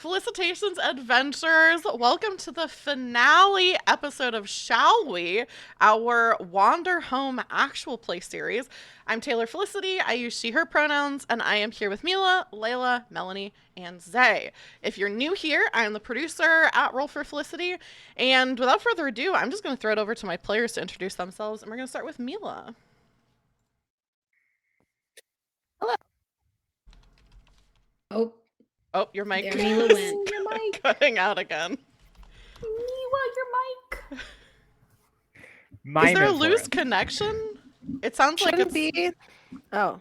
Felicitations, adventurers! Welcome to the finale episode of Shall We, our Wander Home actual play series. I'm Taylor Felicity. I use she, her pronouns, and I am here with Mila, Layla, Melanie, and Zay. If you're new here, I am the producer at Roll for Felicity. And without further ado, I'm just going to throw it over to my players to introduce themselves, and we're going to start with Mila. Hello. Oh, your mic there Mila went. Your mic. cutting out again. Mila, your mic. Is there a loose connection? It sounds like Shouldn't it's be. Oh,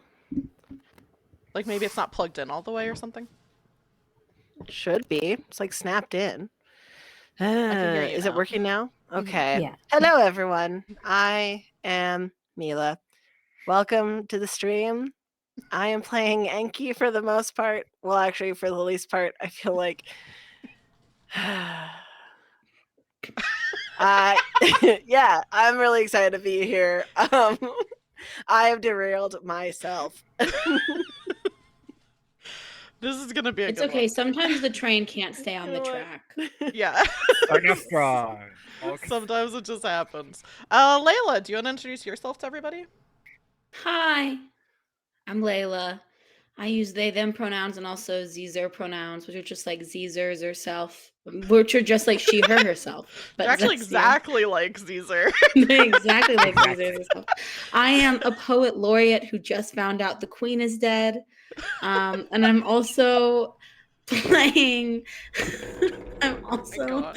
like maybe it's not plugged in all the way or something. should be. It's like snapped in. Is it working now? Okay. Yeah. Hello, everyone. I am Mila. Welcome to the stream. I am playing Enki for the most part. Well, actually, for the least part, I feel like. Yeah, I'm really excited to be here. I have derailed myself. This is gonna be a It's good okay. one. Sometimes the train can't stay on the track. Yeah. Starting off strong. Okay. Sometimes it just happens. Layla, do you want to introduce yourself to everybody? Hi, I'm Layla. I use they, them pronouns and also Zer pronouns, which are just like Zers herself, which are just like she, her, herself. But You're actually that's exactly like Caesar. exactly like Zer herself. I am a poet laureate who just found out the queen is dead. And I'm also playing. I'm also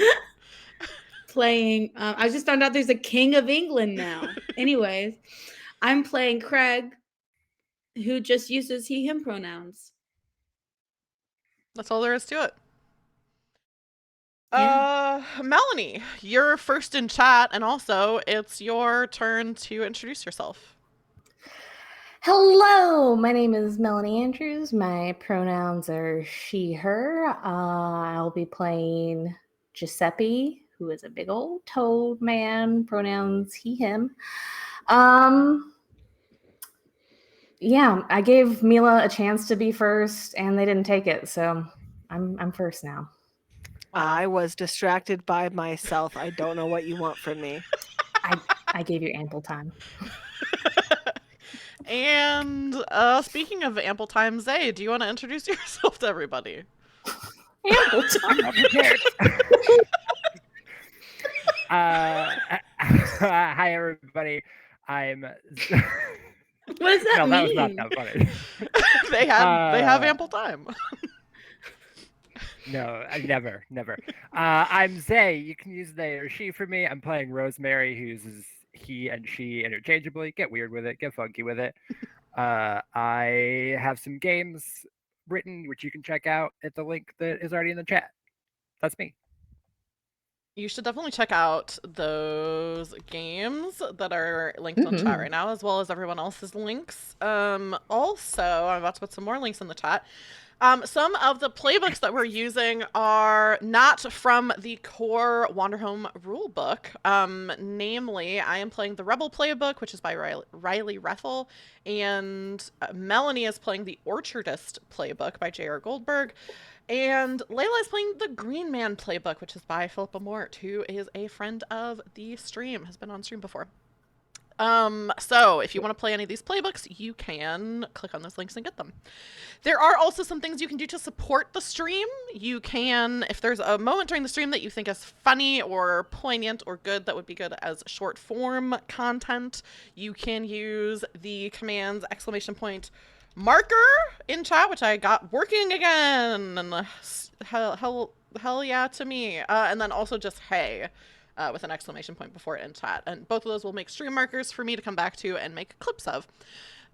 playing. I just found out there's a king of England now. Anyways, I'm playing Craig, who just uses he, him pronouns. That's all there is to it. Yeah. Melanie, you're first in chat, and also it's your turn to introduce yourself. Hello, my name is Melanie Andrews. My pronouns are she, her. I'll be playing Giuseppe, who is a big old toad man. Pronouns he, him. Yeah, I gave Mila a chance to be first, and they didn't take it, so I'm first now. I was distracted by myself. I don't know what you want from me. I gave you ample time. And speaking of ample time, Zay, do you want to introduce yourself to everybody? Ample time. Hi, everybody. I'm. What does that mean? That was not that funny. They have ample time. No, never. I'm Zay. You can use they or she for me. I'm playing Rosemary, who uses he and she interchangeably. Get weird with it. Get funky with it. I have some games written, which you can check out at the link that is already in the chat. That's me. You should definitely check out those games that are linked on chat right now, as well as everyone else's links. Also, I'm about to put some more links in the chat. Some of the playbooks that we're using are not from the core Wanderhome rulebook. Namely, I am playing the Rebel playbook, which is by Riley Rethel, and Melanie is playing the Orchardist playbook by J.R. Goldberg. And Layla is playing the Green Man playbook, which is by Philippa Mort, who is a friend of the stream, has been on stream before. So if you want to play any of these playbooks, you can click on those links and get them. There are also some things you can do to support the stream. You can, if there's a moment during the stream that you think is funny or poignant or good, that would be good as short form content, you can use the commands !marker in chat, which I got working again. Hell yeah to me. And then also just hey. With an exclamation point before it in chat. And both of those will make stream markers for me to come back to and make clips of.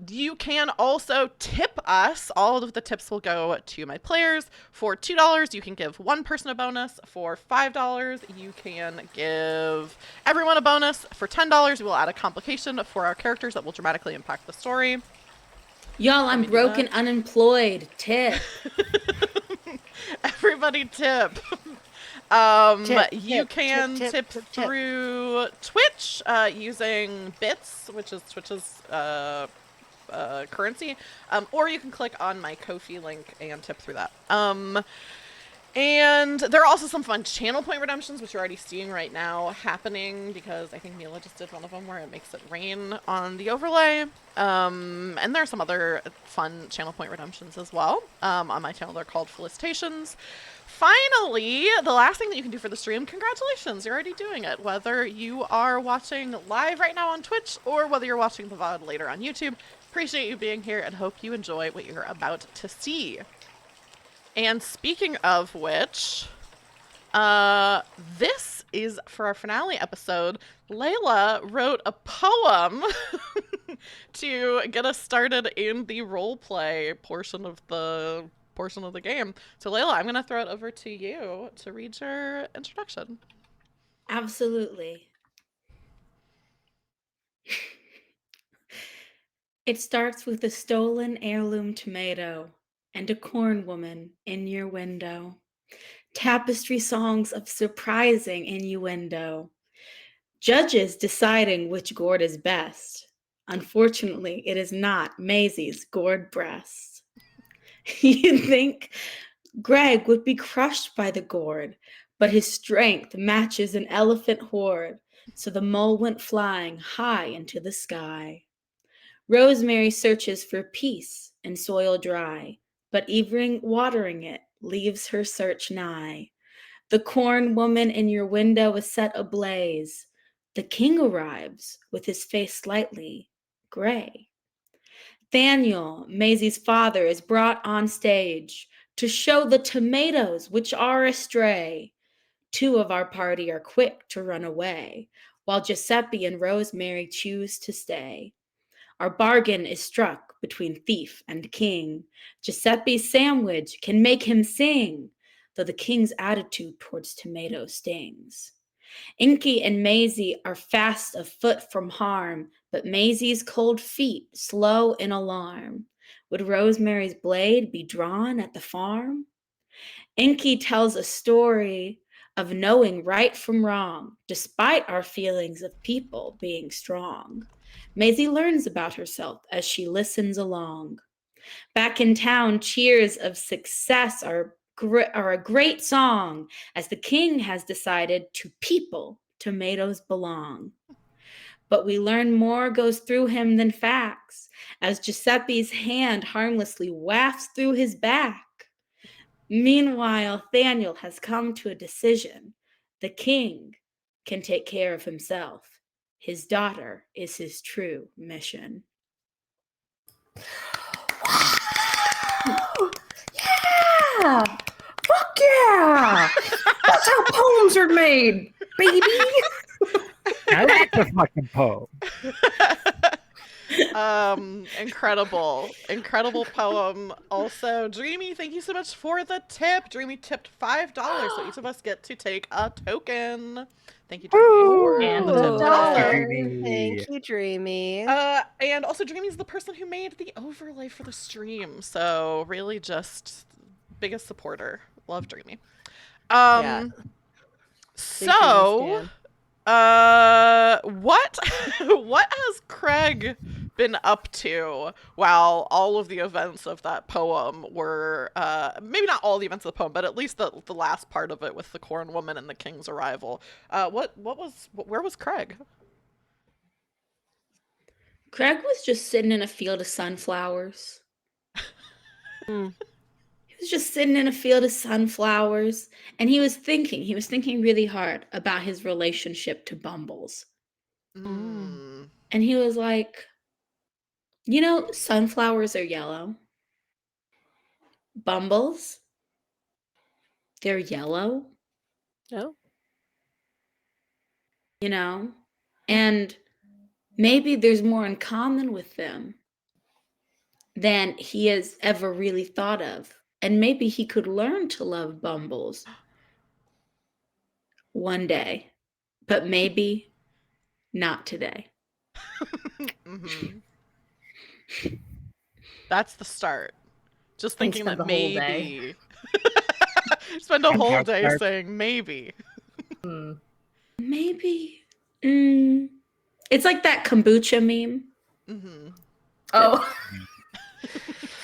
You can also tip us. All of the tips will go to my players. For $2, you can give one person a bonus. For $5, you can give everyone a bonus. For $10, we will add a complication for our characters that will dramatically impact the story. Y'all, I'm broke and unemployed. Tip. Everybody tip. You can tip through Twitch using bits, which is Twitch's currency, or you can click on my Ko-fi link and tip through that. And there are also some fun channel point redemptions, which you're already seeing right now happening, because I think Mila just did one of them where it makes it rain on the overlay. And there are some other fun channel point redemptions as well. On my channel, they're called Felicitations. Finally, the last thing that you can do for the stream, congratulations, you're already doing it. Whether you are watching live right now on Twitch or whether you're watching the VOD later on YouTube, appreciate you being here and hope you enjoy what you're about to see. And speaking of which, this is for our finale episode. Layla wrote a poem to get us started in the roleplay portion of the game. So Layla, I'm gonna throw it over to you to read your introduction. Absolutely. It starts with a stolen heirloom tomato and a corn woman in your window. Tapestry songs of surprising innuendo. Judges deciding which gourd is best. Unfortunately, it is not Maisie's gourd breast. You'd think Greg would be crushed by the gourd, but his strength matches an elephant horde, so the mole went flying high into the sky. Rosemary searches for peace in soil dry, but even watering it leaves her search nigh. The corn woman in your window is set ablaze. The king arrives with his face slightly gray. Thaniel, Maisie's father, is brought on stage to show the tomatoes which are astray. Two of our party are quick to run away, while Giuseppe and Rosemary choose to stay. Our bargain is struck between thief and king. Giuseppe's sandwich can make him sing, though the king's attitude towards tomato stings. Inky and Maisie are fast of foot from harm, but Maisie's cold feet slow in alarm. Would Rosemary's blade be drawn at the farm? Inky tells a story of knowing right from wrong, despite our feelings of people being strong. Maisie learns about herself as she listens along. Back in town, cheers of success are a great song, as the king has decided to people tomatoes belong. But we learn more goes through him than facts, as Giuseppe's hand harmlessly wafts through his back. Meanwhile, Thaniel has come to a decision. The king can take care of himself. His daughter is his true mission. Yeah! Fuck yeah! That's how poems are made, baby! I like the fucking poem. Incredible poem. Also, Dreamy, thank you so much for the tip. Dreamy tipped $5, so each of us get to take a token. Thank you, Dreamy, for And the tip. a But also, dollar. Thank you, Dreamy. and also Dreamy's the person who made the overlay for the stream, so really just biggest supporter. Love Dreamy. Yeah. So, what what has Craig been up to while all of the events of that poem were maybe not all the events of the poem, but at least the last part of it with the corn woman and the king's arrival. Where was Craig? Craig was just sitting in a field of sunflowers. He was just sitting in a field of sunflowers, and he was thinking really hard about his relationship to Bumbles. Mm. And he was like, you know, sunflowers are yellow. Bumbles, they're yellow. Oh. You know? And maybe there's more in common with them than he has ever really thought of. And maybe he could learn to love Bumbles one day, but maybe not today. Mm-hmm. That's the start. Just And thinking spend that the whole day. maybe. Spend a And whole how day start- saying maybe. Maybe. It's like that kombucha meme. Mm-hmm. Oh.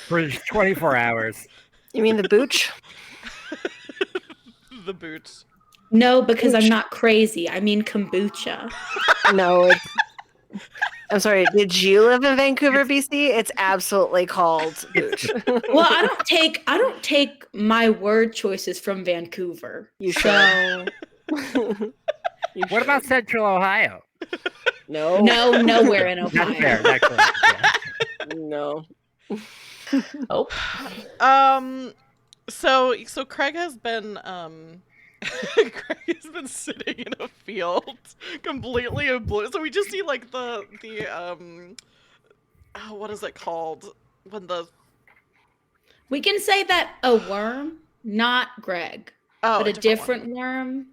For 24 hours. You mean the booch? the boot. No, because I'm not crazy. I mean kombucha. No, I'm sorry. Did you live in Vancouver, BC? It's absolutely called Booch. Well, I don't take my word choices from Vancouver. You so What about Central Ohio? No. no, nowhere in That's Ohio. fair. That's correct. Yeah. No. Oh, So Craig has been Craig has been sitting in a field completely in blue. So we just see like the oh, what is it called when the We can say that a worm, not Greg, oh but a a different different worm.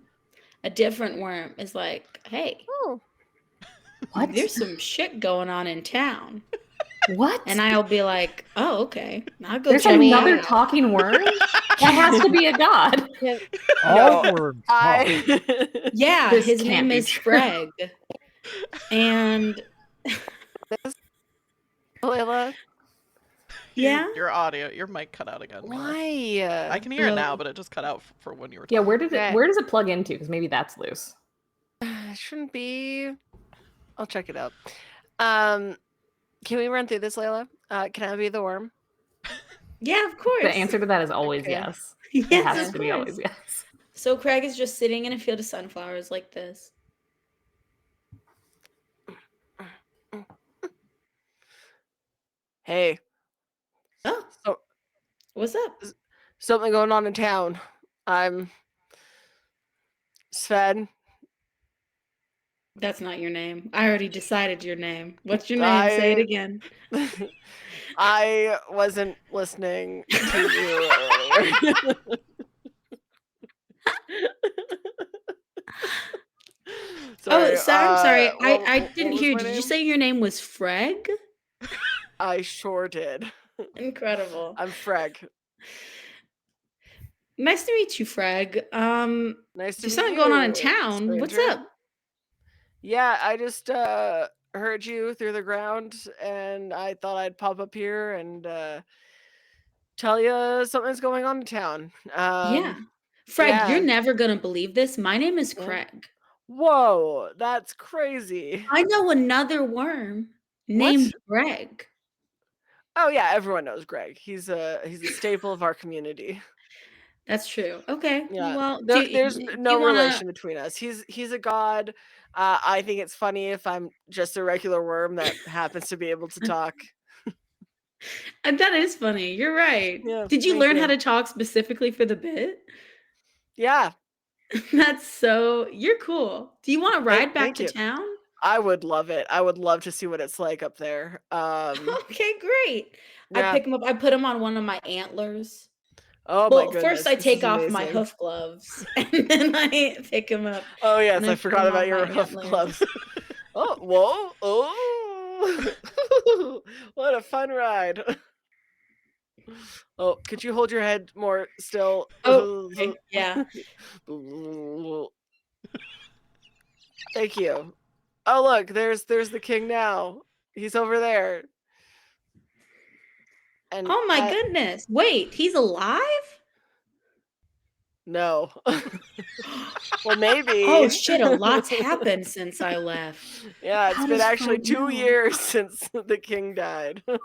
A different worm is like, hey, Oh. what? there's some shit going on in town. What? And I'll be like, oh, okay. I'll go There's check it another out. talking worm? That has to be a god. All No, worms. Yeah, This his can't name be is true. Greg. And Layla, yeah, your mic cut out again. Mila. why? I can hear it Oh. now, but it just cut out for when you were Yeah, talking. where does it plug into? Because maybe that's loose. It shouldn't be. I'll check it out. Can we run through this, Layla? Can I be the worm? yeah, of course. The answer to that is always Okay. yes. Yes, It has of to be course. always yes. So Craig is just sitting in a field of sunflowers like this. Hey, Oh, so what's up? something going on in town. I'm Sven. That's not your name. I already decided your name. What's your name? Say it again. I wasn't listening to you earlier. Oh, so I'm sorry. I what didn't was hear. my Did you name? say your name was Freg? I sure did. Incredible. I'm Freg. Nice to meet you, Freg. Nice to There's meet something going on in you, town. What's stranger. up? Yeah, I just heard you through the ground, and I thought I'd pop up here and tell you something's going on in town. Yeah. Freg, yeah. you're never gonna believe this. My name is Yeah. Craig. Whoa, that's crazy. I know another worm What? named Greg. Oh yeah, everyone knows Greg. He's a staple of our community. That's true. Okay. Yeah. Well, There's do no you wanna? relation between us. He's a god. I think it's funny if I'm just a regular worm that happens to be able to talk. That is funny. You're right. Yeah, Did you thank learn how you. to talk specifically for the bit? Yeah, That's so. You're cool. Do you want to ride back thank to you. town? I would love it. I would love to see what it's like up there. Okay, great. I Yeah. pick him up. I put him on one of my antlers. Oh my Well, goodness. first I this take is off my amazing. hoof gloves, and then I pick him up. Oh yes, and I put forgot him about on your my hoof antlers. gloves. Oh, whoa, oh, what a fun ride. Oh, could you hold your head more still? Oh, okay, yeah. Thank you. Oh look, there's the king now. He's over there. And Oh my goodness! Wait, he's alive? no. Well, maybe. Oh shit! A lot's happened since I left. Yeah, it's How been does actually Fred 2 know? years since the king died. Freg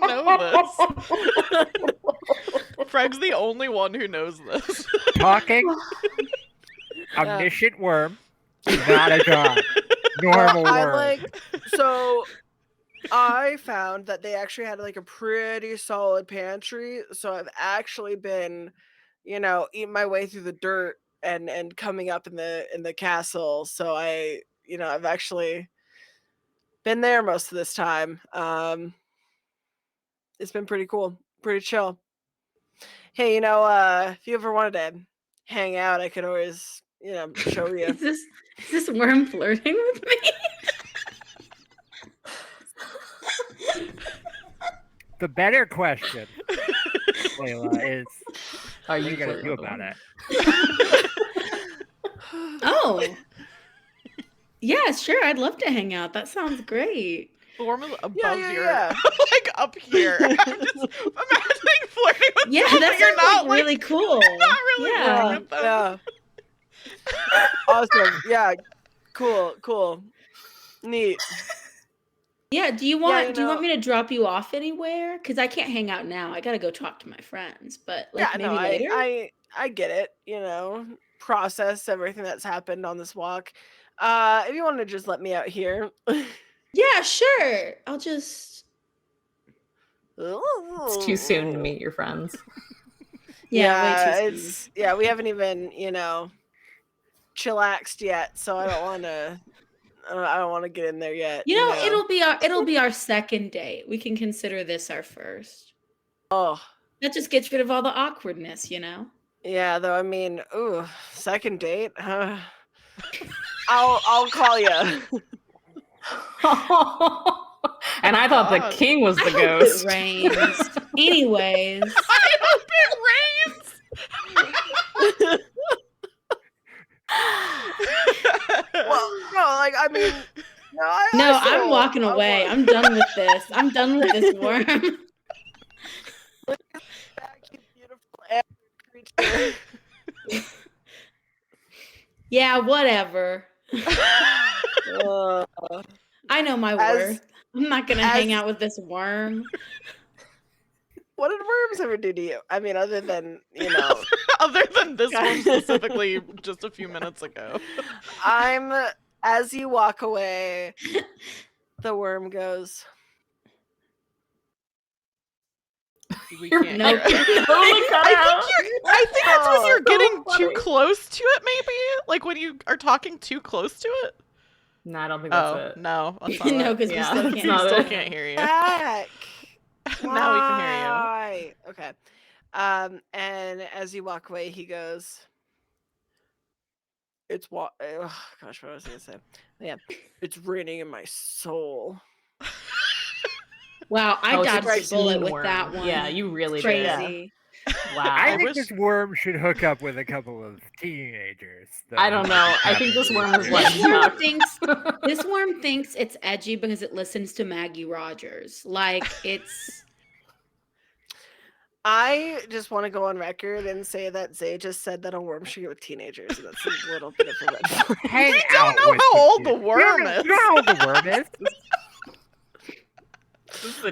know this. Freg's the only one who knows this. Talking omniscient worm, not a god. Normal I worm. so I found that they actually had like a pretty solid pantry. So I've actually been, eating my way through the dirt and coming up in the castle. So I've actually been there most of this time. It's been pretty cool, pretty chill. Hey, if you ever wanted to hang out, I could always, show you. Is this worm flirting with me? The better question, Layla, is Are what are you you gonna flirting do with about him? it? Oh, yeah, sure. I'd love to hang out. That sounds great. The worm is above Yeah. like up here. I'm just imagining flirting with Yeah, them, that but you're sounds not like really cool. not really Yeah. flirting with them. Yeah. Awesome. Yeah. Cool. Neat. Yeah, do you Yeah, want me to drop you off anywhere? Because I can't hang out now. I gotta go talk to my friends. But like yeah, maybe no, later? I get it, process everything that's happened on this walk. If you want to just let me out here. Yeah, sure. I'll just It's too soon to meet your friends. way too soon. We haven't even, chillaxed yet, so I don't want to get in there yet. You know, it'll be our second date. We can consider this our first. Oh, That just gets rid of all the awkwardness, you know? yeah, though, I mean, second date. I'll call you. And I thought the God. king was the I hope ghost. it rains. Anyways. I hope it rains. Well, no, like I mean, no, I'm walking away. I'm done with this. I'm done with this worm. Back, you beautiful creature. Yeah, whatever. Uh, I know my worth. I'm not gonna hang out with this worm. What did worms ever do to you? I mean, other than other than this one specifically just a few minutes ago. As you walk away, the worm goes. We You're can't Nope. hear it. I think it's when you're getting too funny. close to it, maybe? Like when you are talking too close to it? No, I don't think that's Oh, it. no. That's not No, it. because Yeah, we still it's can't. not Still it. can't hear you. Back. Now we can hear you. Why? Okay. And as you walk away, he goes. Oh, gosh, what was I gonna say? Yeah, it's raining in my soul. Wow, I Oh, it's dodged a a bullet teen with worm. that one. Yeah, you really did. Crazy. Wow. I I think wish- this worm should hook up with a couple of teenagers. though. I don't know. I think this worm is like This worm stuck. This worm thinks it's edgy because it listens to Maggie Rogers. Like it's I just want to go on record and say that Zay just said that a worm should go with teenagers, and that's a little bit of a red flag. Hang We don't out know with how old kids. the worm is. You know how old the worm is.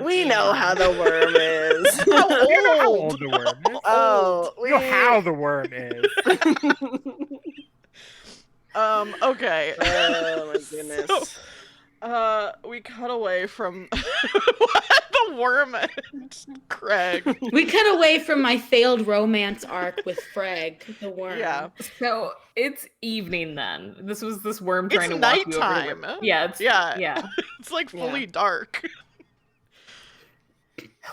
We know how the worm is. How You know how old? old the worm is. Oh, You know how the worm is. Okay. Oh my goodness. We cut away from the worm and Craig. we cut away from my failed romance arc with Freg, the worm. Yeah. So it's evening then. This was this worm It's trying to walk you over to nighttime. the... Yeah, Yeah. It's like fully dark.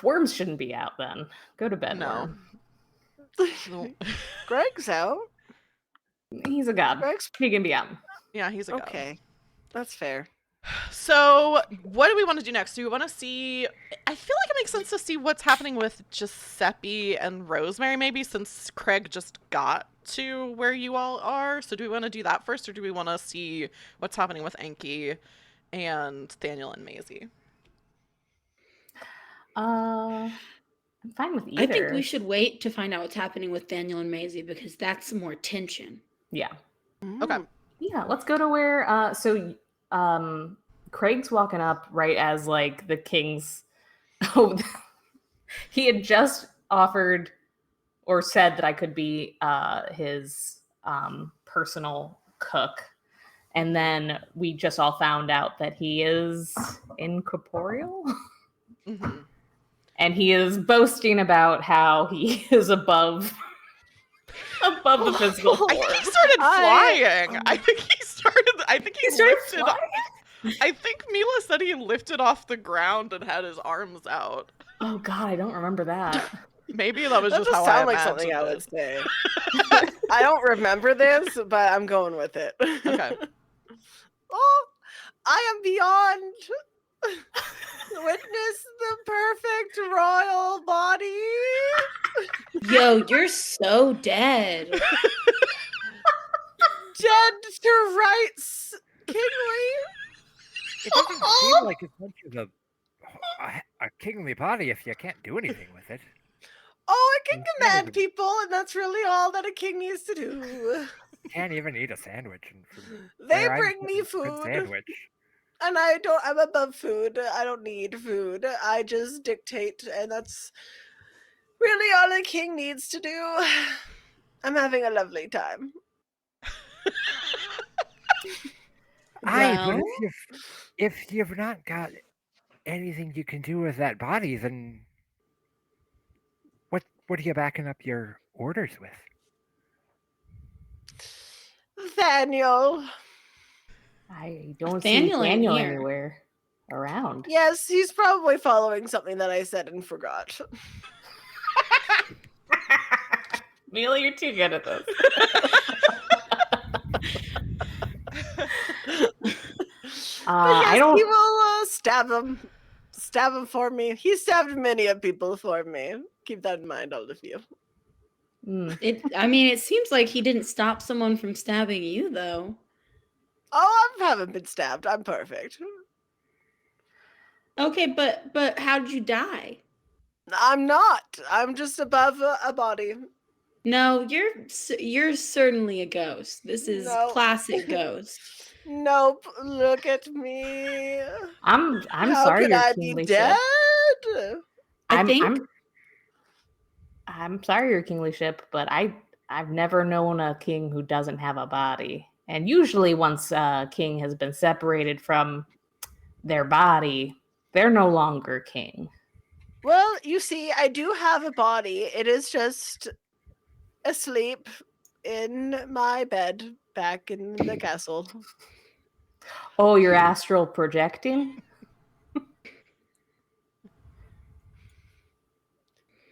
Worms shouldn't be out then. Go to bed, No. worm. Greg's out. He's a god. Greg's He can be out. Yeah, he's a god. okay. That's fair. So, what do we want to do next? Do we want to see? I feel like it makes sense to see what's happening with Giuseppe and Rosemary, maybe, since Craig just got to where you all are. So, do we want to do that first, or do we want to see what's happening with Enki and Daniel and Maisie? I'm fine with either. I think we should wait to find out what's happening with Daniel and Maisie because that's more tension. Yeah. Okay. Yeah, let's go to where Craig's walking up right as like the king's he had just offered or said that I could be his personal cook. And then we just all found out that he is incorporeal. Mm-hmm. And he is boasting about how he is above the physical I form. think he started flying. I think he started lifted. flying? I think Mila said he lifted off the ground and had his arms out. Oh god, I don't remember that. Maybe that was That just does how I sound like imagined something I it. would say. I don't remember this, but I'm going with it. Okay. Oh, I am beyond. Witness the perfect royal body. Yo, you're so dead. Dead to rights, kingly. It doesn't seem like as much of a kingly body if you can't do anything with it. Oh, I can You command people, and that's really all that a king needs to do. can't even eat a sandwich. And from They where I'm bring me from, good food, sandwich. and I'm above food. I don't need food. I just dictate, and that's really all a king needs to do. I'm having a lovely time. Aye, but Well, if you've not got anything you can do with that body, then what are you backing up your orders with? Nathaniel. I don't see Nathaniel ain't Daniel here. anywhere around. Yes, he's probably following something that I said and forgot. Neil, you're too good at this. But yes, I don't. he will stab him for me. He stabbed many of people for me. Keep that in mind, all of you. It seems like he didn't stop someone from stabbing you, though. Oh, I haven't been stabbed. I'm perfect. Okay, but how did you die? I'm not. I'm just above a body. No, you're certainly a ghost. This is No. classic ghost. Nope. Look at me. I'm How sorry, could your I be kingly dead? ship. I think I'm sorry, your kingly ship, but I've never known a king who doesn't have a body. And usually, once a king has been separated from their body, they're no longer king. Well, you see, I do have a body. It is just asleep in my bed back in the castle. Oh, you're astral projecting?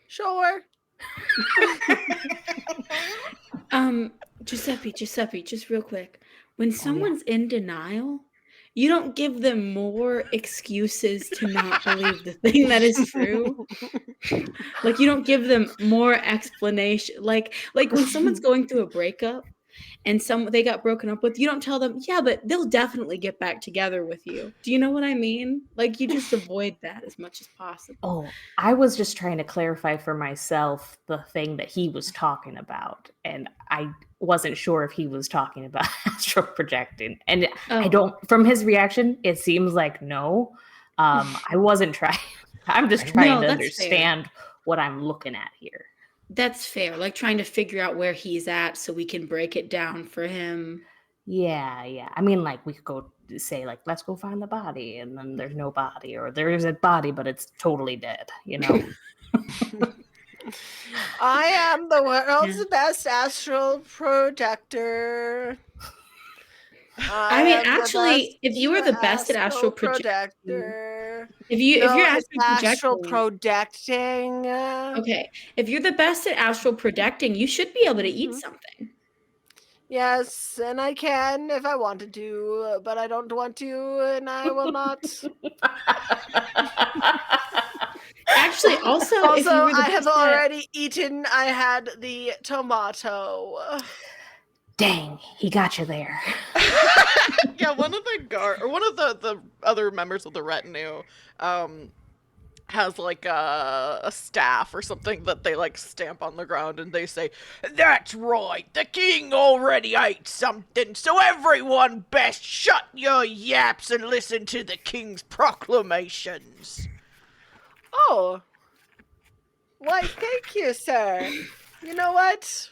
Sure. Giuseppe, just real quick. When yeah. someone's in denial, you don't give them more excuses to not believe the thing that is true. Like you don't give them more explanation. Like when someone's going through a breakup and they got broken up with, you don't tell them, yeah, but they'll definitely get back together with you. Do you know what I mean? Like you just avoid that as much as possible. Oh, I was just trying to clarify for myself the thing that he was talking about. And I wasn't sure if he was talking about astral projecting. And I don't, from his reaction, it seems like no. I wasn't trying. I'm just trying to understand what I'm looking at here. That's fair. Like trying to figure out where he's at so we can break it down for him. Yeah. I mean, like we could go say, like, let's go find the body, and then there's no body, or there is a body, but it's totally dead, you know? I am the world's best astral projector. I mean, actually, if you were the best at astral projector, if you're astral projecting, okay, if you're the best at astral projecting, you should be able to eat something. Yes, and I can if I wanted to, but I don't want to, and I will not. Actually, also if you were the I have already eaten. I had the tomato. Dang, he got you there. Yeah, one of the other members of the retinue has like a staff or something that they like stamp on the ground, and they say, "That's right, the king already ate something, so everyone best shut your yaps and listen to the king's proclamations." Oh, why, thank you, sir. You know what?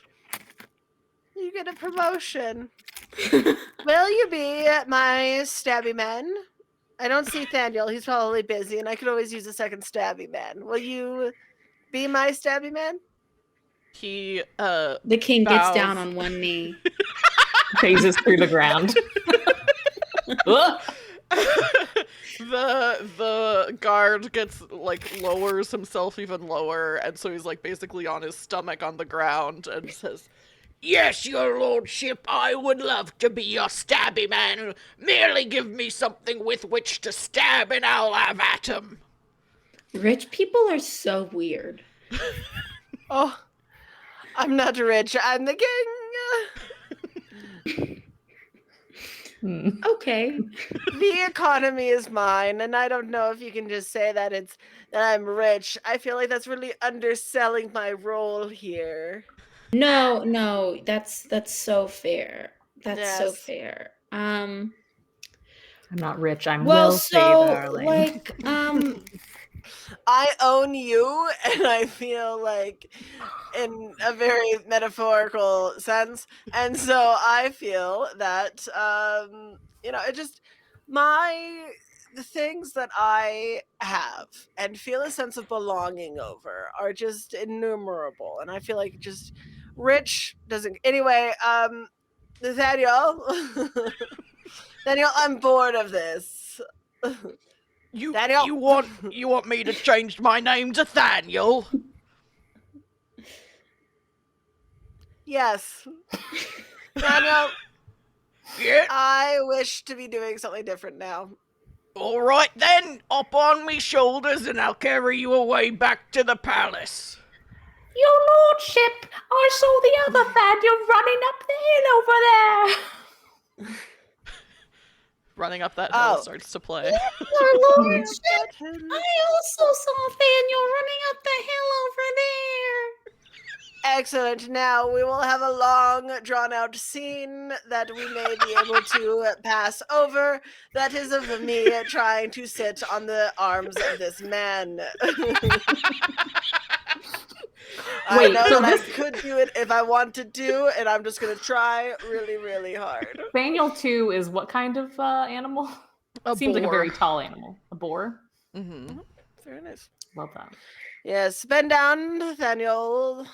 You get a promotion. Will you be my stabby man? I don't see Thaniel. He's probably busy, and I could always use a second stabby man. Will you be my stabby man? He the king gets down on one knee. Phases through the ground. the guard gets like lowers himself even lower, and so he's like basically on his stomach on the ground and says, "Yes, your lordship, I would love to be your stabby man. Merely give me something with which to stab and I'll have at 'em." Rich people are so weird. Oh, I'm not rich. I'm the king. Okay. The economy is mine, and I don't know if you can just say that I'm rich. I feel like that's really underselling my role here. No, that's so fair. That's so Yes. fair. I'm not rich. I'm Well, wealthy, so darling. I own you, and I feel like in a very metaphorical sense. And so I feel that it just the things that I have and feel a sense of belonging over are just innumerable. And I feel like just rich doesn't anyway, Nathaniel. Daniel, I'm bored of this. You Daniel. you want me to change my name to Thaniel? Yes. Daniel, Yeah. I wish to be doing something different now. All right then, up on me shoulders and I'll carry you away back to the palace. Your lordship, I saw the other Thaniel running up the hill over there. Running up that hill Oh. starts to play. Your lordship, Button. I also saw Thaniel running up the hill over there. Excellent. Now we will have a long, drawn out scene that we may be able to pass over. That is of me trying to sit on the arms of this man. I Wait, know so that this I could do it if I wanted to, and I'm just going to try really, really hard. Thaniel 2 is what kind of animal? A Seems like a boar. very tall animal. A boar? Mm-hmm. Very nice. Love that. Yes, bend down, Nathaniel.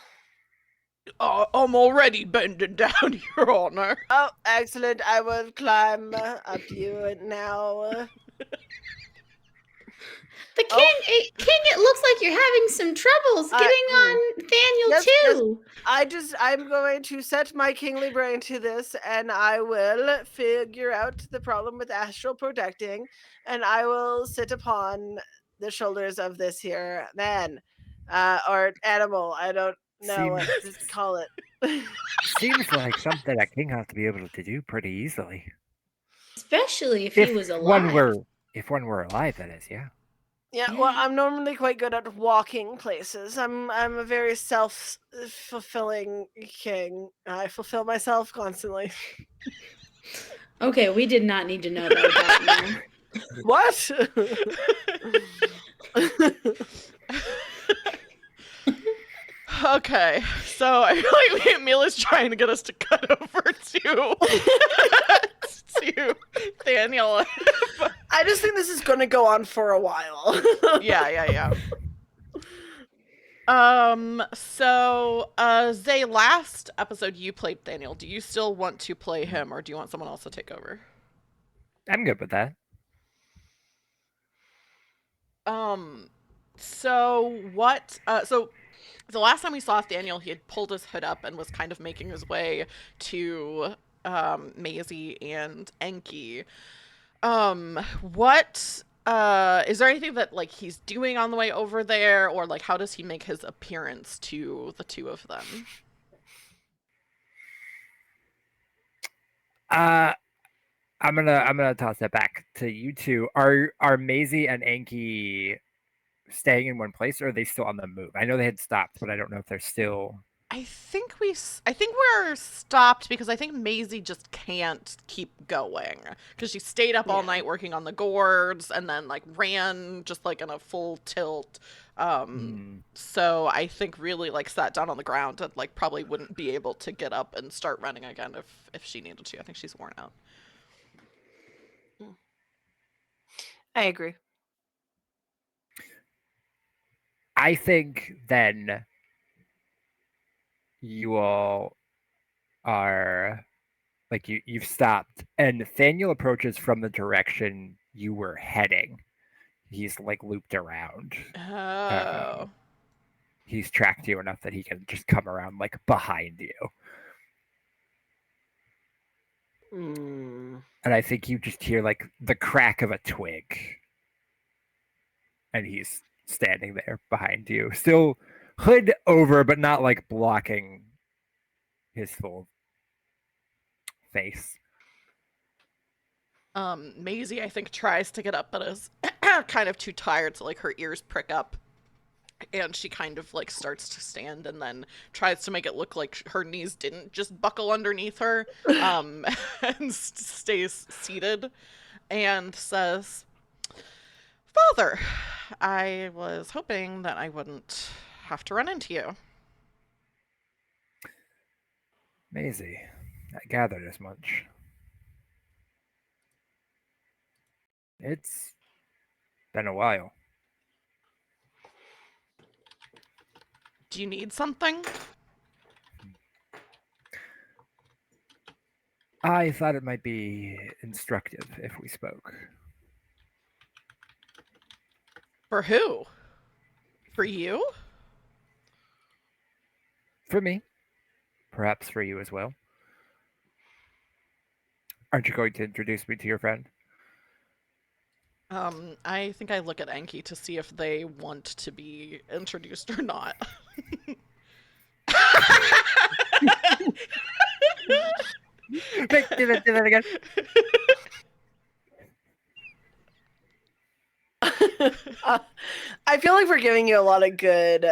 I'm already bending down, Your Honor. Oh, excellent. I will climb up to you now. The king, it looks like you're having some troubles getting on Thaniel Yes, too. I'm going to set my kingly brain to this, and I will figure out the problem with astral projecting, and I will sit upon the shoulders of this here man, or animal. I don't know what to call it. Seems like something a king has to be able to do pretty easily. Especially if he was alive. If one were alive, that is, yeah. Yeah, well, I'm normally quite good at walking places. I'm a very self-fulfilling king. I fulfill myself constantly. Okay, we did not need to know that about you. What? Okay, so I feel like Emila's trying to get us to cut over to to Thaniel. I just think this is going to go on for a while. Yeah. So, Zay, last episode you played Daniel. Do you still want to play him, or do you want someone else to take over? I'm good with that. So what, so the last time we saw Daniel, he had pulled his hood up and was kind of making his way to, Maisie and Enki. What, is there anything that, like, he's doing on the way over there, or, like, how does he make his appearance to the two of them? I'm gonna toss that back to you two. Are Maisie and Anki staying in one place, or are they still on the move? I know they had stopped, but I don't know if they're still. I think we're stopped because I think Maisie just can't keep going because she stayed up all night working on the gourds and then like ran just like in a full tilt. So I think really like sat down on the ground and like probably wouldn't be able to get up and start running again if she needed to. I think she's worn out. I agree. I think then you all are like you've stopped, and Nathaniel approaches from the direction you were heading. He's like looped around. Oh. He's tracked you enough that he can just come around like behind you. And I think you just hear like the crack of a twig. And he's standing there behind you, still hood over, but not like blocking his full face. Maisie, I think, tries to get up, but is kind of too tired, so like her ears prick up, and she kind of like starts to stand, and then tries to make it look like her knees didn't just buckle underneath her, and stays seated, and says, "Father, I was hoping that I wouldn't have to run into you." Maisie, I gathered as much. It's been a while. Do you need something? I thought it might be instructive if we spoke. For who? For you? For me, perhaps for you as well. Aren't you going to introduce me to your friend? I think I look at Enki to see if they want to be introduced or not. Wait, do that again. I feel like we're giving you a lot of good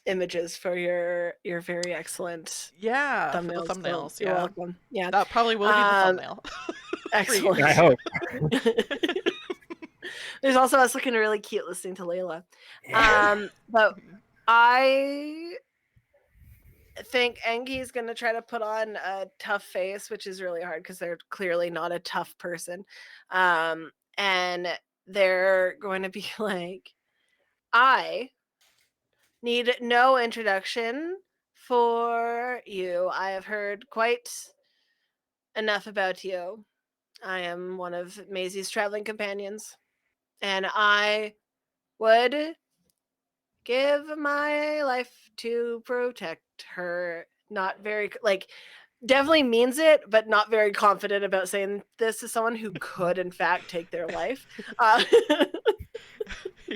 images for your very excellent Yeah, for the thumbnails. thumbnails, You're yeah. welcome. Yeah. That probably will be the thumbnail. Excellent. I hope. There's also us looking really cute listening to Layla. Yeah. But I think Engi's going to try to put on a tough face, which is really hard because they're clearly not a tough person. And they're going to be like, I need no introduction for you. I have heard quite enough about you. I am one of Maisie's traveling companions, and I would give my life to protect her. Not very, like, definitely means it, but not very confident about saying this to someone who could, in fact, take their life.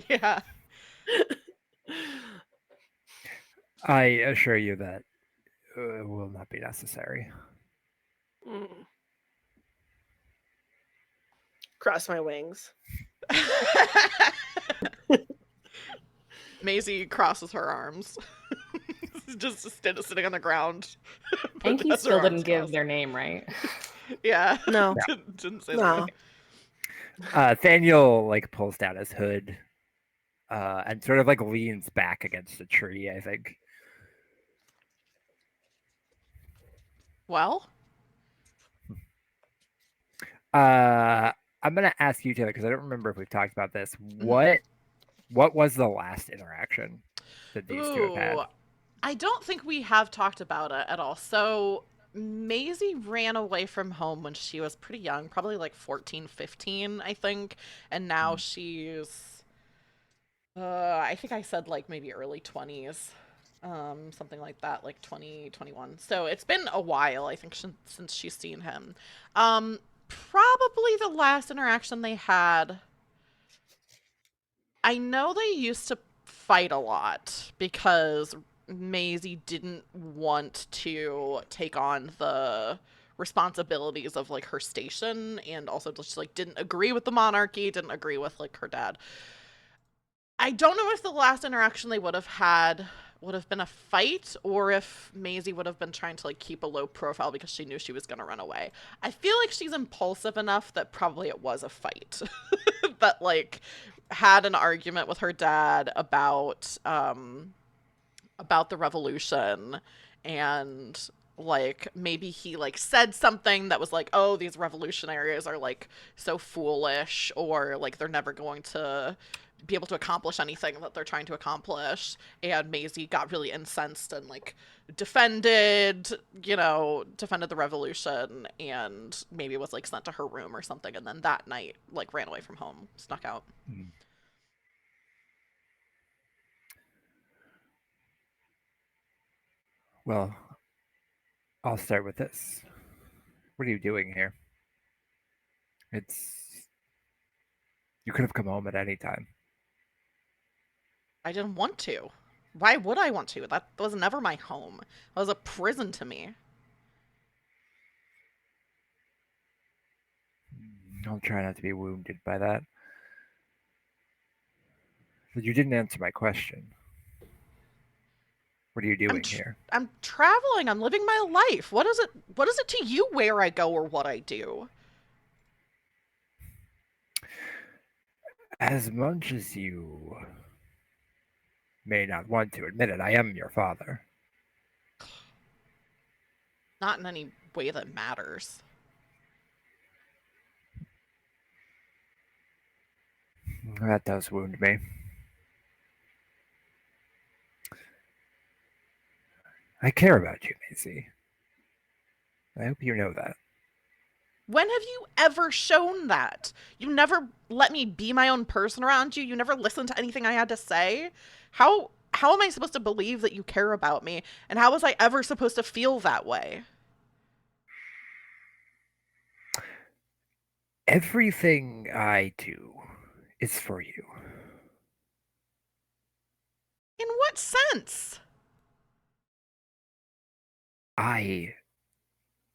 Yeah. I assure you that it will not be necessary. Mm. Cross my wings. Maisie crosses her arms. Just sitting on the ground. Enki has her still didn't arms give crossed. their name, right? Yeah. No. Didn't say No. that. Thaniel like pulls down his hood and sort of like leans back against a tree, I think. Well, I'm gonna ask you, Taylor, because I don't remember if we've talked about this. What was the last interaction that these two have had? ooh, I don't think we have talked about it at all. So Maisie ran away from home when she was pretty young, probably like 14, 15, I think. And now she's, I think I said like maybe early 20s, something like that, like 20, 21. So it's been a while, I think, since she's seen him. Probably the last interaction they had, I know they used to fight a lot because Maisie didn't want to take on the responsibilities of like her station, and also just like didn't agree with the monarchy, didn't agree with like her dad. I don't know if the last interaction they would have had would have been a fight, or if Maisie would have been trying to like keep a low profile because she knew she was going to run away. I feel like she's impulsive enough that probably it was a fight. That like had an argument with her dad about the revolution, and like maybe he like said something that was like, oh, these revolutionaries are like so foolish, or like they're never going to be able to accomplish anything that they're trying to accomplish, and Maisie got really incensed and like defended the revolution, and maybe was like sent to her room or something, and then that night like ran away from home, snuck out. Well, I'll start with this. What are you doing here? You could have come home at any time. I didn't want to. Why would I want to? That was never my home. It was a prison to me. I'll try not to be wounded by that. But you didn't answer my question. What are you doing here? I'm traveling. I'm living my life. What is it to you where I go or what I do? As much as you may not want to admit it, I am your father. Not in any way that matters. That does wound me. I care about you, Maisie. I hope you know that. When have you ever shown that? You never let me be my own person around you. You never listened to anything I had to say. How am I supposed to believe that you care about me? And how was I ever supposed to feel that way? Everything I do is for you. In what sense? I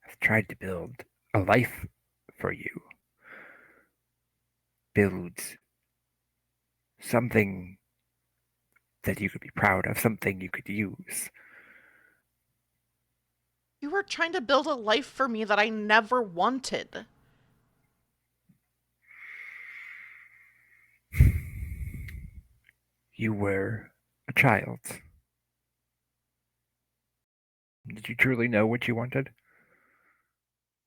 have tried to build a life for you. Build something that you could be proud of, something you could use. You were trying to build a life for me that I never wanted. You were a child. Did you truly know what you wanted?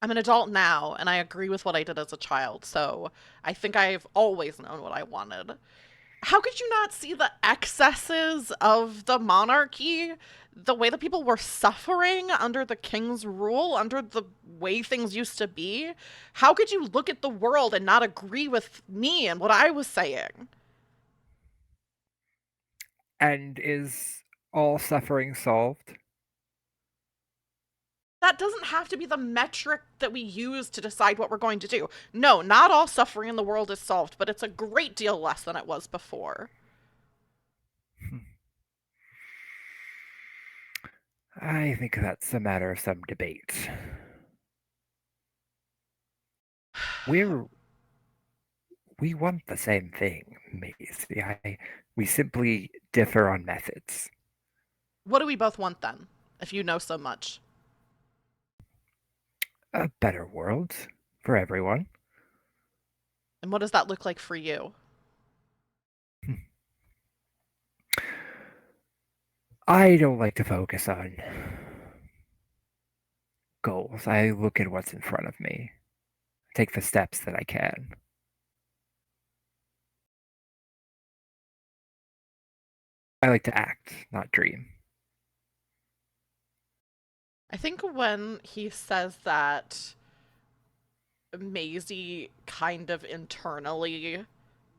I'm an adult now, and I agree with what I did as a child, so I think I've always known what I wanted. How could you not see the excesses of the monarchy? The way that people were suffering under the king's rule, under the way things used to be? How could you look at the world and not agree with me and what I was saying? And is all suffering solved? That doesn't have to be the metric that we use to decide what we're going to do. No, not all suffering in the world is solved, but it's a great deal less than it was before. I think that's a matter of some debate. We're we want the same thing, Maisie. We simply differ on methods. What do we both want then, if you know so much? A better world for everyone. And what does that look like for you? I don't like to focus on goals. I look at what's in front of me, take the steps that I can. I like to act, not dream. I think when he says that, Maisie kind of internally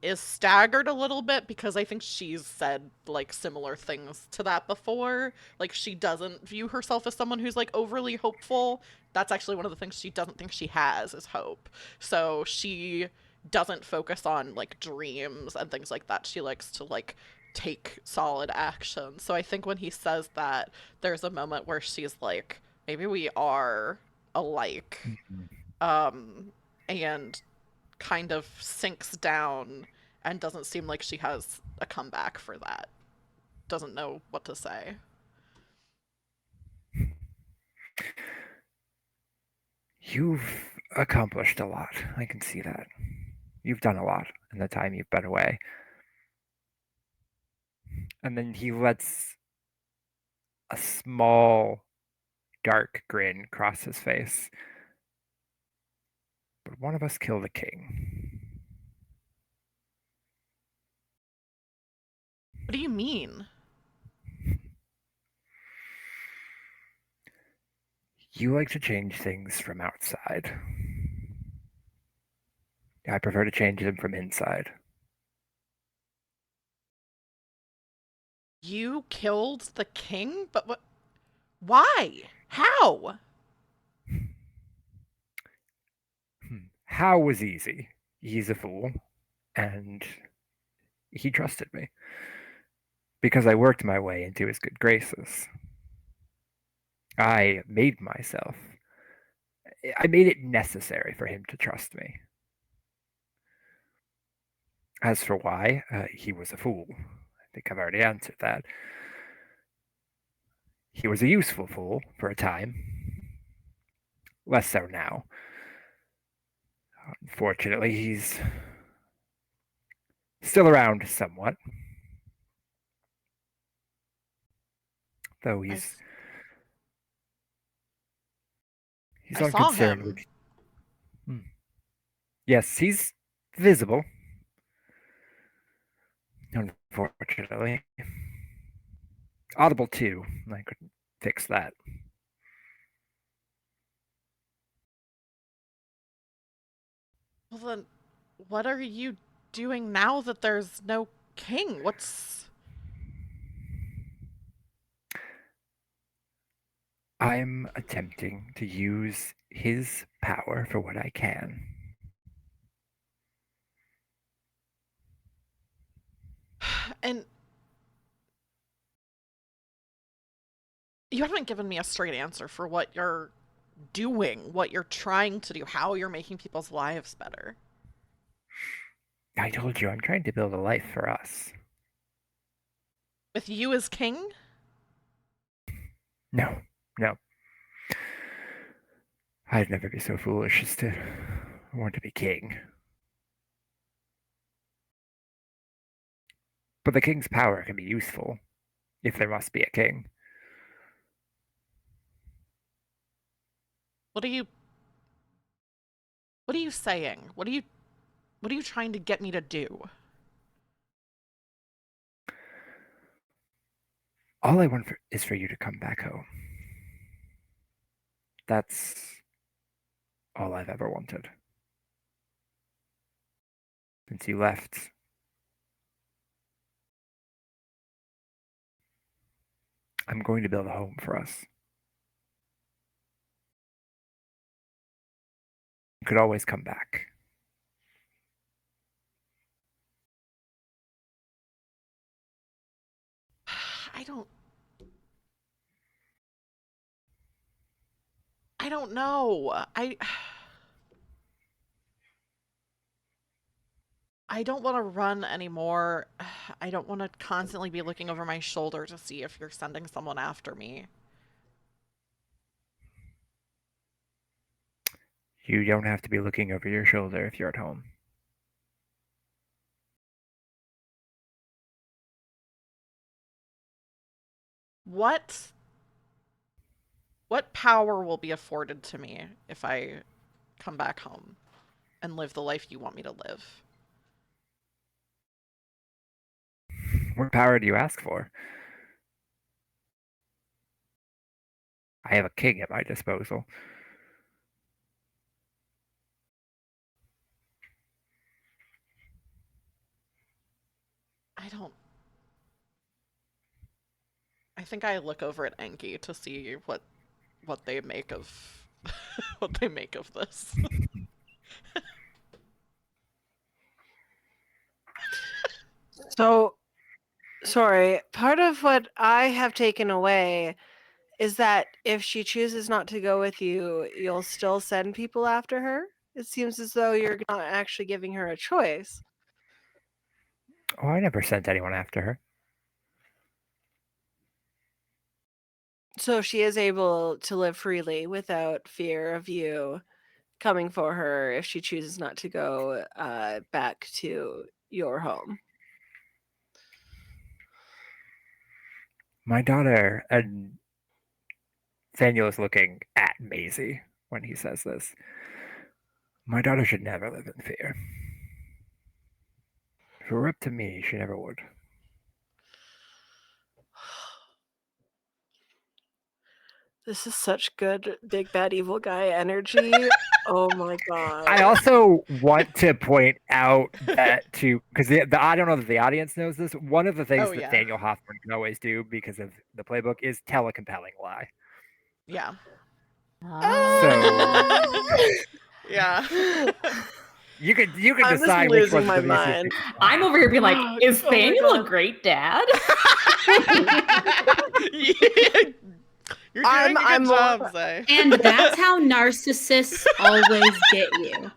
is staggered a little bit because I think she's said like similar things to that before. Like she doesn't view herself as someone who's like overly hopeful. That's actually one of the things she doesn't think she has is hope. So she doesn't focus on like dreams and things like that. She likes to like take solid action. So I think when he says that, there's a moment where she's like, maybe we are alike. Um and kind of sinks down and doesn't seem like she has a comeback for that. Doesn't know what to say. You've accomplished a lot. I can see that. You've done a lot in the time you've been away. And then he lets a small, dark grin cross his face. But one of us killed a king. What do you mean? You like to change things from outside. I prefer to change them from inside. You killed the king? But what? Why? How? How was easy. He's a fool, and he trusted me because I worked my way into his good graces. I made it necessary for him to trust me. As for why, he was a fool. I think I've already answered that. He was a useful fool for a time. Less so now. Unfortunately, he's still around somewhat. Though I, he's s- he's I saw unconcerned him. with. Yes, he's visible. Unfortunately. Audible too. I couldn't fix that. Well, then, what are you doing now that there's no king? What's. I'm attempting to use his power for what I can. And you haven't given me a straight answer for what you're doing, what you're trying to do, how you're making people's lives better. I told you I'm trying to build a life for us. With you as king? No, no. I'd never be so foolish as to want to be king. But the king's power can be useful, if there must be a king. What are you saying? What are you trying to get me to do? All I want is for you to come back home. That's all I've ever wanted. Since you left, I'm going to build a home for us. You could always come back. I don't I don't know. I don't want to run anymore. I don't want to constantly be looking over my shoulder to see if you're sending someone after me. You don't have to be looking over your shoulder if you're at home. What power will be afforded to me if I come back home and live the life you want me to live? What power do you ask for? I have a king at my disposal. I don't I think I look over at Enki to see what they make of what they make of this. So, sorry, part of what I have taken away is that if she chooses not to go with you, you'll still send people after her? It seems as though you're not actually giving her a choice. Oh, I never sent anyone after her. So she is able to live freely without fear of you coming for her if she chooses not to go back to your home. My daughter, and Daniel is looking at Maisie when he says this. My daughter should never live in fear. If it were up to me, she never would. This is such good big bad evil guy energy. Oh my god. I also want to point out that too, because I don't know that the audience knows this. One of the things Oh, that yeah. Daniel Hoffman can always do because of the playbook is tell a compelling lie. Yeah. Yeah. You could I'm just decide which losing ones my of these you mind. think. I'm over here being like, is Oh my Daniel a God. great dad? Yeah. You're doing a I'm good more- job, Zay. And that's how narcissists always get you.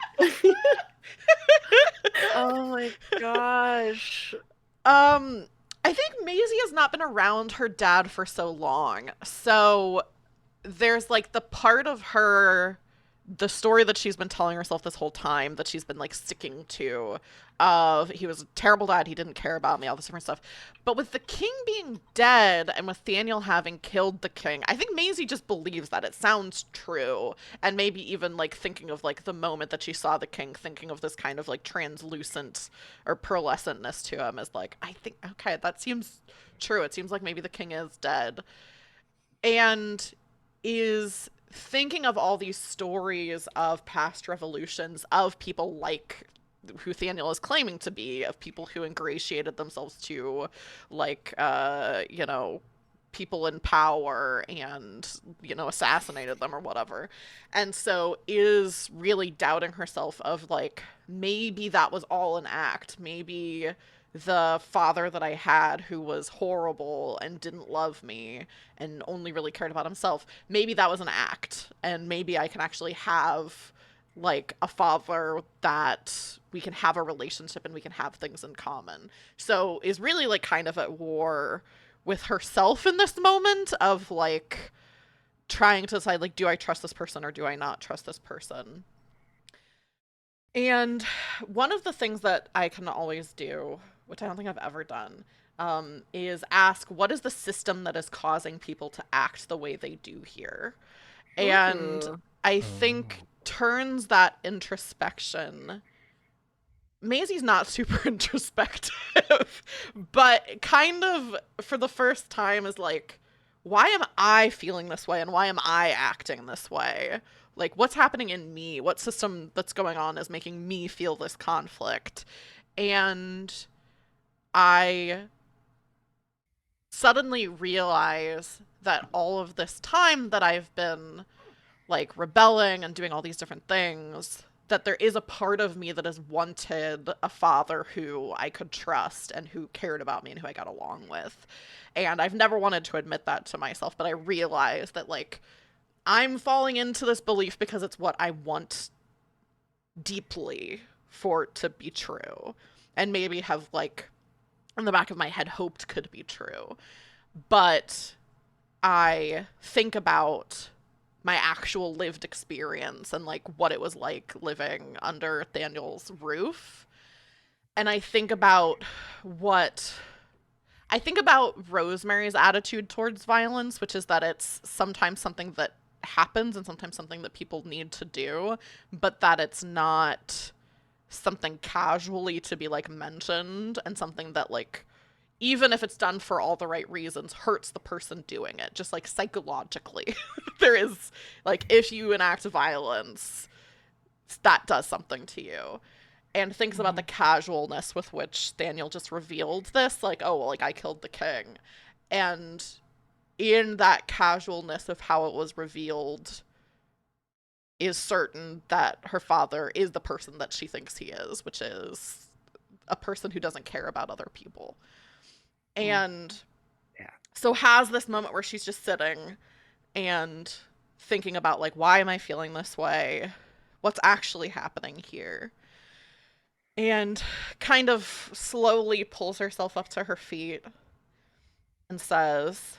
Oh my gosh. I think Maisie has not been around her dad for so long. So there's like the part of her, the story that she's been telling herself this whole time that she's been like sticking to, of he was a terrible dad, he didn't care about me, all this different stuff. But with the king being dead and with Thaniel having killed the king, I think Maisie just believes that it sounds true. And maybe even like thinking of like the moment that she saw the king, thinking of this kind of like translucent or pearlescentness to him, as like, I think, okay, that seems true. It seems like maybe the king is dead. And is thinking of all these stories of past revolutions, of people like who Thaniel is claiming to be, of people who ingratiated themselves to, like, people in power and, assassinated them or whatever. And so is really doubting herself of, like, maybe that was all an act. Maybe the father that I had who was horrible and didn't love me and only really cared about himself, maybe that was an act. And maybe I can actually have like a father that we can have a relationship and we can have things in common. So is really like kind of at war with herself in this moment of like trying to decide like, do I trust this person or do I not trust this person? And one of the things that I can always do, which I don't think I've ever done, is ask, what is the system that is causing people to act the way they do here? And Ooh. I think turns that introspection. Maisie's not super introspective, but kind of for the first time is like, why am I feeling this way and why am I acting this way? Like, what's happening in me? What system that's going on is making me feel this conflict? And I suddenly realize that all of this time that I've been like rebelling and doing all these different things, that there is a part of me that has wanted a father who I could trust and who cared about me and who I got along with. And I've never wanted to admit that to myself, but I realize that like I'm falling into this belief because it's what I want deeply for it to be true. And maybe have like in the back of my head hoped could be true. But I think about my actual lived experience and like what it was like living under Daniel's roof. And what I think about Rosemary's attitude towards violence, which is that it's sometimes something that happens and sometimes something that people need to do, but that it's not something casually to be like mentioned and something that like even if it's done for all the right reasons, hurts the person doing it, just like psychologically. There is, like, if you enact violence, that does something to you. And thinks about the casualness with which Daniel just revealed this, like, oh, well, like, I killed the king. And in that casualness of how it was revealed, is certain that her father is the person that she thinks he is, which is a person who doesn't care about other people. And Yeah. so has this moment where she's just sitting and thinking about like, why am I feeling this way? What's actually happening here? And kind of slowly pulls herself up to her feet and says,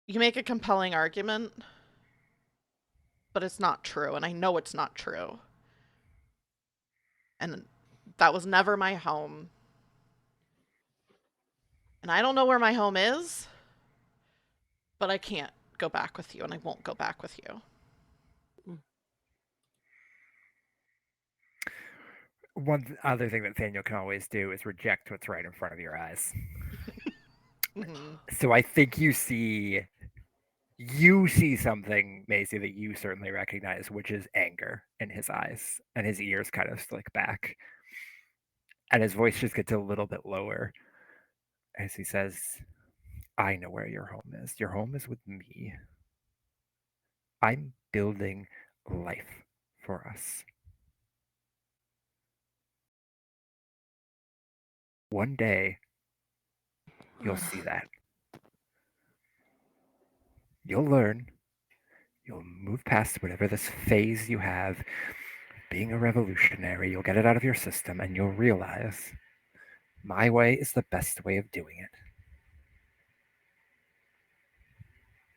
you make a compelling argument, but it's not true, and I know it's not true. And that was never my home. And I don't know where my home is, but I can't go back with you, and I won't go back with you. One other thing that Daniel can always do is reject what's right in front of your eyes. Mm-hmm. So I think you see something, Maisie, that you certainly recognize, which is anger in his eyes, and his ears kind of slick back, and his voice just gets a little bit lower as he says, I know where your home is. Your home is with me. I'm building life for us. One day, you'll see that. You'll learn. You'll move past whatever this phase you have, being a revolutionary, you'll get it out of your system and you'll realize my way is the best way of doing it.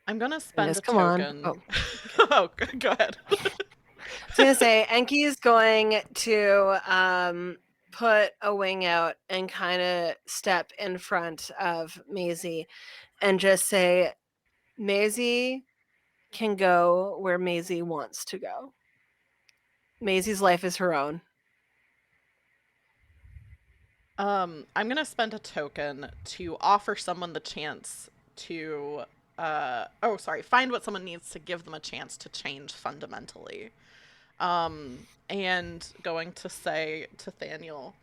I'm gonna And spend just a come on. token. Oh, Oh, go ahead. I was gonna say Enki is going to put a wing out and kind of step in front of Maisie and just say, Maisie can go where Maisie wants to go. Maisie's life is her own. I'm gonna spend a token to offer someone the chance to find what someone needs to give them a chance to change fundamentally. And going to say to Thaniel,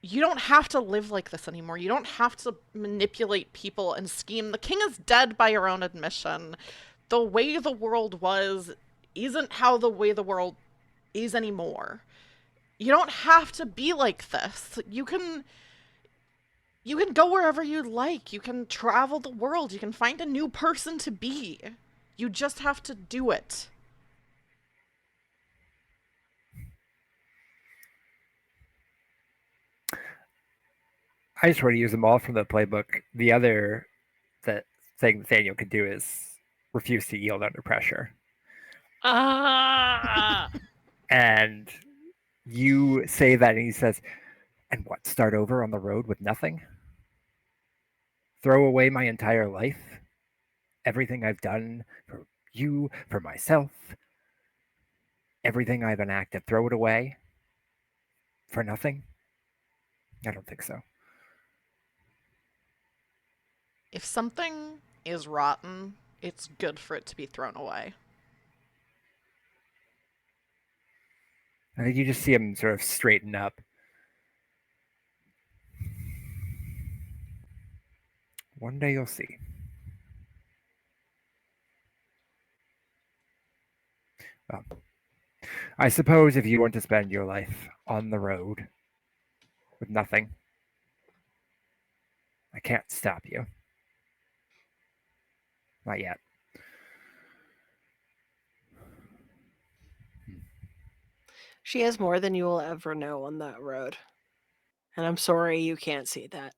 you don't have to live like this anymore. You don't have to manipulate people and scheme. The king is dead by your own admission. The way the world was isn't how the way the world is anymore. You don't have to be like this. You can go wherever you like. You can travel the world. You can find a new person to be. You just have to do it. I just want to use them all from the playbook. The other thing Nathaniel could do is refuse to yield under pressure. And you say that, and he says, and what, start over on the road with nothing? Throw away my entire life? Everything I've done for you, for myself, everything I've enacted, throw it away for nothing? I don't think so. If something is rotten, it's good for it to be thrown away. I think you just see him sort of straighten up. One day you'll see. Well, I suppose if you want to spend your life on the road with nothing, I can't stop you. Not yet. She has more than you will ever know on that road. And I'm sorry you can't see that.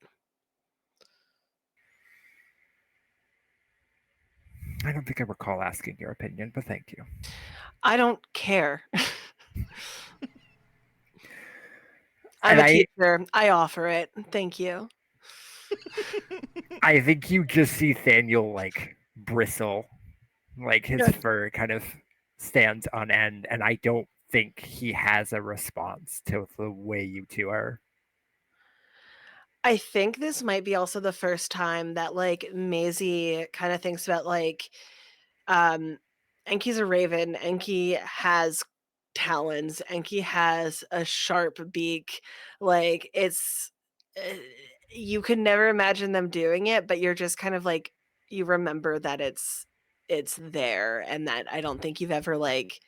I don't think I recall asking your opinion, but thank you. I don't care. And I'm a teacher. I offer it. Thank you. I think you just see Thaniel like bristle, like his Good. fur kind of stands on end, and I don't think he has a response to the way you two are. I think this might be also the first time that like Maisie kind of thinks about like Enki's a raven, Enki has talons, Enki has a sharp beak. Like it's you could never imagine them doing it, but you're just kind of like you remember that it's there, and that I don't think you've ever like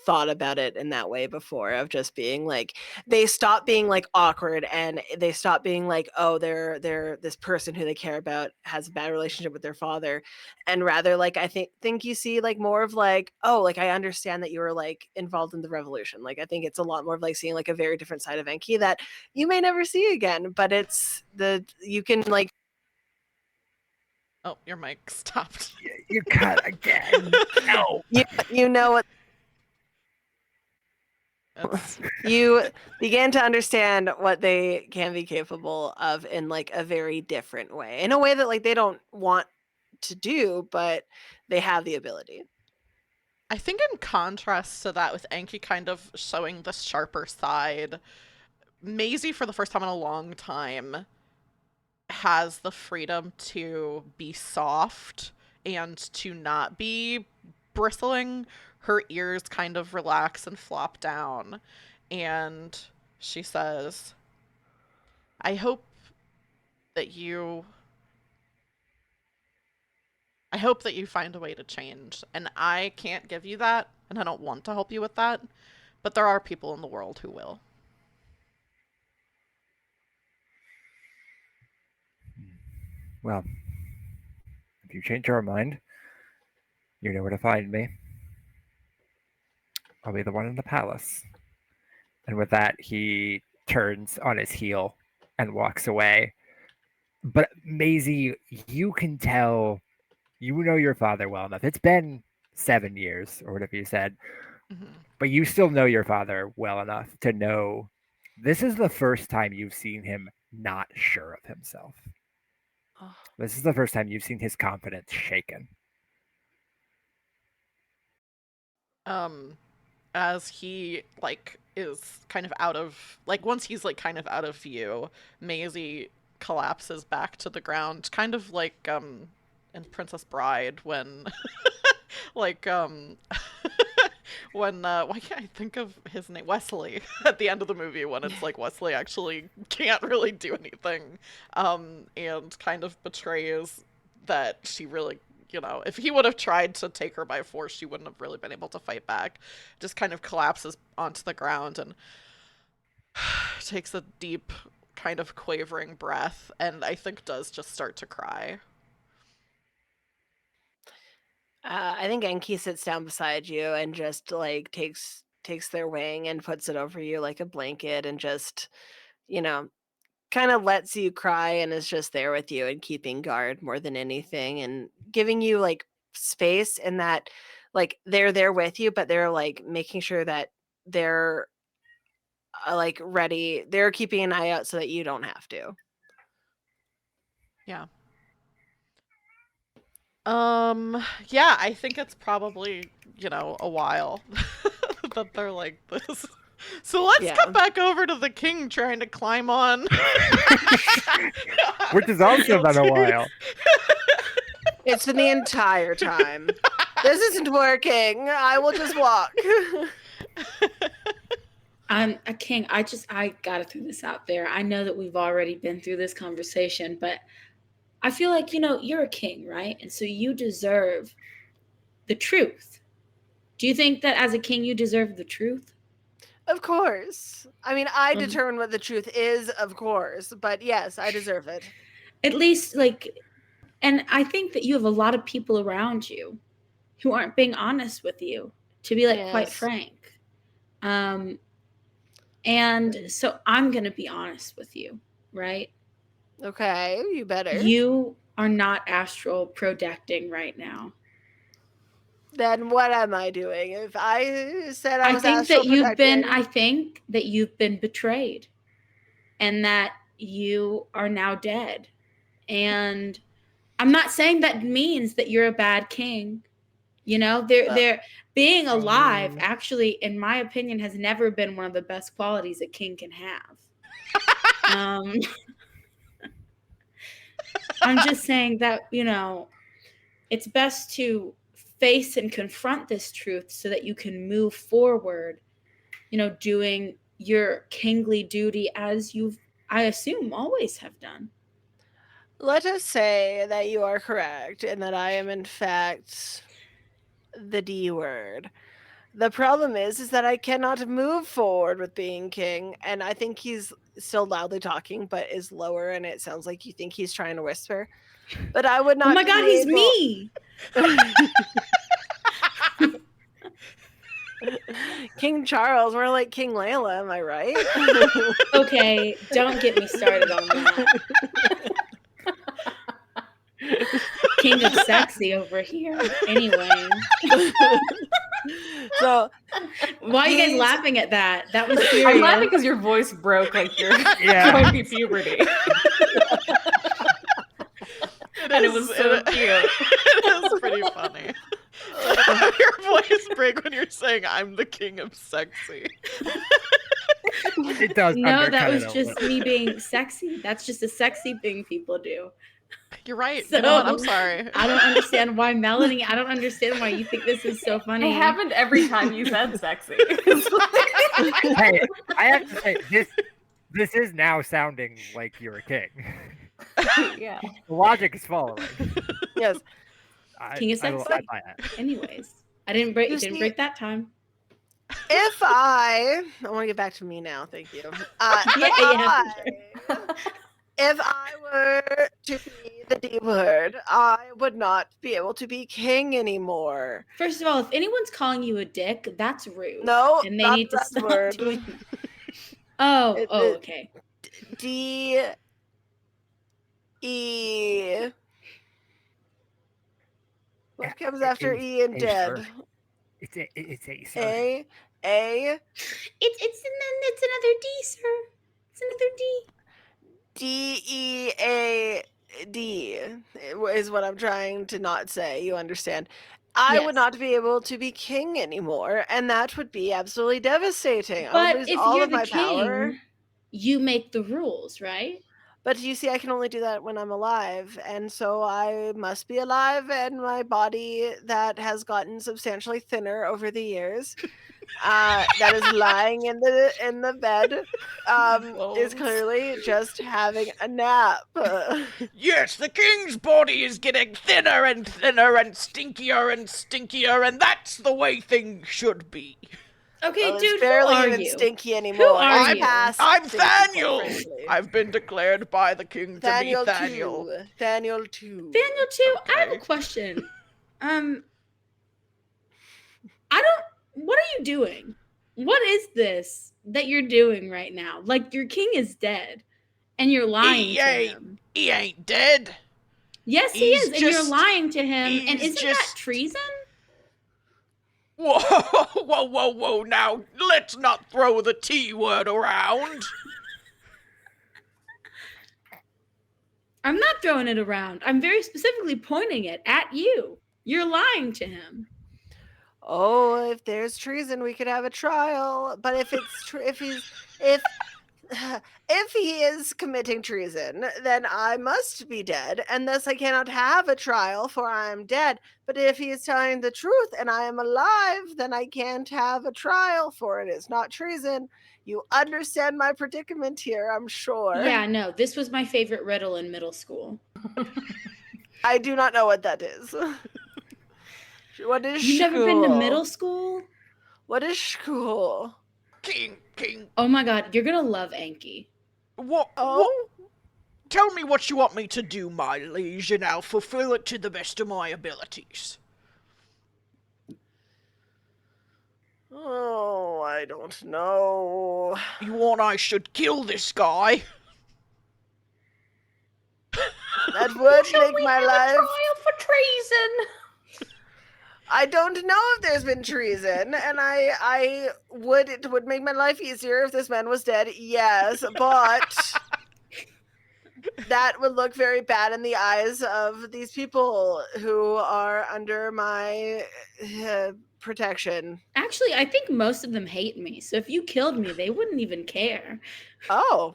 thought about it in that way before, of just being like they stop being like awkward, and they stop being like, oh, they're this person who they care about has a bad relationship with their father, and rather like I think you see like more of like, oh, like I understand that you were like involved in the revolution. Like I think it's a lot more of like seeing like a very different side of Enki that you may never see again, but it's the you can like Oh, your mic stopped. You cut again. No. you know what It's, you begin to understand what they can be capable of in like a very different way, in a way that like they don't want to do, but they have the ability. I think in contrast to that, with Enki kind of showing the sharper side, Maisie, for the first time in a long time, has the freedom to be soft and to not be bristling. Her ears kind of relax and flop down. And she says, I hope that you. I hope that you find a way to change. And I can't give you that, and I don't want to help you with that. But there are people in the world who will. Well, if you change your mind, you know where to find me. I'll be the one in the palace. And with that, he turns on his heel and walks away. But Maisie, you can tell, you know your father well enough. It's been 7 years or whatever you said, but you still know your father well enough to know this is the first time you've seen him not sure of himself. This is the first time you've seen his confidence shaken. As he like is kind of out of like once he's like kind of out of view, Maisie collapses back to the ground, kind of like in Princess Bride when like when why can't I think of his name? Wesley at the end of the movie when it's like Wesley actually can't really do anything and kind of betrays that she really, you know, if he would have tried to take her by force, she wouldn't have really been able to fight back. Just kind of collapses onto the ground and takes a deep kind of quavering breath and I think does just start to cry. I think Enki sits down beside you and just like takes their wing and puts it over you like a blanket and just, you know, kind of lets you cry and is just there with you and keeping guard more than anything and giving you like space and that like they're there with you, but they're like making sure that they're like ready. They're keeping an eye out so that you don't have to. Yeah. Yeah, I think it's probably, you know, a while that they're like this. So let's Yeah. cut back over to the king trying to climb on. Which has also been a while. It's been the entire time. This isn't working. I will just walk. A king. I gotta throw this out there. I know that we've already been through this conversation, but I feel like, you know, you're a king, right? And so you deserve the truth. Do you think that as a king you deserve the truth? Of course. I mean, I determine what the truth is, of course, but yes, I deserve it. At least, like, and I think that you have a lot of people around you who aren't being honest with you, to be like quite Yes. frank. And so I'm gonna be honest with you, right? Okay, you better. You are not astral projecting right now. Then what am I doing? If I said I was think astral that you've been projecting- I think that you've been betrayed and that you are now dead. And I'm not saying that means that you're a bad king. You know, they're being alive actually, in my opinion, has never been one of the best qualities a king can have. I'm just saying that, you know, it's best to face and confront this truth so that you can move forward, you know, doing your kingly duty as you've, I assume, always have done. Let us say that you are correct and that I am in fact the D word. The problem is that I cannot move forward with being king, and I think he's still loudly talking, but is lower, and it sounds like you think he's trying to whisper. But I would not. Oh my God, he's me. King Charles, we're like King Layla, am I right? Okay, don't get me started on that. King of sexy over here. Anyway. So why are you guys laughing at that? That was serious. I'm laughing because your voice broke like you're going through puberty. And it was so cute. It is pretty funny. Your voice break when you're saying I'm the king of sexy. It does. No, that was just me being sexy. That's just a sexy thing people do. You're right. So, you know what? I'm sorry. I don't understand why Melanie. I don't understand why you think this is so funny. It happened every time you said sexy. Hey, I have to say this is now sounding like you're a king. Yeah. The logic is following. Yes. King of sexy. Anyways, I didn't break. You It didn't see- break that time. If I want to get back to me now, thank you. Yeah, If yeah, I If I were to be the D word, I would not be able to be king anymore. First of all, if anyone's calling you a dick, that's rude. No, and they not need to that stop word. doing that. Oh, okay. D E. What comes after E in dead? It's a, sir. A. It's another D, sir. It's another D. DEAD is what I'm trying to not say. You understand? I would Yes. not be able to be king anymore, and that would be absolutely devastating. I would But lose if all you're of the my power. king, you make the rules, right? But you see, I can only do that when I'm alive, and so I must be alive, and my body that has gotten substantially thinner over the years, that is lying in the bed, is clearly just having a nap. Yes, the king's body is getting thinner and thinner and stinkier, and that's the way things should be. Okay, Well, dude, it's barely who are even you? stinky anymore. are It's you? past I'm stinky, quite Thaniel. frankly. I've been declared by the king to be Thaniel. Daniel 2. Daniel too. I have Okay. a question. I don't. What are you doing? What is this that you're doing right now? Like your king is dead, and you're lying to him. He ain't dead. Yes, he He's is, and you're just- lying to him. And he's isn't that just- treason? Whoa, whoa, now, let's not throw the T word around. I'm not throwing it around. I'm very specifically pointing it at you. You're lying to him. Oh, if there's treason, we could have a trial. But if it's if he is committing treason, then I must be dead, and thus I cannot have a trial, for I am dead. But if he is telling the truth and I am alive, then I can't have a trial, for it is not treason. You understand my predicament here, I'm sure. Yeah, no, this was my favorite riddle in middle school. I do not know what that is. What is You've school? never been to middle school? What is school? King. Oh my god, you're gonna love Anki. What? Tell me what you want me to do, my liege, and I'll fulfill it to the best of my abilities. Oh, I don't know. You want I should kill this guy? That would make my life. Trial for treason. I don't know if there's been treason, and I would it would make my life easier if this man was dead. Yes, but that would look very bad in the eyes of these people who are under my protection. Actually, I think most of them hate me. So if you killed me, they wouldn't even care. Oh.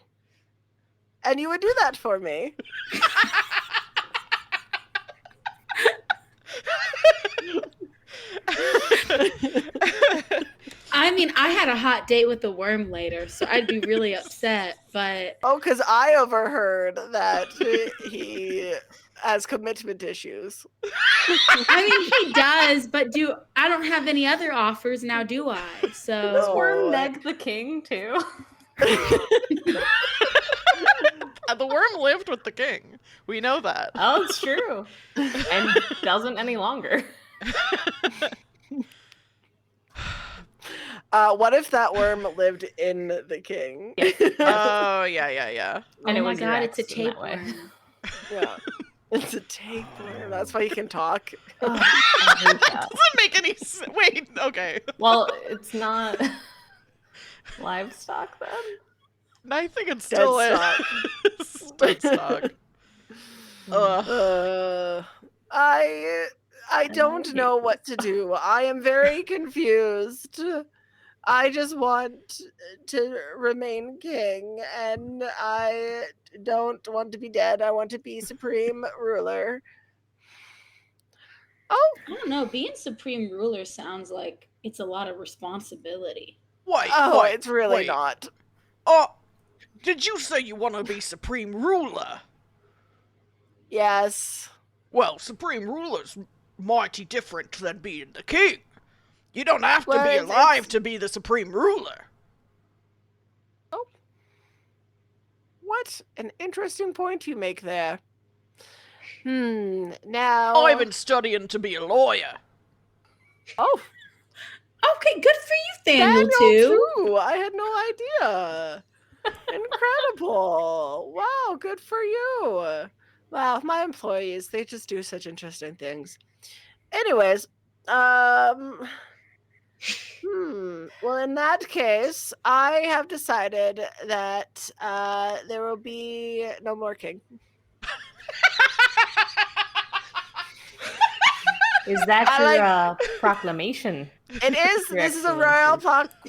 And you would do that for me. I mean, I had a hot date with the worm later, so I'd be really upset, but Oh, because I overheard that he has commitment issues. I mean he does, but I don't have any other offers now, do I? So Does Worm neg the king too? The worm lived with the king. We know that. Oh, it's true. And doesn't any longer. What if that worm lived in the king? Oh, yeah. And oh it my was your god, it's a ex in that way. tapeworm. Yeah. It's a tapeworm. That's why he can talk. Oh, I hate that. Doesn't make any sense. Wait, okay. Well, it's not livestock then? I think it's still is. Dead stock. I don't know what to do. I am very confused. I just want to remain king, and I don't want to be dead. I want to be supreme ruler. Oh, I don't know, being supreme ruler sounds like it's a lot of responsibility. Wait, it's really wait. not. Oh, did you say you want to be supreme ruler? Yes. Well, supreme ruler's mighty different than being the king. You don't have to Well, be it's- alive to be the supreme ruler. What an interesting point you make there. Now... I've been studying to be a lawyer. Oh, Okay, good for you, Daniel, too. I had no idea. Incredible. Wow, good for you. Wow, my employees, they just do such interesting things. Anyways, well, in that case, I have decided that there will be no more king. Is that your proclamation? It is. This is a royal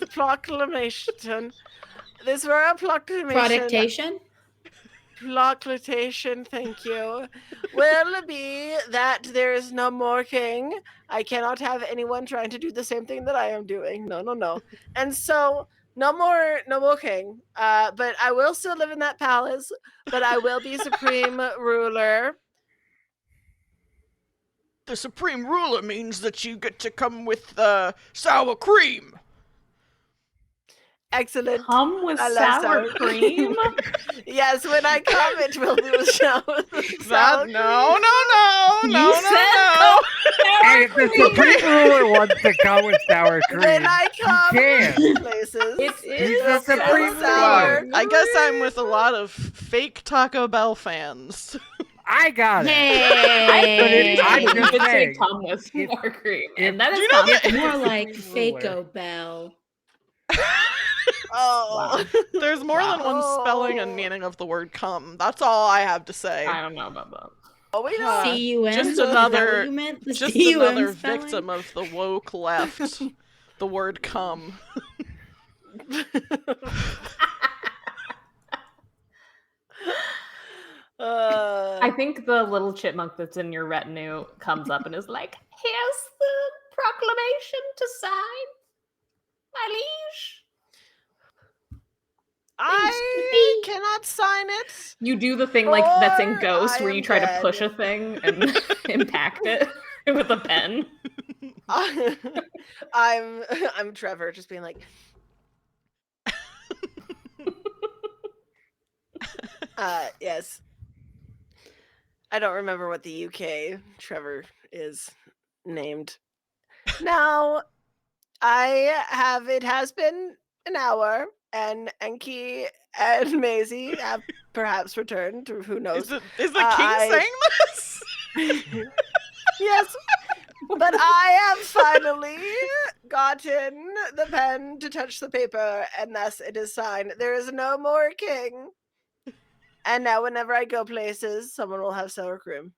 proclamation. This royal proclamation. Proclamation, thank you, will be that there is no more king. I cannot have anyone trying to do the same thing that I am doing. No. And so no more king. But I will still live in that palace, but I will be supreme ruler. The supreme ruler means that you get to come with sour cream. Excellent. Come with sour cream? Yes, when I come, it will be with sour cream. No. Hey, if the supreme ruler wants to come with sour cream, When I come can. places, It He's the supreme sour. ruler. I guess I'm with a lot of fake Taco Bell fans. I got it. Hey, I'm You just could say saying, come with sour cream, and that Do is you know that- it's more Supreme like ruler. Fako Bell. Oh. There's more than one spelling and meaning of the word come. That's all I have to say. I don't know about that. Oh, we know. C-U-M? Just Is that another- what you meant? The Just C-U-M another spelling? victim of the woke left. The word come. I think the little chipmunk that's in your retinue comes up and is like, "Here's the proclamation to sign, my liege." I cannot sign it. You do the thing like that's in Or Ghost, I where am you try to dead. push a thing and impact it with a pen. I'm Trevor, just being like, yes. I don't remember what the UK Trevor is named. Now, it has been an hour, and Enki and Maisie have perhaps returned, or who knows. Is the king saying this? Yes, but I have finally gotten the pen to touch the paper, and thus it is signed. There is no more king. And now whenever I go places, someone will have sour cream.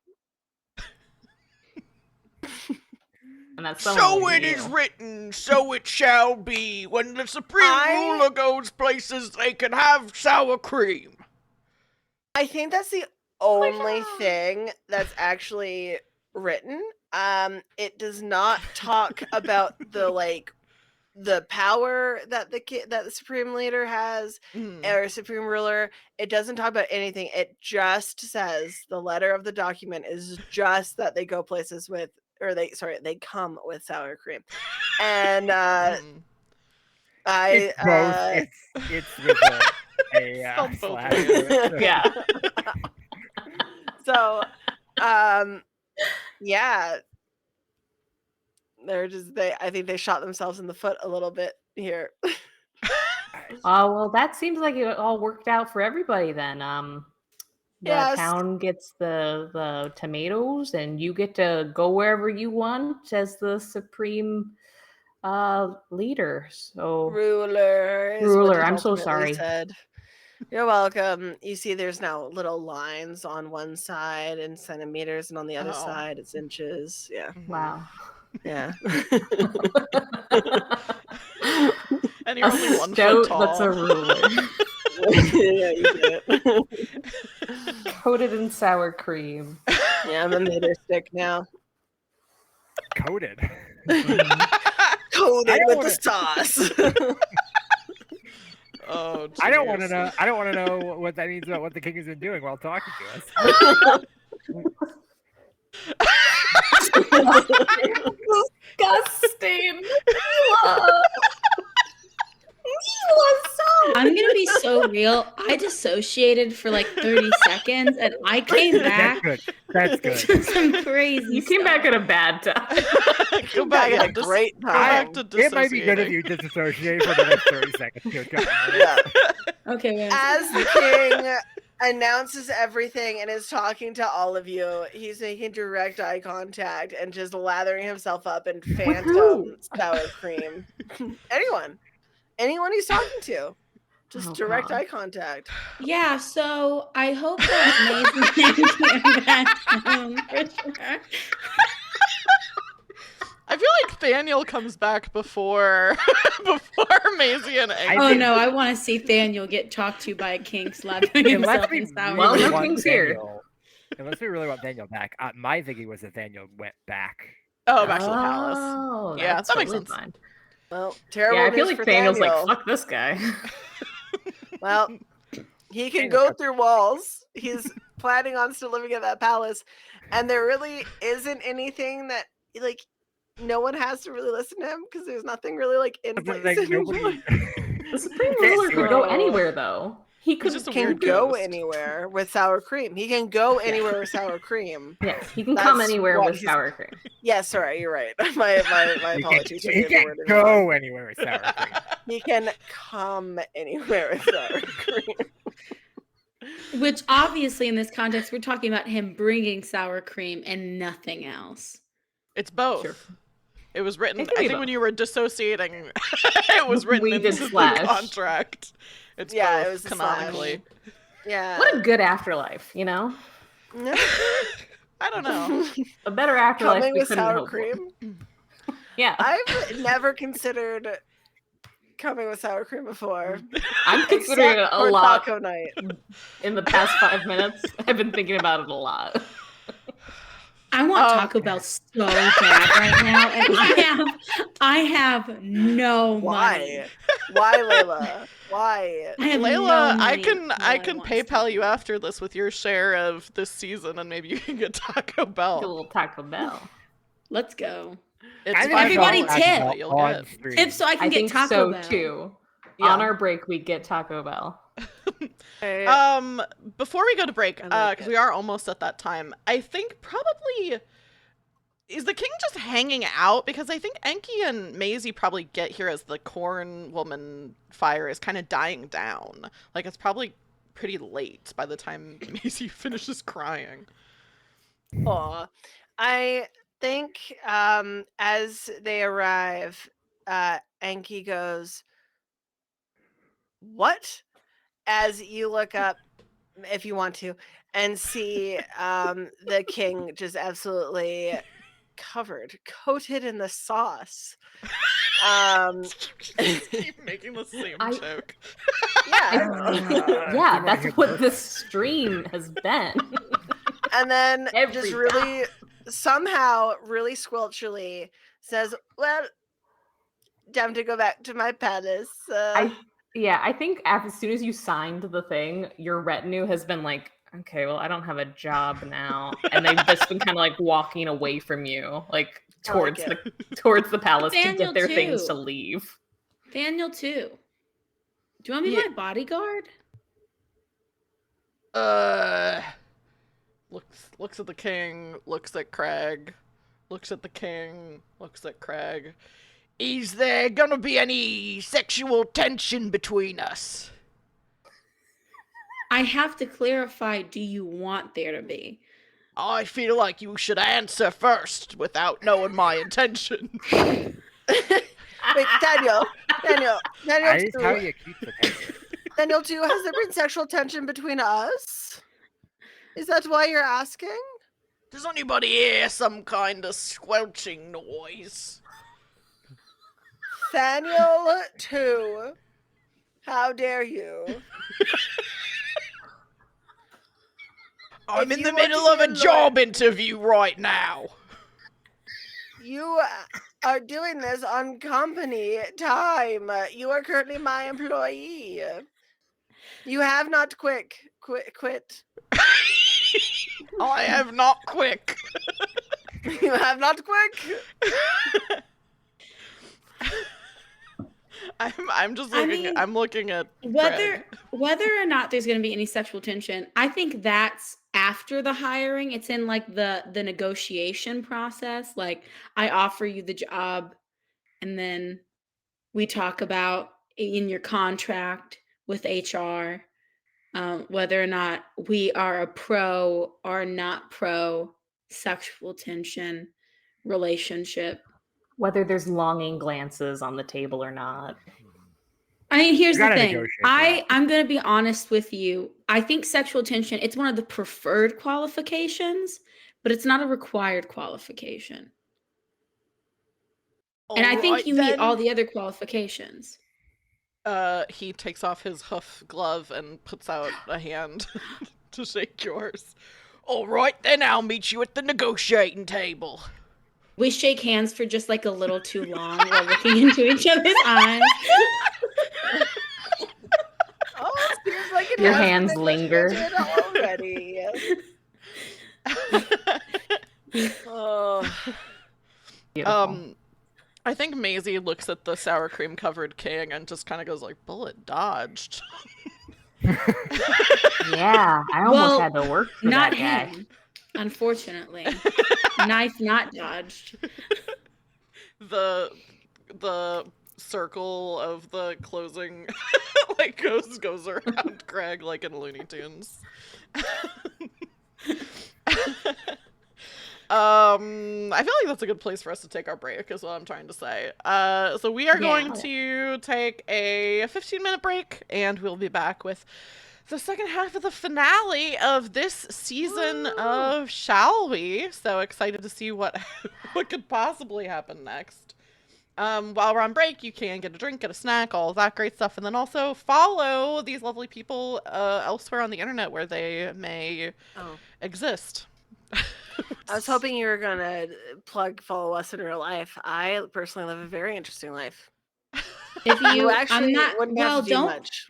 And that's So it is written, so it shall be. When the supreme ruler goes places, they can have sour cream. I think that's the only thing that's actually written. It does not talk about the power that the supreme leader has or supreme ruler. It doesn't talk about anything. It just says the letter of the document is just that they go places with, or they come with sour cream. And It's both. It's with a slash. Yeah. So, yeah. I think they shot themselves in the foot a little bit here. Well, that seems like it all worked out for everybody then. The Yes. town gets the tomatoes, and you get to go wherever you want as the supreme leader. So Ruler. Is what it I'm so ultimately sorry. said. You're welcome. You see, there's now little lines on one side in centimeters, and on the other side it's inches. Yeah. Wow. Yeah. And you're only 1 stout foot tall. that's a ruler. Yeah, you get it. Coated in sour cream. Yeah, I'm a meter stick now. Coated. Coated with the sauce. Oh, I don't want to know. I don't want to know what that means about what the king has been doing while talking to us. Disgusting. I'm gonna be so real. I dissociated for like 30 seconds and I came back. That's good. To some crazy You came back at a bad time. Go back, at a great Go back time. to It might be good if dissociating. you disassociate for the next 30 seconds. Yeah. Okay, wait. As the king announces everything and is talking to all of you, he's making direct eye contact and just lathering himself up in phantom Woohoo! sour cream. Anyone he's talking to. Just Oh, direct God. eye contact. Yeah, so I hope that Mason came back home for sure. I feel like Thaniel comes back before Maisie and Egg. Oh no, I want to see Thaniel get talked to by a king slapping himself in sour Well, cream. no king's here. Unless we really want Daniel back, my thinking was that Daniel went back. Oh, back to the palace. Oh, Yeah, that's that makes totally sense. fine. Well, terrible Yeah, I feel news like for Daniel's Daniel. like, fuck this guy. Well, he can go through walls. He's planning on still living at that palace. And there really isn't anything that, like, no one has to really listen to him because there's nothing really, like, in But place like, anymore. The Supreme Can't Ruler see could it. go anywhere, though. He could just a Can weird go ghost. anywhere with sour cream. He can go anywhere with sour cream. Yes, he can come That's anywhere what with he's- sour cream. Yes, sorry, you're right. My apologies. for He getting the can't word in go wrong. anywhere with sour cream. He can come anywhere with sour cream. Which obviously in this context, we're talking about him bringing sour cream and nothing else. It's both. Sure. It was written. It can I be think both. when you were dissociating, it was written We into did the slash. contract. It's Yeah, both it was a canonically. Yeah. What a good afterlife, you know? No. I don't know. A better afterlife Coming we with couldn't sour hope for. cream? Yeah. I've never considered coming with sour cream before. I'm considering it except a for lot Taco night. in the past 5 minutes. I've been thinking about it a lot. I want Taco Bell so bad right now, and I have no money. Why, Layla? Why? I have Layla, no I money. can No, I can want PayPal Taco you Bell. after this with your share of this season, and maybe you can get Taco Get a Bell. little Taco Bell. Let's go. It's I think Everybody $5 tip. that you'll on get. stream. Tip so I can I get think Taco so Bell. too. Yeah. On our break, we get Taco Bell. Before we go to break, I like because it. we are almost at that time, I think probably is the king just hanging out, because I think Enki and Maisie probably get here as the corn woman fire is kind of dying down. Like it's probably pretty late by the time Maisie finishes crying. Aw. I think as they arrive, Enki goes, "What?" As you look up, if you want to, and see the king just absolutely coated in the sauce. Just keep making the same joke. Yeah. Yeah, that's what this stream has been. And then Every just really somehow really squelchily says, "Well, time to go back to my palace." I think as soon as you signed the thing, your retinue has been like, okay, well, I don't have a job now, and they've just been kind of like walking away from you, like towards towards the palace to Daniel get their things too. to leave. Daniel too. Do you want to be Yeah. my bodyguard? Looks at the king, looks at Craig, looks at the king, looks at Craig. Is there gonna be any sexual tension between us? I have to clarify, do you want there to be? I feel like you should answer first without knowing my intention. Wait, Daniel, That is how too. you keep the tension. Daniel too. Has there been sexual tension between us? Is that why you're asking? Does anybody hear some kind of squelching noise? Daniel too. How dare you? I'm If in you the want to middle of a be a job interview right now. You are doing this on company time. You are currently my employee. You have not quit. I have not quick. You have not quick. I'm just looking. I'm looking at Craig. whether or not there's going to be any sexual tension. I think that's after the hiring. It's in like the negotiation process. Like I offer you the job, and then we talk about in your contract with HR whether or not we are a pro or not pro sexual tension relationship. Whether there's longing glances on the table or not. I mean, here's You the gotta thing. negotiate that. I'm going to be honest with you. I think sexual tension, it's one of the preferred qualifications, but it's not a required qualification. And I think you meet all the other qualifications. He takes off his hoof glove and puts out a hand to shake yours. All right, then I'll meet you at the negotiating table. We shake hands for just like a little too long while looking into each other's eyes. Oh, it seems like it Your has hands been linger. already. Oh. Beautiful. I think Maisie looks at the sour cream covered king and just kind of goes like, bullet dodged. Yeah, I almost had to work for not that guy. him, unfortunately. Knife not dodged. The circle of the closing like goes around Craig like in Looney Tunes. I feel like that's a good place for us to take our break, is what I'm trying to say. So we are going to take a 15-minute break, and we'll be back with the second half of the finale of this season of Shall We? So excited to see what could possibly happen next. While we're on break, you can get a drink, get a snack, all of that great stuff, and then also follow these lovely people elsewhere on the internet where they may exist. I was hoping you were gonna follow us in real life. I personally live a very interesting life. If you actually wouldn't have to do much.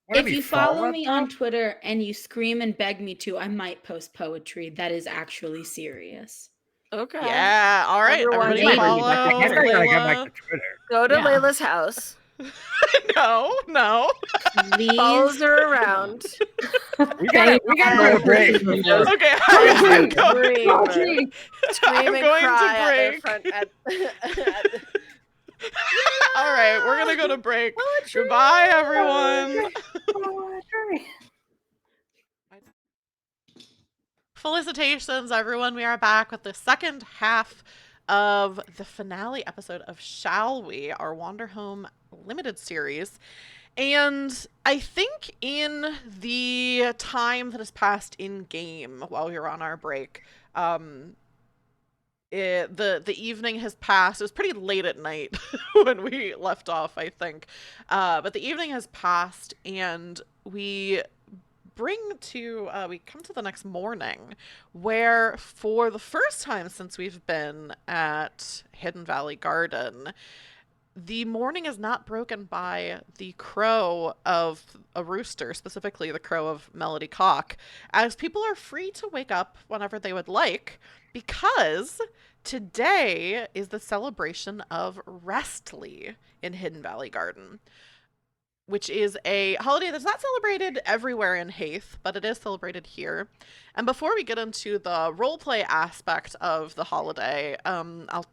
If you follow me on Twitter and you scream and beg me to, I might post poetry. That is actually serious. Okay. Yeah. All right. Everybody follow Layla. Go to Layla's house. No. Please. Follows her around. We gotta go to break. Okay, I'm going Scream and cry at All right, we're gonna go to break. Goodbye, everyone. Felicitations, everyone. We are back with the second half of the finale episode of Shall We, our Wander Home limited series. And I think in the time that has passed in game while we were on our break, the evening has passed. It was pretty late at night when we left off, I think. But the evening has passed, and we come to the next morning, where for the first time since we've been at Hidden Valley Garden, the morning is not broken by the crow of a rooster, specifically the crow of Melody Cock, as people are free to wake up whenever they would like, because today is the celebration of Restly in Hidden Valley Garden, which is a holiday that's not celebrated everywhere in Haith, but it is celebrated here. And before we get into the roleplay aspect of the holiday, I'll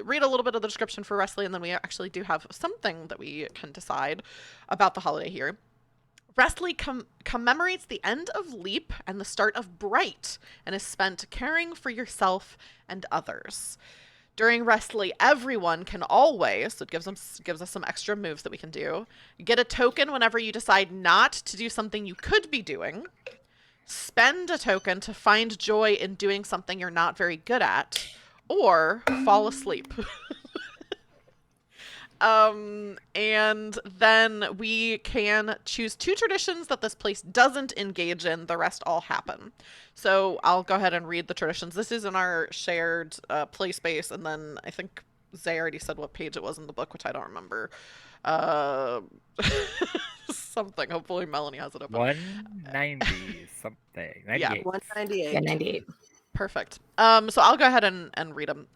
read a little bit of the description for Restly, and then we actually do have something that we can decide about the holiday here. Restly commemorates the end of Leap and the start of Bright, and is spent caring for yourself and others. During Restly, everyone can always, so it gives us some extra moves that we can do. You get a token whenever you decide not to do something you could be doing. Spend a token to find joy in doing something you're not very good at. Or fall asleep. And then we can choose 2 traditions that this place doesn't engage in. The rest all happen. So I'll go ahead and read the traditions. This is in our shared play space, and then I think Zay already said what page it was in the book, which I don't remember. Something. Hopefully Melanie has it open. 190 something. 98. Yeah, 198. Yeah, 98. Perfect. So I'll go ahead and read them.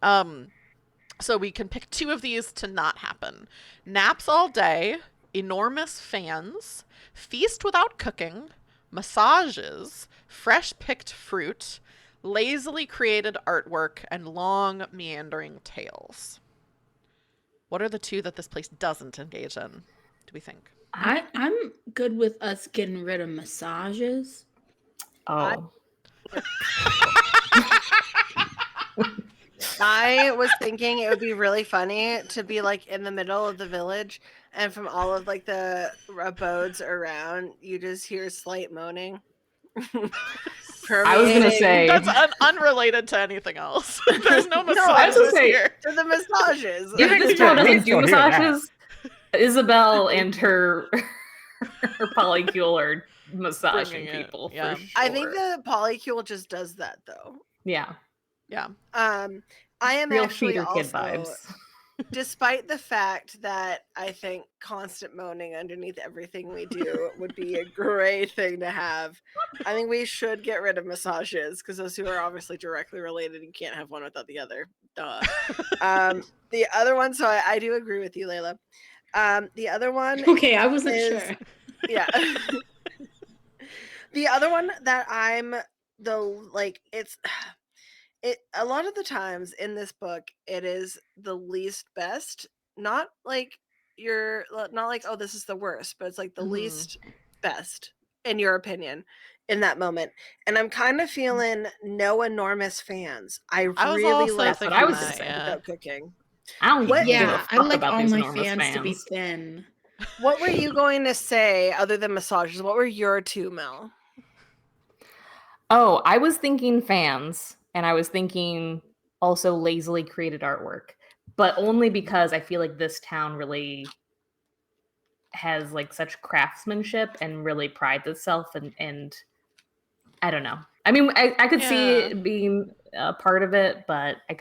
So we can pick 2 of these to not happen. Naps all day, enormous fans, feast without cooking, massages, fresh picked fruit, lazily created artwork, and long meandering tales. What are the 2 that this place doesn't engage in, do we think? I'm good with us getting rid of massages. Oh. I was thinking it would be really funny to be like in the middle of the village, and from all of like the abodes around, you just hear slight moaning. I was gonna Permeating say That's unrelated to anything else. There's no No, I was gonna massages say- here. to the massages. if this can town still- doesn't you can do still hear that. massages, Isabel and her polycule are massaging Bringing it, people yeah. for sure. I think the polycule just does that though. yeah, Yeah. I am real actually Peter Kid also, vibes. despite the fact that I think constant moaning underneath everything we do would be a great thing to have, I think we should get rid of massages because those 2 are obviously directly related. You can't have one without the other. Duh. The other one, so I do agree with you, Layla. The other one Okay, I wasn't is sure. yeah. The other one that I'm it's a lot of the times in this book it is the least best, not like not like, oh, this is the worst, but it's like the least best in your opinion in that moment. And I'm kind of feeling no enormous fans. I I was really also like That's what thinking I was feast gonna say. yeah. without cooking. I don't What- give a Yeah, fuck I like about all these my enormous fans to be fans. thin. What were you going to say other than massages? What were your 2, Mel? Oh, I was thinking fans, and I was thinking also lazily created artwork, but only because I feel like this town really has like such craftsmanship and really prides itself and I don't know. I mean, I could see Yeah. it being a part of it, but I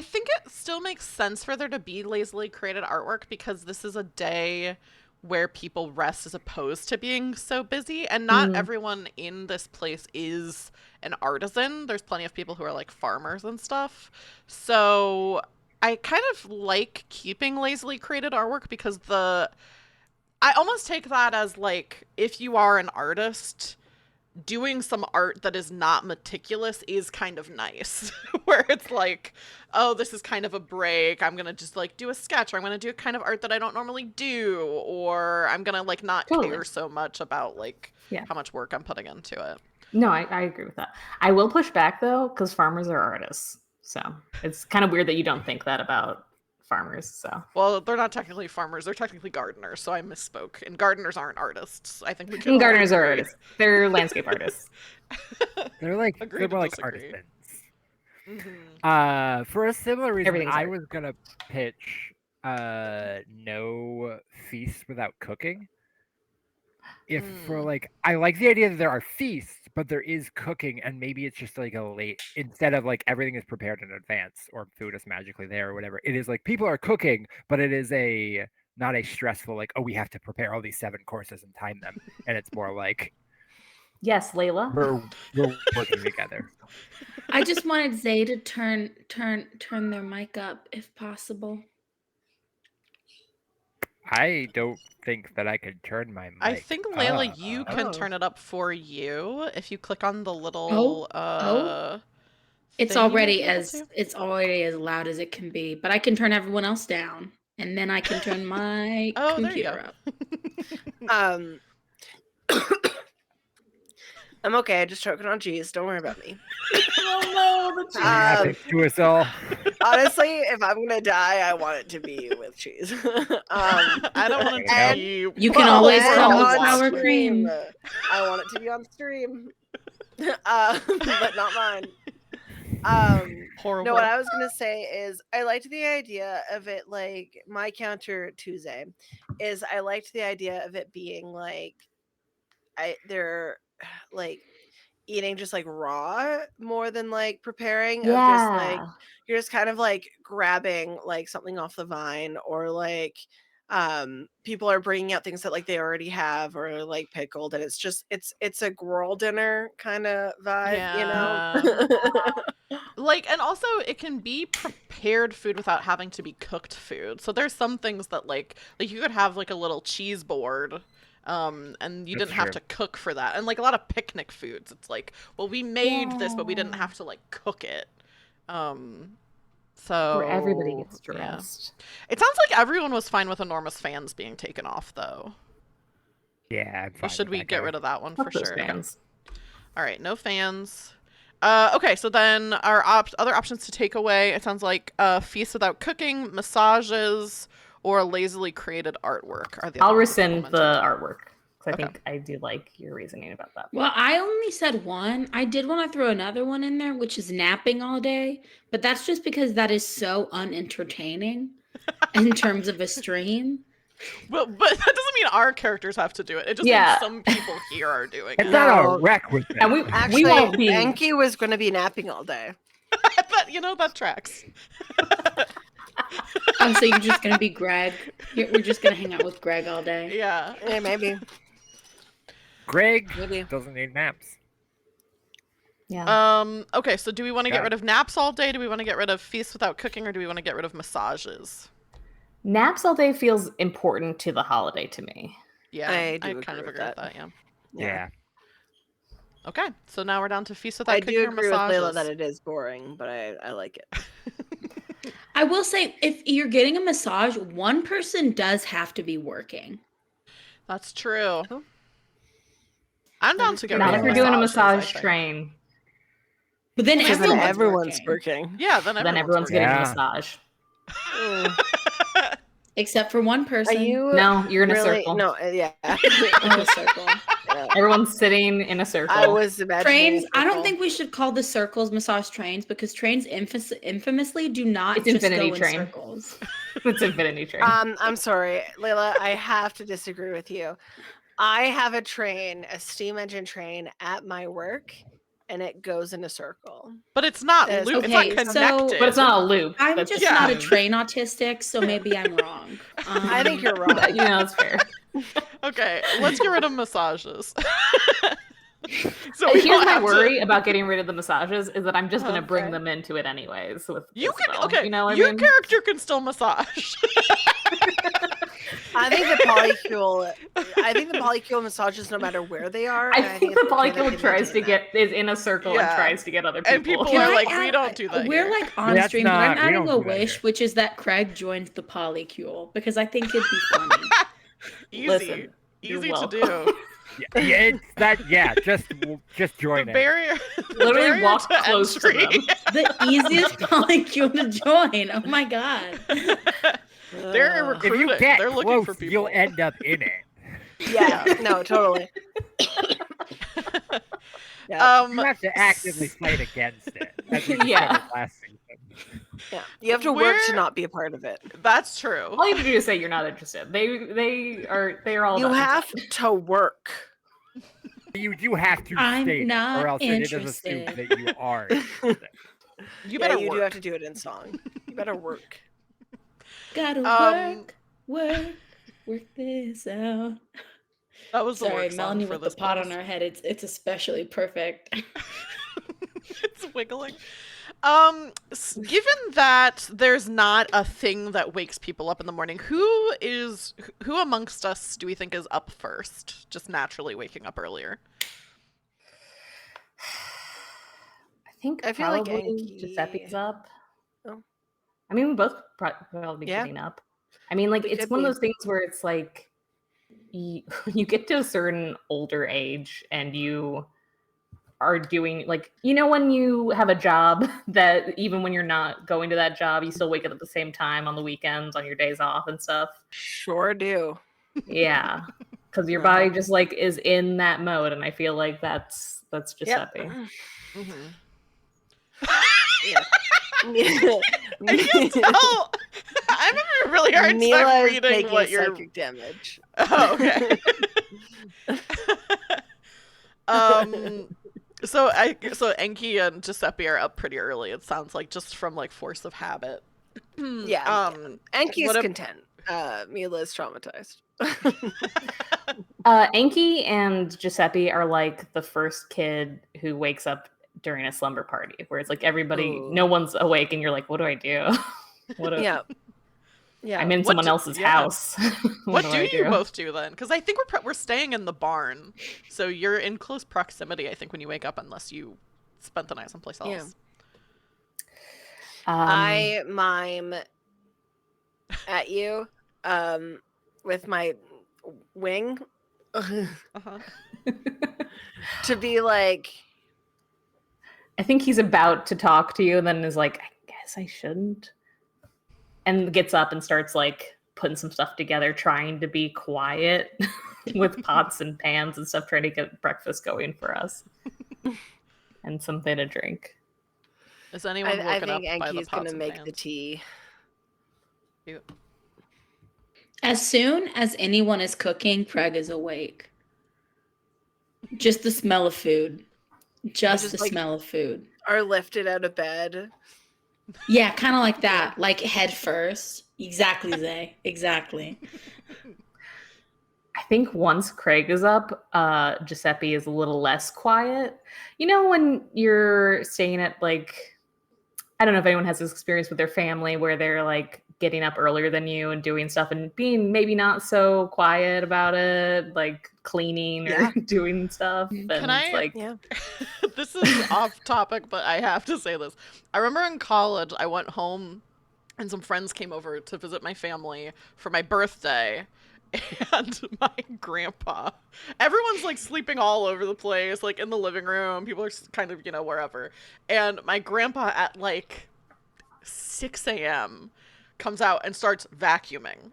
think it still makes sense for there to be lazily created artwork because this is a day where people rest as opposed to being so busy. And not everyone in this place is an artisan. There's plenty of people who are like farmers and stuff. So I kind of like keeping lazily created artwork because I almost take that as like if you are an artist, doing some art that is not meticulous is kind of nice. Where it's like, oh, this is kind of a break. I'm going to just like do a sketch, or I'm going to do a kind of art that I don't normally do, or I'm going to like not care so much about like how much work I'm putting into it. No, I agree with that. I will push back though, because farmers are artists. So it's kind of weird that you don't think that about farmers. So Well, they're not technically farmers; they're technically gardeners. So I misspoke. And gardeners aren't artists. I think we can. gardeners are artists. They're landscape artists. They're like Agree they're to more like disagree. artisans. For a similar reason, Everything's I art. was gonna pitch no feast without cooking. If for like, I like the idea that there are feasts, but there is cooking, and maybe it's just like a late instead of like everything is prepared in advance or food is magically there or whatever. It is like people are cooking, but it is not a stressful like, oh, we have to prepare all these 7 courses and time them, and it's more like Yes, Layla. we're working together. I just wanted Zay to turn their mic up if possible. I don't think that I can turn my mic. I think Layla, up. you can turn it up for you if you click on the little It's thing you might already be able as to. it's already as loud as it can be, but I can turn everyone else down, and then I can turn my Oh, there you go. computer up. I'm okay, just choking on cheese. Don't worry about me. Oh no, the cheese. Happens to us all. Honestly, if I'm gonna die, I want it to be with cheese. I don't want it to And- be. You can always and come with on sour stream. cream. I want it to be on stream, but not mine. Horrible. No, what I was gonna say is I liked the idea of it like my counter Tuesday is I liked the idea of it being like they're like eating just like raw more than like preparing of just like you're just kind of like grabbing like something off the vine or like people are bringing out things that like they already have or like pickled and it's just it's a girl dinner kind of vibe, you know. Like like, and also it can be prepared food without having to be cooked food. So there's some things that like you could have like a little cheese board, and you That's didn't have true. to cook for that. And like a lot of picnic foods, it's like, well, we made this, but we didn't have to like cook it. So Where everybody gets yeah. dressed. It sounds like everyone was fine with enormous fans being taken off, though. Yeah, I'm Or fine should with we that get going. rid of that one Fuck for those sure? Okay. fans. All right, no fans. Okay, so then our other options to take away, it sounds like feast without cooking, massages, or lazily created artwork are the I'll other ones rescind implemented. the artwork because I Okay. think I do like your reasoning about that. Well, I only said one. I did want to throw another one in there, which is napping all day, but that's just because that is so unentertaining in terms of a stream. Well, but that doesn't mean our characters have to do it. It just Yeah. means some people here are doing It's it. not No. a requisite. And we Actually, won't be. Enki was going to be napping all day. But that tracks. Oh, so you're just gonna be Greg? We're just gonna hang out with Greg all day. Yeah. Yeah, maybe. Greg Maybe. doesn't need naps. Yeah. Okay, so do we want to get Yeah. rid of naps all day? Do we want to get rid of feast without cooking, or do we want to get rid of massages? Naps all day feels important to the holiday to me. Yeah, I do kind agree of with agree with that. that, yeah. Yeah. Okay, so now we're down to feast without I cooking do or agree with massages. Layla that it is boring, but I like it. I will say, if you're getting a massage, one person does have to be working. That's true. Oh. I'm That down is to get true. rid Not of if you're doing a massages, I massage think. train. But then Because then everyone's, Everyone's working. working. Yeah, then Then everyone's working. getting Yeah. a massage. Mm. Except for one Are person. you No, you're in a really? circle. No, yeah. Oh, a circle. Yeah. Everyone's sitting in a circle. I was imagining Trains. a I don't circle. think we should call the circles massage trains because trains infamously do not It's just Infinity go in Train. circles. It's Infinity Train. I'm sorry, Layla. I have to disagree with you. I have a train, a steam engine train at my work, and it goes in a circle. But it's not Yes. loop. It's not Okay, so- connected. But it's not a loop. I'm That's just Yeah. not a train autistic, so maybe I'm wrong. I think you're wrong. You know, it's fair. Okay, let's get rid of massages. So we Here's don't my have to- worry about getting rid of the massages is that I'm just going to bring Okay. them into it anyways. With You can Isabel. okay. You know what I your mean? character can still massage. I think the polycule. I think the polycule massages no matter where they are. I and think it's the okay that polycule they tries to maintain that. get is in a circle Yeah. and tries to get other people. And people Can are I like, we add- don't do that We're here. like on That's stream, but I'm not- we adding don't a do that wish, here. which is that Craig joins the polycule because I think it'd be funny. Easy. Listen, you're Easy to welcome. do. Yeah, it's that. Yeah, just join The it. barrier. the Literally barrier walk to close to entry. them. The easiest polycule to join. Oh my god. They're Ugh. If you recruiting. get They're looking close, for people. you'll end up in it. Yeah. No. Totally. Yeah. You have to actively fight against it. As we Yeah. discovered last season. Yeah. You have to work Where- to not be a part of it. That's true. All you have to do is say you're not interested. They are all. You about have to work. You do have to I'm state it, not or else it is assumed interested. that you are interested. You better You work. do have to do it in song. You better work. Gotta Um, work this out. That was the Sorry, work song Melanie for with the this pot bonus. on her head. It's especially perfect. It's wiggling. Given that there's not a thing that wakes people up in the morning, who amongst us do we think is up first, just naturally waking up earlier? I I feel like probably Enki- Giuseppe's up. Oh. I mean, we both probably be Yeah. getting up. I mean, like We it's could one of be. those things where it's like you get to a certain older age and you are doing like when you have a job that even when you're not going to that job, you still wake up at the same time on the weekends, on your days off and stuff. Sure do. Yeah, because your body just like is in that mode, and I feel like that's Giuseppe. Mm-hmm. Yeah. I can tell. I'm having a really hard time Mila is reading taking what you're. psychic damage. Oh, okay. So Enki and Giuseppe are up pretty early. It sounds like just from like force of habit. Yeah. Enki's what a- content. Mila is traumatized. Enki and Giuseppe are like the first kid who wakes up during a slumber party where it's like everybody, no one's awake, and you're like, what do I do? Yeah. I'm in someone else's house. What do you both do then? Because I think we're staying in the barn, so you're in close proximity. I think when you wake up, unless you spent the night someplace else. Yeah. I mime at you with my wing to be like, I think he's about to talk to you and then is like, I guess I shouldn't. And gets up and starts like putting some stuff together, trying to be quiet with pots and pans and stuff, trying to get breakfast going for us. And something to drink. Is anyone woken I think up by the Enki's pots gonna and make pans? the tea. As soon as anyone is cooking, Craig is awake. Just the smell of food. Just the smell of food. Are lifted out of bed. Yeah, kind of like that. Like head first. Exactly, Zay. Exactly. I think once Craig is up, Giuseppe is a little less quiet. You know, when you're staying at like, I don't know if anyone has this experience with their family where they're like getting up earlier than you and doing stuff and being maybe not so quiet about it, like cleaning or doing stuff. And This is off topic, but I have to say this. I remember in college, I went home and some friends came over to visit my family for my birthday. And my grandpa, everyone's like sleeping all over the place, like in the living room. People are kind of, wherever. And my grandpa at like 6 a.m. comes out and starts vacuuming.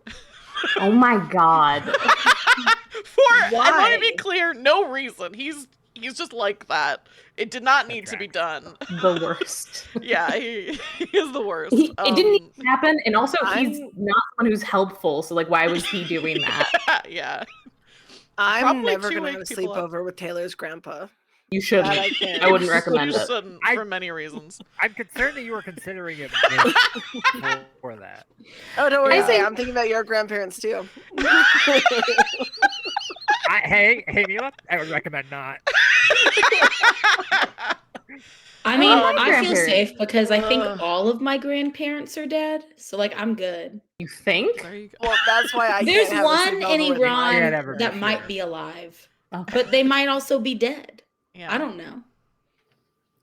Oh my God. I want to be clear, no reason. He's just like that. It did not need to be done. The worst. Yeah, he is the worst. It didn't even happen, and also he's not someone who's helpful, so like why was he doing that? Yeah. I'm Probably never gonna have a sleepover with Taylor's grandpa. You shouldn't. I wouldn't recommend it. Shouldn't, for many reasons. I'm concerned that you were considering it for that. Oh, don't worry, I'm thinking about your grandparents too. Hey, Mila, I would recommend not. I mean, I feel safe because I think all of my grandparents are dead. So, like, I'm good. You think? There you go. Well, that's why I There's can't have one in Iran that sure. might be alive, but they might also be dead. Yeah. I don't know.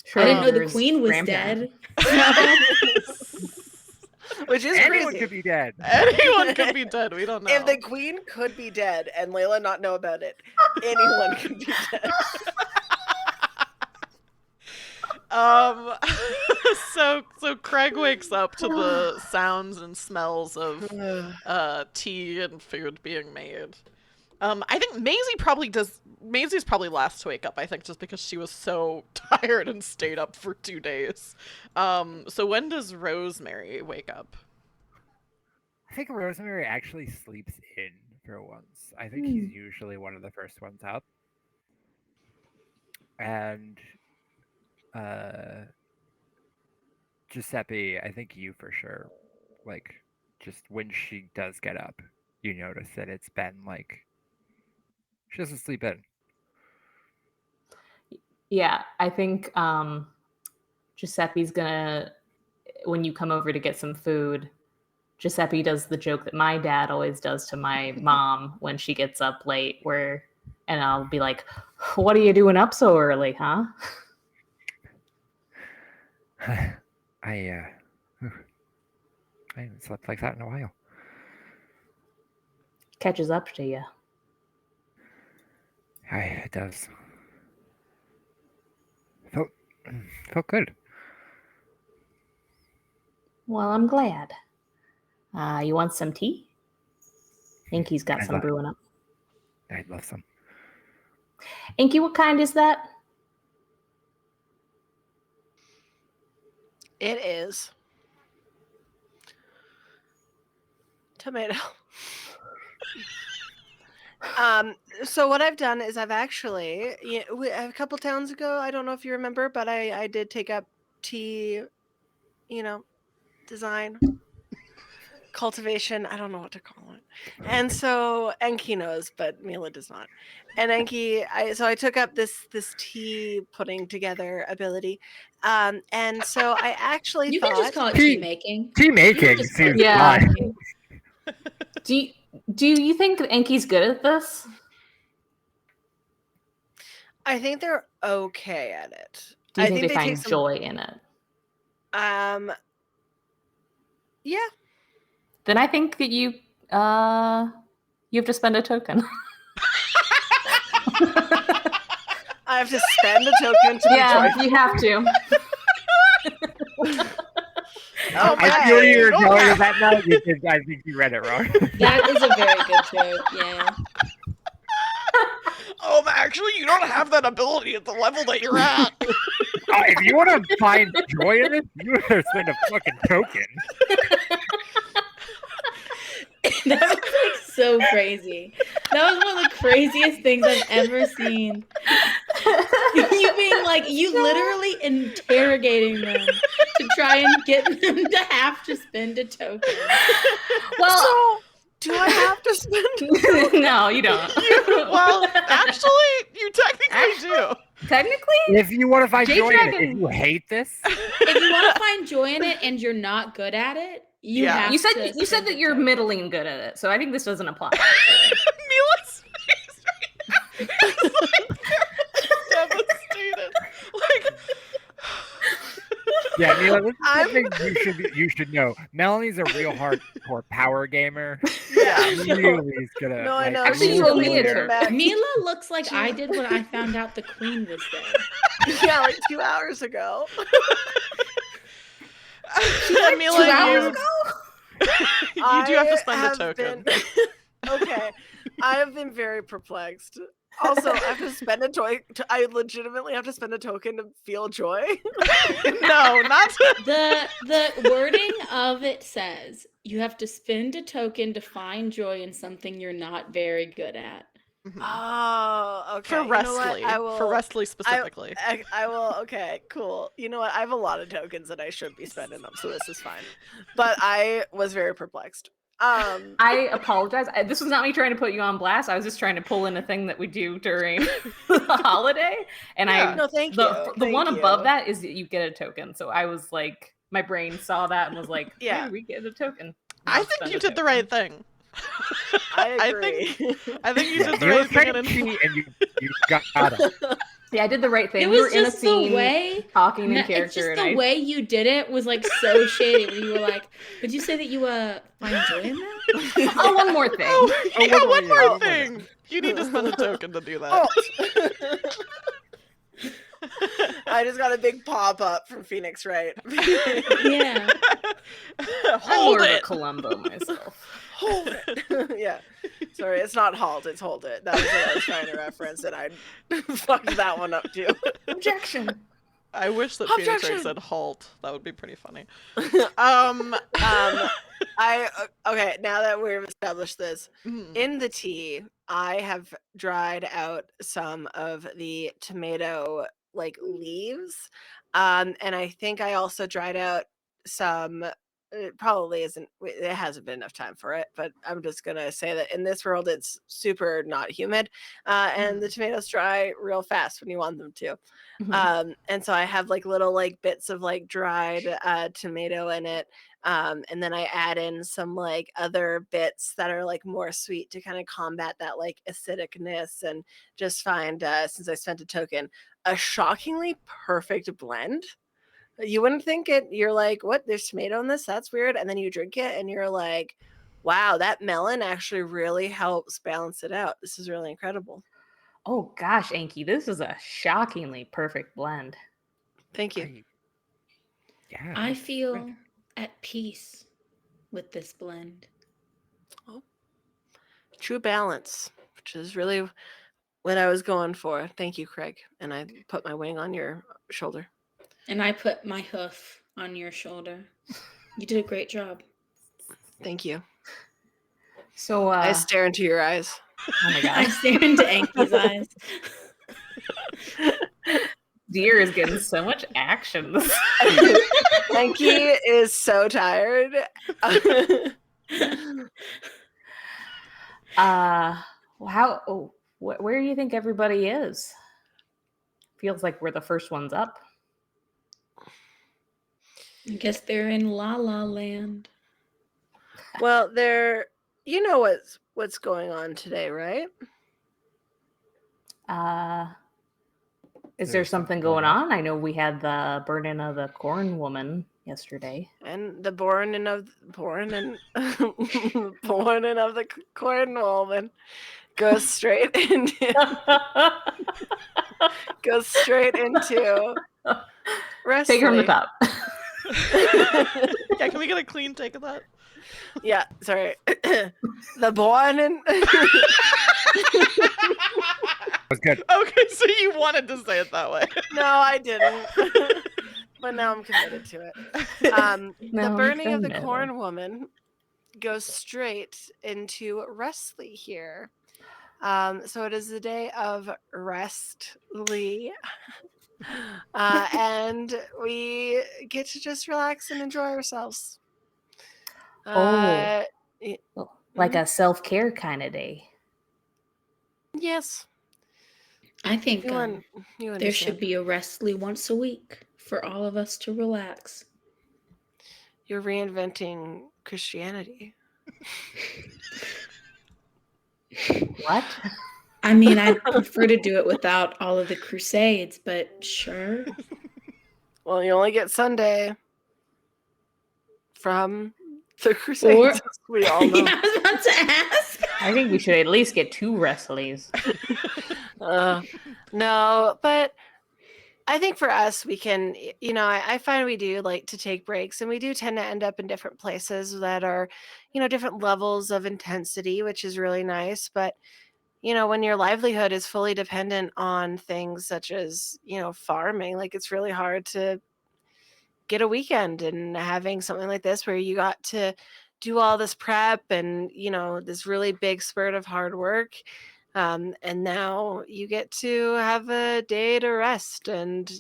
Sure, I didn't know the queen was dead. Which is Anyone crazy. could be dead. Anyone could be dead. We don't know. If the queen could be dead and Layla not know about it, anyone could be dead. So Craig wakes up to the sounds and smells of tea and food being made. I think Maisie's probably last to wake up, I think, just because she was so tired and stayed up for 2 days. So when does Rosemary wake up? I think Rosemary actually sleeps in for once. I think he's usually one of the first ones up. And Giuseppe, I think you for sure. Like, just when she does get up, you notice that it's been like she doesn't sleep in. Yeah, I think Giuseppe's gonna, when you come over to get some food, Giuseppe does the joke that my dad always does to my mom when she gets up late, and I'll be like, "What are you doing up so early, huh?" I haven't slept like that in a while. Catches up to you. It does. Felt good. Well, I'm glad. You want some tea? Inky's got some brewing up. I'd love some. Inky, what kind is that? It is tomato. So what I've done is I've actually, a couple towns ago, I don't know if you remember, but I did take up tea, design. cultivation. I don't know what to call it. And so Enki knows, but Mila does not. And Enki, I took up this tea putting together ability, and so I actually You thought can just call it tea making. Tea You can making just call it seems tea Yeah. fine. making. Do you think Enki's good at this? I think they're okay at it. Do you I think they take find some joy in it? Yeah. Then I think that you have to spend a token. I have to spend a token to be joyful. you have to. I feel you were going with that now. I think you read it wrong. That is a very good joke. Yeah. Actually, you don't have that ability at the level that you're at. If you want to find joy in it, you better spend a fucking token. That was like so crazy. That was one of the craziest things I've ever seen. You being like, you literally interrogating them to try and get them to have to spend a token. Well, so, do I have to spend a token? No, you don't. Well, actually, you technically do. Technically? If you want to find Jade joy in it, Dragon- if you hate this, If you want to find joy in it and you're not good at it, you Yeah. have You to said spend that a you're token. middling good at it, so I think this doesn't apply. Mila's face right now is like devastated. Like, yeah, Mila, this is something you should know. Melanie's a real hardcore power gamer. yeah. Really gonna. No, I know. Actually, she's you owe me a really turn. back. Mila looks like I did when I found out the queen was dead. Yeah, like 2 hours ago. Mila, 2 hours you, ago? you do have to I spend a token. Okay, I have been very perplexed. Also, I have to spend a token. I legitimately have to spend a token to feel joy. No, not The wording of it says you have to spend a token to find joy in something you're not very good at. Oh, okay. for You know what? Wrestly. I will, For Wrestly specifically. I will. Okay, cool. You know what? I have a lot of tokens that I should be spending them, so this is fine. But I was very perplexed. I apologize. This was not me trying to put you on blast. I was just trying to pull in a thing that we do during the holiday. And Yeah. No, thank the you. the Thank one you. above that is that you get a token. So I was like, my brain saw that and was like, Yeah. hey, we get a token. I I'll think spend you a did the token. right thing. I agree. I think you did the You were right thing. trying to cheat and you got it. Yeah, I did the right thing. It We were was in a just scene the way talking in it's character. just and the way you did it was like so shady. Where you were like, "Would you say that you find joy in that?" Oh, one more thing. Oh, yeah, one more one thing, more one more thing. You need to spend a token to do that. Alt. I just got a big pop up from Phoenix Wright. Yeah. I'm Hold more of a it. Columbo myself. Hold it. Yeah. Sorry, it's not halt, it's hold it. That was what I was trying to reference, and I fucked that one up too. Objection. I wish that Phoenix Wright Objection. said halt. That would be pretty funny. Okay, now that we've established this, Mhm. in the tea, I have dried out some of the tomato like leaves. And I think I also dried out some it probably isn't it hasn't been enough time for it, but I'm just gonna say that in this world it's super not humid. And the tomatoes dry real fast when you want them to. And so I have like little like bits of like dried tomato in it. And then I add in some like other bits that are like more sweet to kind of combat that like acidicness and just find since I spent a token, a shockingly perfect blend. You wouldn't think it. You're like, what? There's tomato in this? That's weird. And then you drink it and you're like, wow, that melon actually really helps balance it out. This is really incredible. Oh gosh, Enki, this is a shockingly perfect blend. Thank you. Yeah. I feel at peace with this blend. True balance, which is really what I was going for. Thank you, Craig. And I put my wing on your shoulder. And I put my hoof on your shoulder. You did a great job. Thank you. So I stare into your eyes. oh my I god. stare into Enki's eyes. Deer is getting so much action. Enki is so tired. Where do you think everybody is? Feels like we're the first ones up. I guess they're in La La Land. Well, you know what's going on today, right? Is there something going on? I know we had the burning of the corn woman yesterday. And the borning of the corn woman goes straight into wrestling. Take her from the top. Yeah, can we get a clean take of that? Yeah, sorry. The borning. Was good. Okay, so you wanted to say it that way. No, I didn't. But now I'm committed to it. The burning of the corn woman goes straight into wrestling here. So it is the day of Restly. And we get to just relax and enjoy ourselves. Like a self-care kind of day. Yes. I think you there should be a Restly once a week for all of us to relax. You're reinventing Christianity. What? I mean, I'd prefer to do it without all of the crusades, but sure. Well, you only get Sunday from the crusades. We all know. Yeah, I was about to ask. I think we should at least get 2 Wrestleys. No, but I think for us, we can, I find we do like to take breaks, and we do tend to end up in different places that are, different levels of intensity, which is really nice. But, when your livelihood is fully dependent on things such as, farming, like it's really hard to get a weekend, and having something like this where you got to do all this prep and, this really big spurt of hard work. And now you get to have a day to rest. And,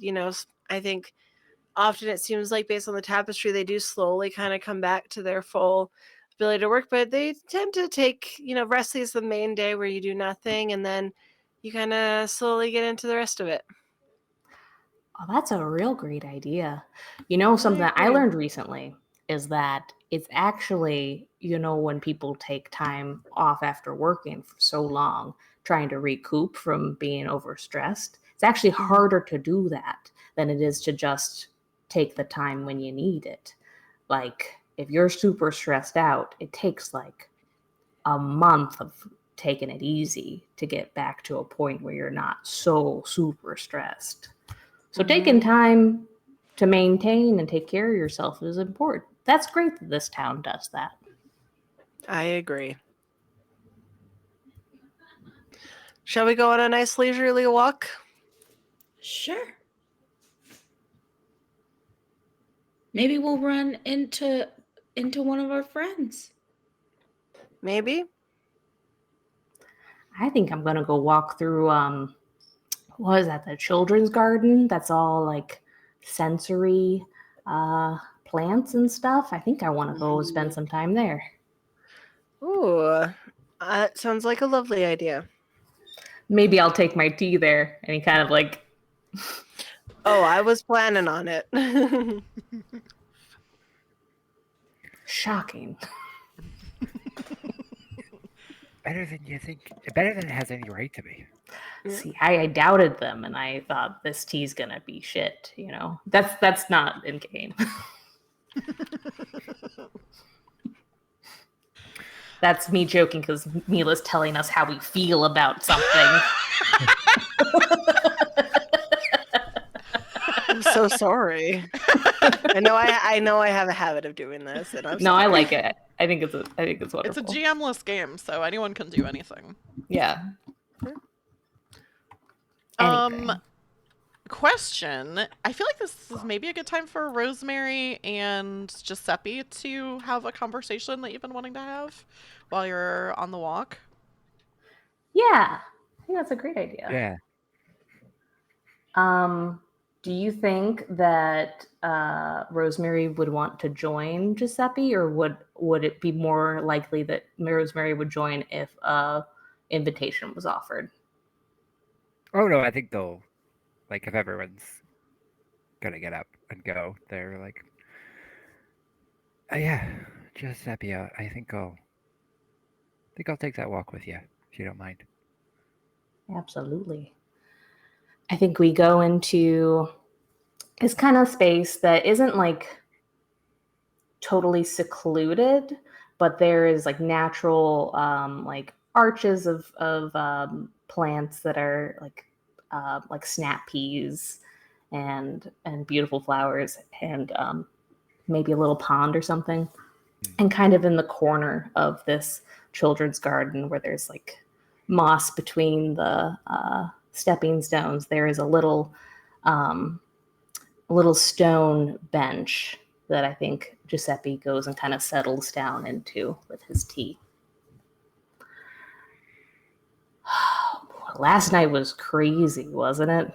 I think often it seems like based on the tapestry, they do slowly kind of come back to their full ability to work, but they tend to take, Wrestling is the main day where you do nothing, and then you kind of slowly get into the rest of it. Oh, that's a real great idea. Something that I learned recently is that it's actually, when people take time off after working for so long, trying to recoup from being overstressed, it's actually harder to do that than it is to just take the time when you need it. Like, if you're super stressed out, it takes like a month of taking it easy to get back to a point where you're not so super stressed. So taking time to maintain and take care of yourself is important. That's great that this town does that. I agree. Shall we go on a nice leisurely walk? Sure. Maybe we'll run into one of our friends. Maybe. I think I'm gonna go walk through what is that, the children's garden? That's all like sensory plants and stuff. I think I want to go spend some time there. Ooh, that sounds like a lovely idea. Maybe I'll take my tea there. And he kind of like... Oh, I was planning on it. Shocking. Better than you think. Better than it has any right to be. See, I doubted them, and I thought this tea's gonna be shit. That's not in game. That's me joking because Mila's telling us how we feel about something. I'm so sorry. I know I have a habit of doing this, and I'm I like it. I think it's wonderful. It's a GM-less game, so anyone can do anything. Yeah. Question. I feel like this is maybe a good time for Rosemary and Giuseppe to have a conversation that you've been wanting to have while you're on the walk. Yeah, I think that's a great idea. Yeah. Do you think that Rosemary would want to join Giuseppe, or would it be more likely that Rosemary would join if a invitation was offered? Oh no, I think they'll like if everyone's gonna get up and go, they're like, yeah, Giuseppe, I think I'll take that walk with you if you don't mind. Absolutely. I think we go into this kind of space that isn't like totally secluded, but there is like natural like arches of plants that are like snap peas and beautiful flowers and maybe a little pond or something. And kind of in the corner of this children's garden where there's like moss between the stepping stones, there is a little stone bench that I think Giuseppe goes and kind of settles down into with his tea. Last night was crazy, wasn't it?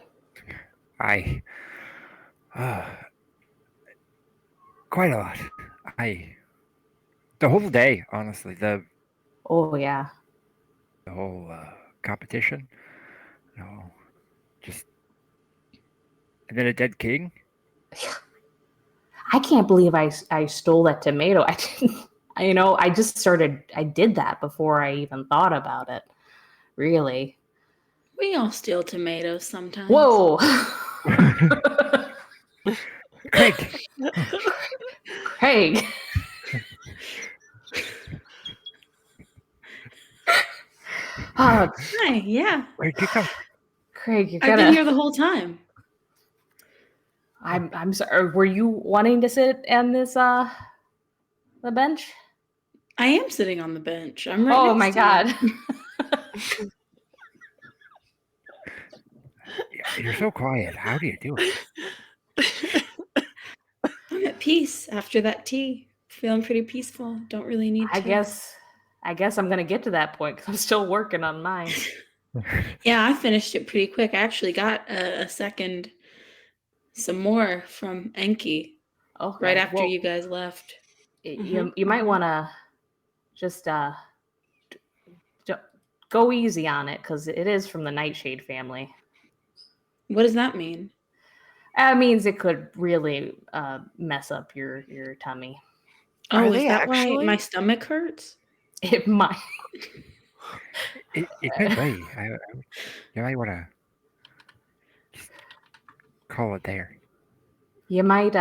Quite a lot. The whole day, honestly, Oh yeah. the whole competition, just and then a dead king. I can't believe I stole that tomato. I didn't, I did that before I even thought about it. Really. We all steal tomatoes sometimes. Whoa. Craig. Craig. Hi, yeah. Where'd you come? Craig, you're I've been here the whole time. I'm sorry. Were you wanting to sit on this the bench? I am sitting on the bench. I'm right. Oh next my to god. You're so quiet. How do you do it? I'm at peace after that tea. Feeling pretty peaceful. Don't really need to. I guess I'm gonna get to that point because I'm still working on mine. Yeah, I finished it pretty quick. I actually got some more from Enki right after you guys left. You might want to just go easy on it because it is from the Nightshade family. What does that mean? It means it could really mess up your tummy. Oh, is that why my stomach hurts? It might. It could be. You might want to just call it there. You might.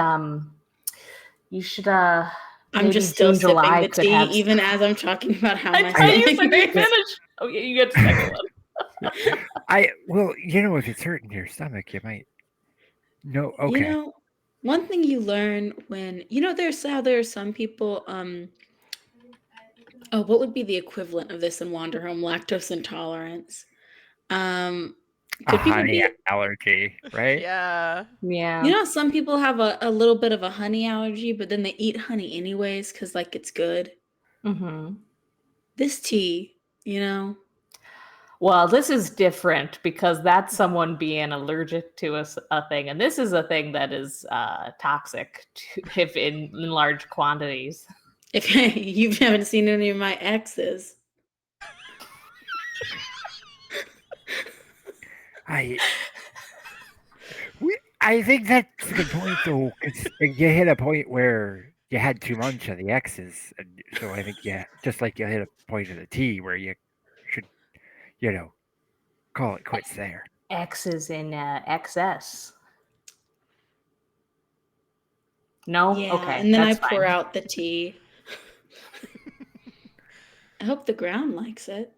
You should. I'm just still sipping the tea, even as I'm talking about how my stomach hurts. Oh yeah, you get the second one. Well, if it's hurting your stomach, you might. No, okay. One thing you learn when there's how there are some people. What would be the equivalent of this in Wanderhome? Lactose intolerance. A honey allergy, right? Yeah. Yeah. Some people have a little bit of a honey allergy, but then they eat honey anyways because it's good. Mm-hmm. This tea, Well, this is different because that's someone being allergic to a thing, and this is a thing that is toxic if in large quantities. If you haven't seen any of my exes. I think that's a good point, though, because you hit a point where you had too much of the X's, and so I think just like you hit a point of the T where you should, call it quits there. X's in XS. No? Yeah, okay. And then I pour out the tea. I hope the ground likes it.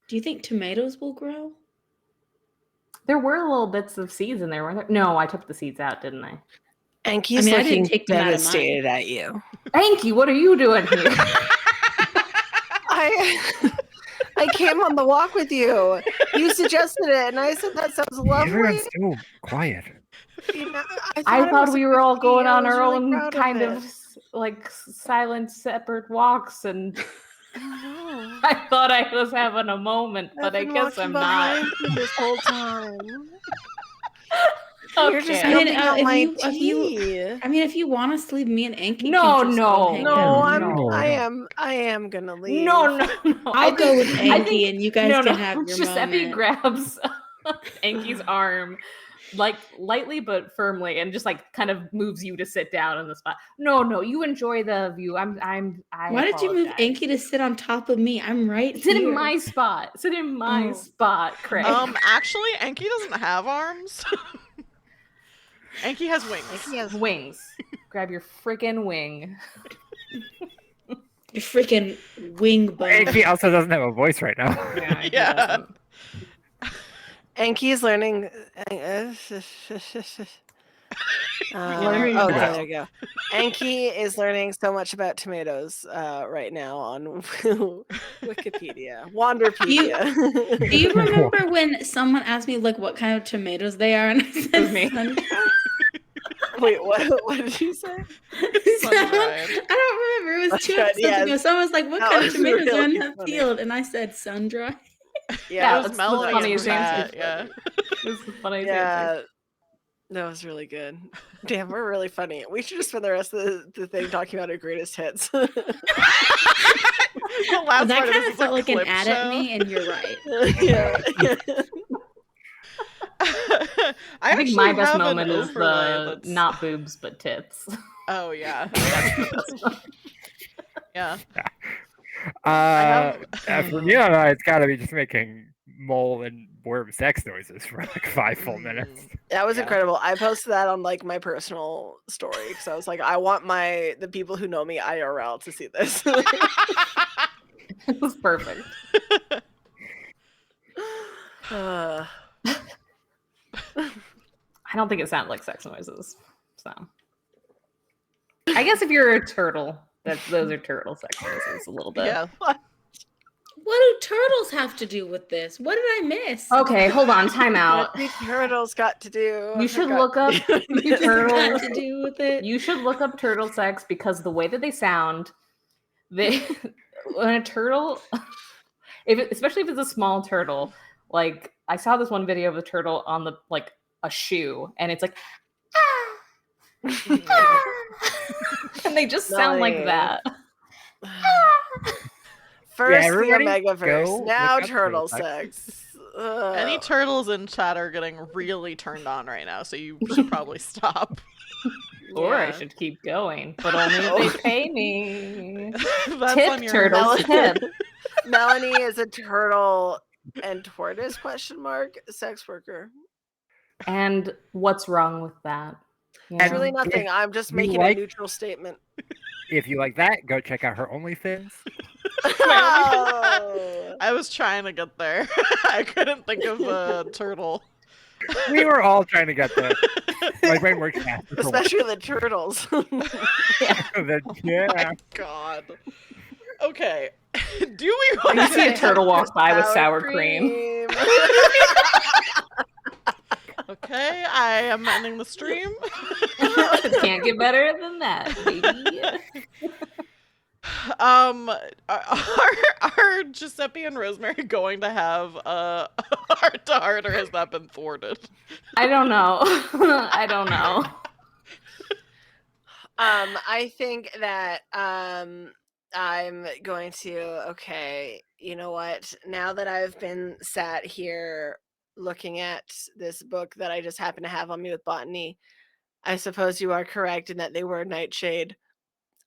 Do you think tomatoes will grow? There were little bits of seeds in there, weren't there? No, I took the seeds out, didn't I? Enki's looking devastated at you. Enki, what are you doing here? I came on the walk with you. You suggested it, and I said that sounds lovely. Everyone's so quiet. I thought we were all going on our own kind of like silent, separate walks, and I thought I was having a moment, but I guess I'm not. This whole time. You're just Okay. dumping out my if you, tea. I mean, if you want us to leave, me and Anki No, can just no, go hang No, out. I am gonna leave. No. I'll go with I Anki, think- and you guys can have your Giuseppe moment. grabs Anki's arm, like lightly but firmly, and just like kind of moves you to sit down in the spot. No, you enjoy the view. I Why did you move apologize. Anki to sit on top of me? I'm right Sit here. in my spot. Sit in my Oh. spot, Craig. Actually, Enki doesn't have arms. Enki has wings. Enki has Wings. Grab your freaking wing. Your freaking wing bone. Anki also doesn't have a voice right now. Yeah. Yeah. Enki's learning. Learning okay, about. there you go. Enki is learning so much about tomatoes right now on Wikipedia, Wanderpedia. Do you remember when someone asked me like what kind of tomatoes they are, and I said was me. sun-dried? Wait, what did you say? Sun-dried. I don't remember. It was 2 Sun-dried, episodes ago. yes. Someone was like, "What That kind of was tomatoes are in really that funny. field?" And I said sun-dried. Yeah, It was that's the Melanie in funniest chat. answer. Yeah. This is the funniest answer. yeah. That was really good. Damn, we're really funny. We should just spend the rest of the thing talking about our greatest hits. The Well, last that part of kind this of is felt a like an clip ad show. at me, and you're right. yeah. I think my best have an moment is overlay the that's- not boobs but tits. Oh yeah. Yeah. For me, it's got to be just making mole and worm sex noises for like 5 full minutes. That was Yeah. incredible. I posted that on like my personal story because I was like, I want the people who know me IRL to see this. It was perfect. Uh, I don't think it sounded like sex noises. So I guess if you're a turtle, those are turtle sex noises a little bit. Yeah. What do turtles have to do with this? What did I miss? Okay, hold on, time out. what do turtles got to do? You should got look to up do with this? turtle- Got to do with it. You should look up turtle sex because the way that they sound, when a turtle, especially if it's a small turtle, like I saw this one video of a turtle on the like a shoe, and it's like, and they just sound like Melanie. that. First the everybody Omegaverse, go now look up turtle turtle sex. sex. Any turtles in chat are getting really turned on right now, so you should probably stop. Or I Yeah. should keep going, but only if they pay me. That's Tip on your turtles, tip. Melanie is a turtle and tortoise sex worker. And what's wrong with that? You It's know? really nothing. I'm just making a neutral statement. If you like that, go check out her OnlyFans. Oh. I was trying to get there. I couldn't think of a turtle. We were all trying to get there. My brain works faster. for Especially the turtles. yeah. God. Okay. Do we You want see a to turtle walk by with sour cream. Okay, I am ending the stream. Can't get better than that, baby. Are Giuseppe and Rosemary going to have a heart to heart, or has that been thwarted? I don't know. I don't know. I think that I'm going to, okay, you know what? Now that I've been sat here looking at this book that I just happen to have on me with botany, I suppose you are correct in that they were nightshade.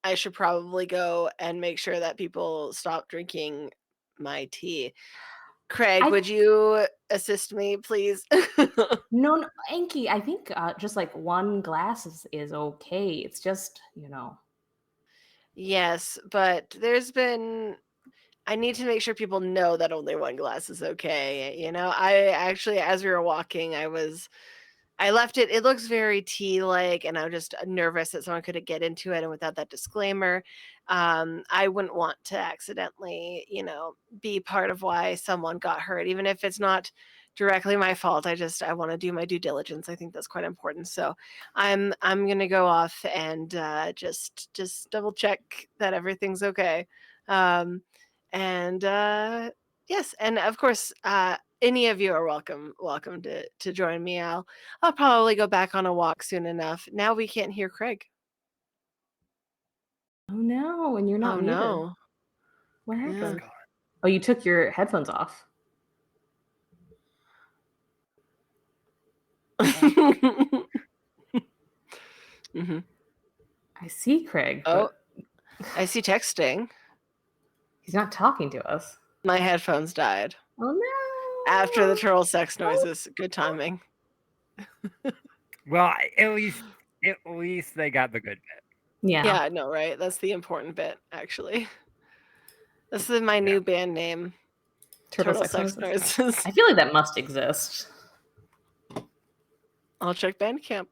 I should probably go and make sure that people stop drinking my tea. Craig, would you assist me, please? No, Anki, I think just like one glass is okay. It's just, Yes, but I need to make sure people know that only one glass is okay. I actually, as we were walking, I left it. It looks very tea-like, and I'm just nervous that someone could get into it, and without that disclaimer, I wouldn't want to accidentally, be part of why someone got hurt, even if it's not directly my fault. I want to do my due diligence. I think that's quite important. So I'm gonna go off and just double check that everything's okay. And yes, and of course, any of you are welcome to join me. I'll probably go back on a walk soon enough. Now we can't hear Craig. Oh no, and you're not Oh muted. no. What Yeah. happened? Oh, you took your headphones off. hmm I see Craig, Oh, but I see texting. he's not talking to us. My headphones died Oh no! after the turtle sex noises. Good timing. Well, at least they got the good bit. Yeah. Yeah, I know, right? That's the important bit, actually. This is my new band name. Turtle sex noises. I feel like that must exist. I'll check Bandcamp.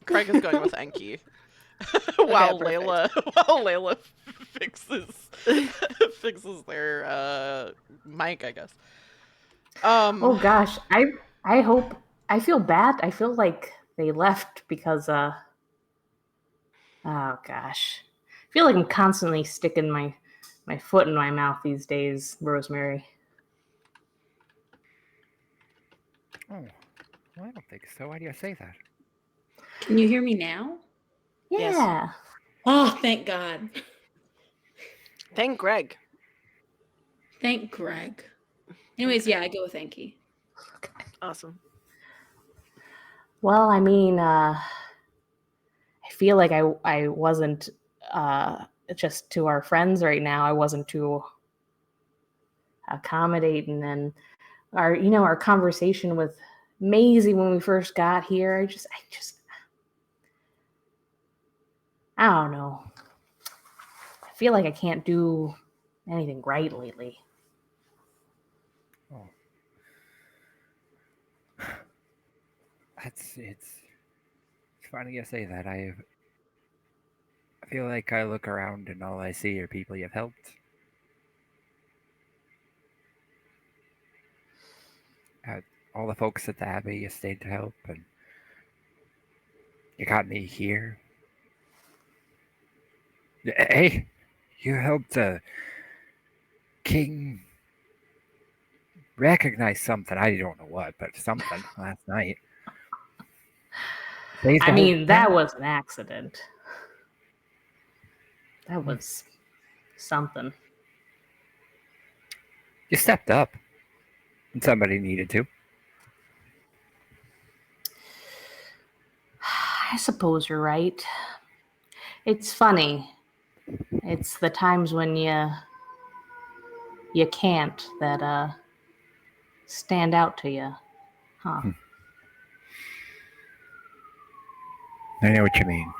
Craig is going with Enki. perfect. while Layla fixes their mic, I guess. Oh gosh, I hope I feel bad. I feel like they left because oh gosh. I feel like I'm constantly sticking my foot in my mouth these days, Rosemary. Oh, well, I don't think so. Why do you say that? Can you hear me now? Yeah. Yes. Oh, thank God. Thank Greg. Thank Greg. Anyways, yeah, I go with Enki. Awesome. Well, I mean, I feel like I wasn't just to our friends right now. I wasn't too accommodating, and our conversation with Maisie when we first got here. I don't know. I feel like I can't do anything right lately. Oh, it's funny you say that. I feel like I look around and all I see are people you've helped. All the folks at the Abbey you stayed to help, and you got me here. Hey, you helped King recognize something. I don't know what, but something last night. I mean, that was an accident. That was something. You stepped up when somebody needed to. I suppose you're right. It's funny. It's the times when you can't that stand out to you, huh? I know what you mean.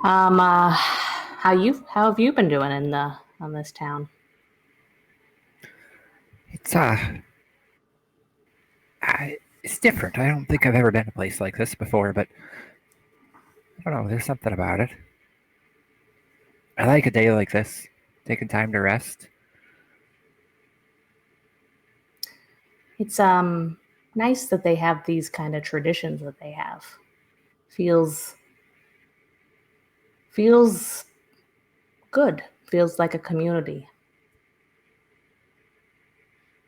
How have you been doing on this town? It's different. I don't think I've ever been to a place like this before, but I don't know. There's something about it. I like a day like this, taking time to rest. It's nice that they have these kind of traditions that they have. Feels good. Feels like a community.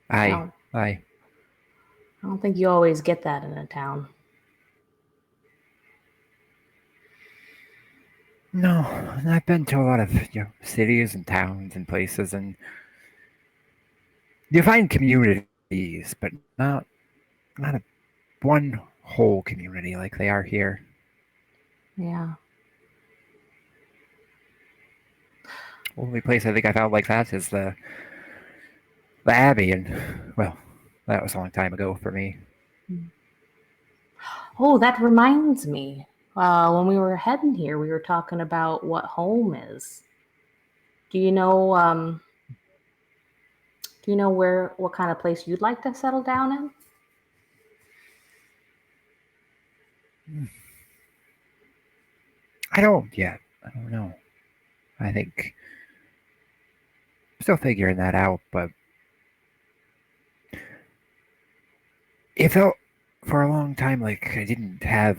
Aye. I don't think you always get that in a town. No, I've been to a lot of cities and towns and places, and you find communities, but not one whole community like they are here. Yeah. Only place I think I found like that is the Abbey, and well, that was a long time ago for me. Oh, that reminds me. When we were heading here, we were talking about what home is. Do you know what kind of place you'd like to settle down in? I don't yet. I don't know. I think I'm still figuring that out, but it felt for a long time like I didn't have,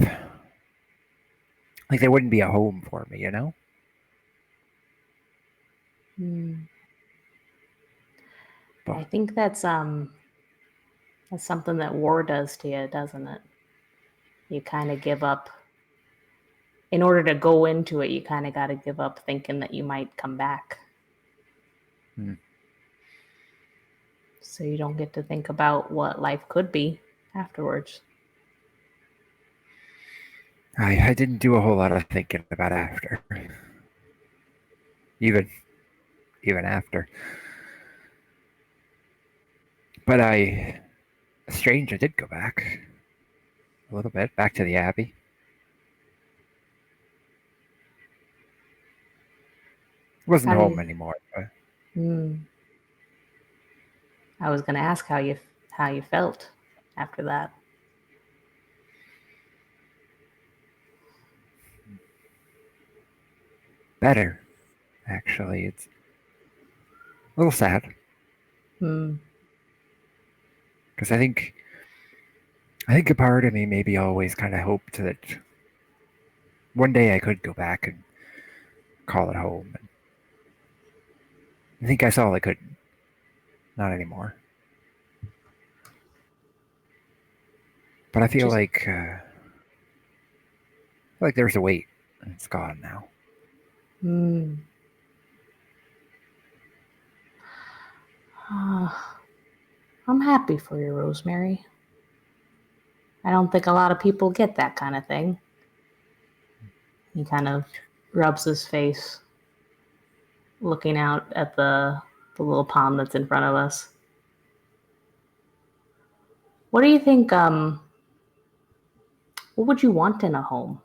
like there wouldn't be a home for me, you know? people. I think that's something that war does to you, doesn't it? You kind of give up. In order to go into it, you kind of got to give up thinking that you might come back. So you don't get to think about what life could be afterwards. I didn't do a whole lot of thinking about after. Even after. But strange, I did go back a little bit, back to the Abbey. Wasn't home anymore. But... I was going to ask how you felt after that. Better, actually. It's a little sad. Because I think a part of me maybe always kind of hoped that one day I could go back and call it home. And I think I saw I couldn't. Not anymore. But I feel like there's a weight, and it's gone now. I'm happy for you, Rosemary. I don't think a lot of people get that kind of thing. He kind of rubs his face, looking out at the little pond that's in front of us. What do you think, what would you want in a home?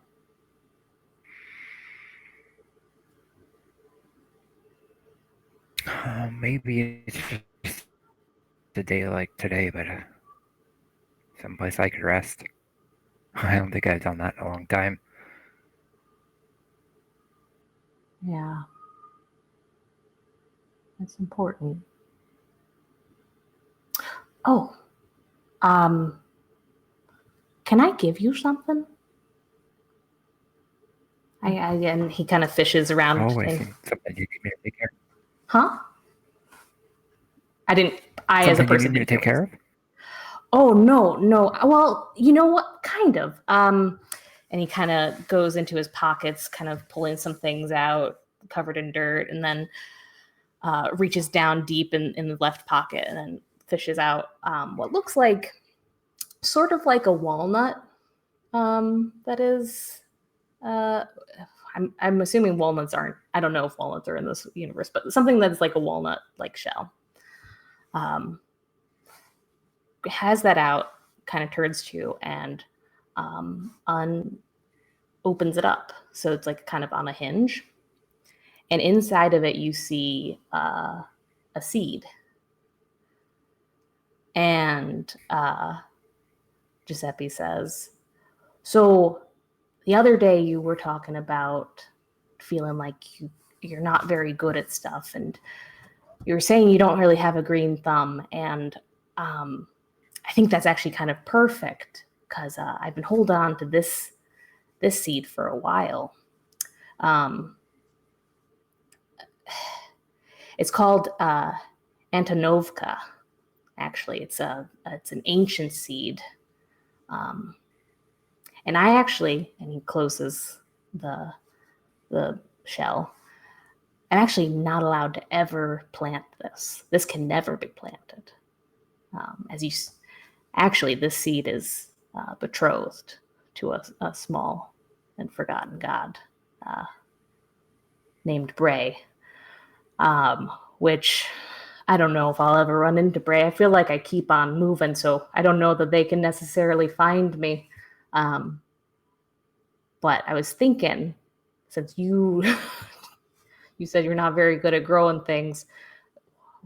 Maybe it's just a day like today, but someplace I could rest. I don't think I've done that in a long time. Yeah. That's important. Oh, can I give you something? And he kind of fishes around. Always something you need me to take care of. Huh? I didn't. I as a Something you person need me to take care of. Oh no. Well, you know what? Kind of. And he kind of goes into his pockets, kind of pulling some things out, covered in dirt, and then reaches down deep in the left pocket, and then fishes out what looks like, sort of like a walnut. That is. I'm assuming walnuts aren't. I don't know if walnuts are in this universe, but something that's like a walnut-like shell. Has that out, kind of turns to you, and opens it up. So it's like kind of on a hinge. And inside of it, you see a seed. And Giuseppe says, so the other day you were talking about feeling like you're not very good at stuff. And you were saying you don't really have a green thumb. And I think that's actually kind of perfect because I've been holding on to this seed for a while. It's called Antonovka. Actually, it's an ancient seed, and I actually, and he closes the shell. I'm actually not allowed to ever plant this. This can never be planted. Actually, this seed is betrothed to a small and forgotten god named Bray, which I don't know if I'll ever run into Bray. I feel like I keep on moving, so I don't know that they can necessarily find me. But I was thinking, since you said you're not very good at growing things,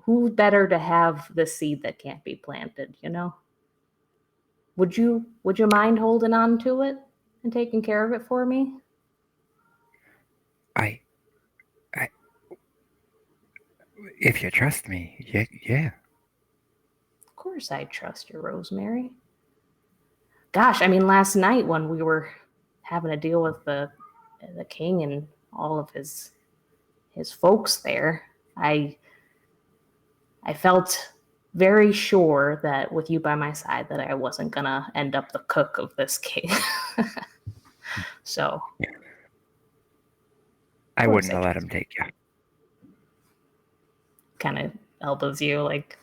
who better to have the seed that can't be planted, you know? Would you mind holding on to it and taking care of it for me? I if you trust me, yeah. Of course I trust you, Rosemary. Gosh, I mean, last night when we were having to deal with the king and all of his folks there, I felt very sure that with you by my side that I wasn't gonna end up the cook of this case. So I wouldn't have let him take you. kind of elbows you like,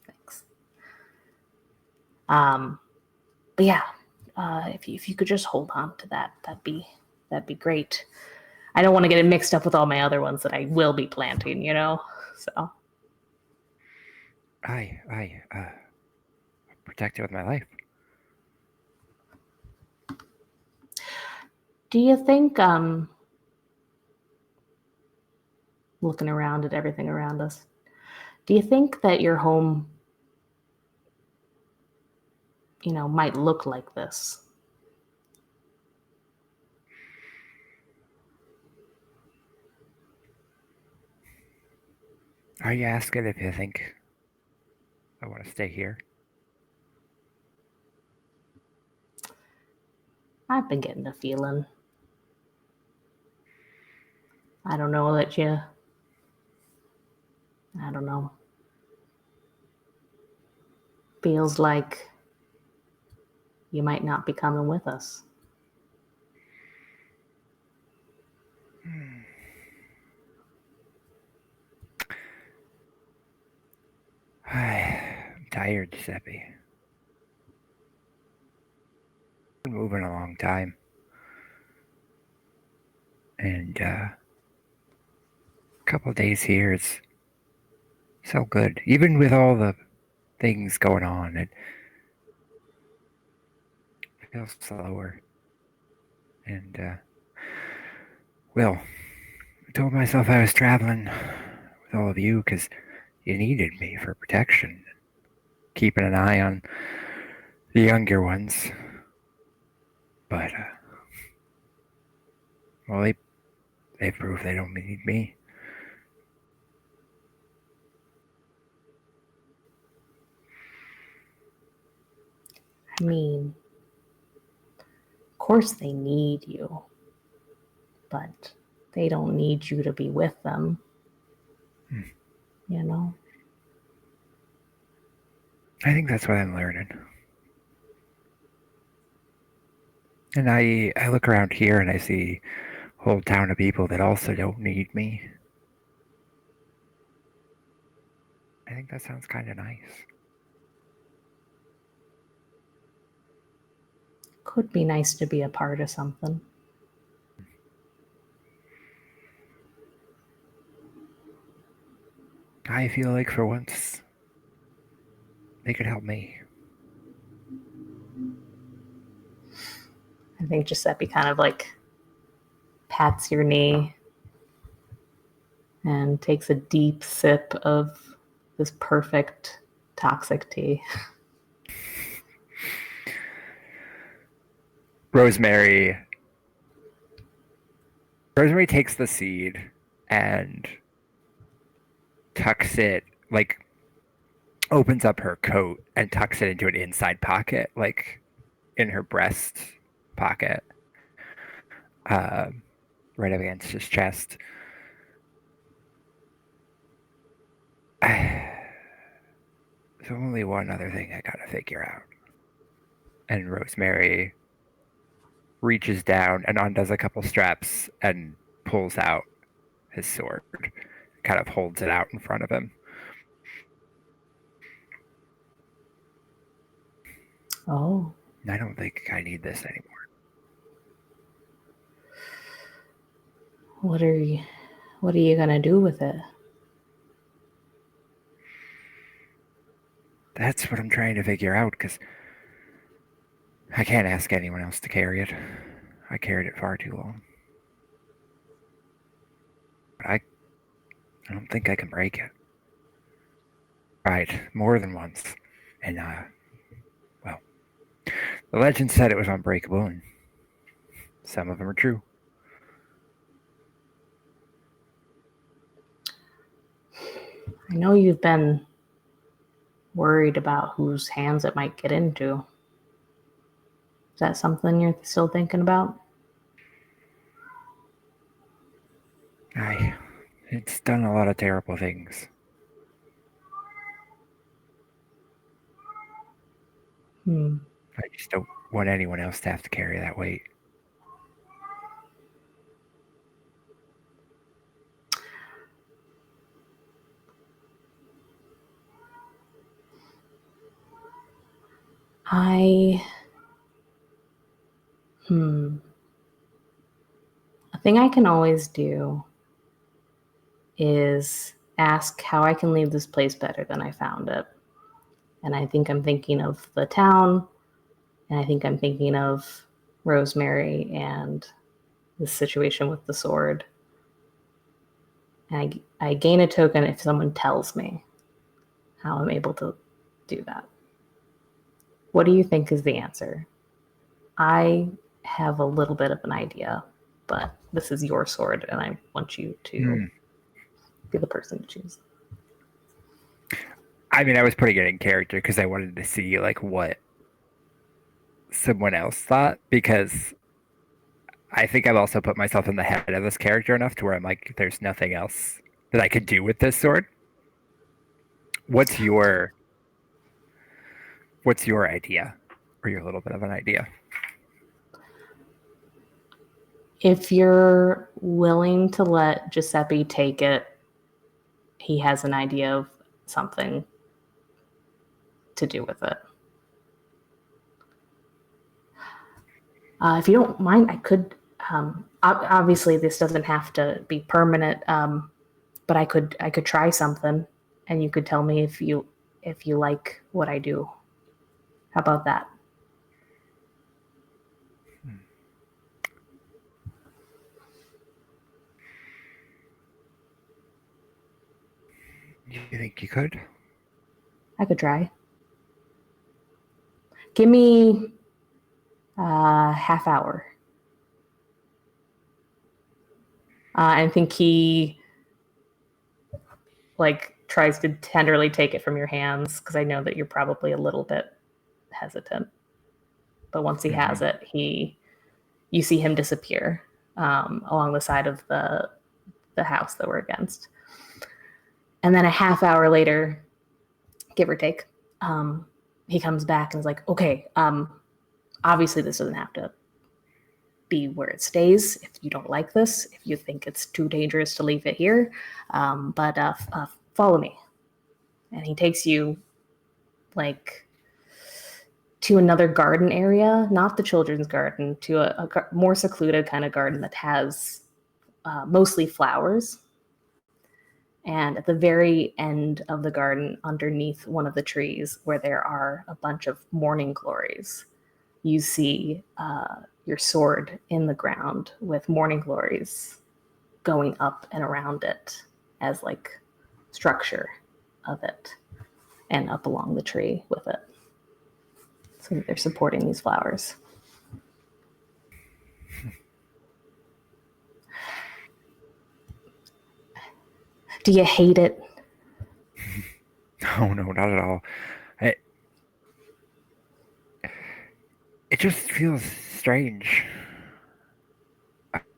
thanks. But yeah, if you could just hold on to that, that'd be great. I don't want to get it mixed up with all my other ones that I will be planting, you know. So I protect it with my life. do you think looking around at everything around us, do you think that your home, you know, might look like this? Are you asking if you think I want to stay here? I've been getting a feeling. I don't know that you. I don't know. Feels like you might not be coming with us. I'm tired, Giuseppe. Been moving a long time. And a couple of days here is so good. Even with all the things going on, it feels slower. And, well, I told myself I was traveling with all of you because you needed me for protection, keeping an eye on the younger ones. But, well, they prove they don't need me. I mean, of course they need you, but they don't need you to be with them. You know? I think that's what I'm learning. And I look around here and I see a whole town of people that also don't need me. I think that sounds kind of nice. Could be nice to be a part of something. I feel like for once they could help me. I think Giuseppe kind of like pats your knee and takes a deep sip of this perfect toxic tea. Rosemary takes the seed and tucks it, like opens up her coat and tucks it into an inside pocket, like in her breast pocket, uh, right up against his chest. There's only one other thing I gotta figure out. And Rosemary reaches down and undoes a couple straps and pulls out his sword, kind of holds it out in front of him. Oh. I don't think I need this anymore. What are you gonna do with it? That's what I'm trying to figure out, because I can't ask anyone else to carry it. I carried it far too long. But I don't think I can break it. Tried more than once. And, well, the legend said it was unbreakable, and some of them are true. I know you've been worried about whose hands it might get into. Is that something you're still thinking about? It's done a lot of terrible things. I just don't want anyone else to have to carry that weight. A thing I can always do is ask how I can leave this place better than I found it. And I think I'm thinking of the town, and I think I'm thinking of Rosemary and the situation with the sword. And I gain a token if someone tells me how I'm able to do that. What do you think is the answer? I have a little bit of an idea, but this is your sword, and I want you to be the person to choose. I mean, I was putting it in character because I wanted to see like what someone else thought, because I think I've also put myself in the head of this character enough to where I'm like, there's nothing else that I could do with this sword. What's your idea, or your little bit of an idea? If you're willing to let Giuseppe take it, he has an idea of something to do with it. If you don't mind, I could. Obviously, this doesn't have to be permanent, but I could try something, and you could tell me if you like what I do. How about that? You think you could? I could try. Give me a half hour. I think he tries to tenderly take it from your hands, because I know that you're probably a little bit hesitant. But once he has it, you see him disappear along the side of the house that we're against. And then a half hour later, give or take, he comes back and is like, okay, obviously this doesn't have to be where it stays. If you don't like this, if you think it's too dangerous to leave it here, but follow me. And he takes you to another garden area, not the children's garden, to a more secluded kind of garden that has mostly flowers. And at the very end of the garden, underneath one of the trees, where there are a bunch of morning glories, you see your sword in the ground with morning glories going up and around it as structure of it, and up along the tree with it. So they're supporting these flowers. Do you hate it? No, not at all. It just feels strange.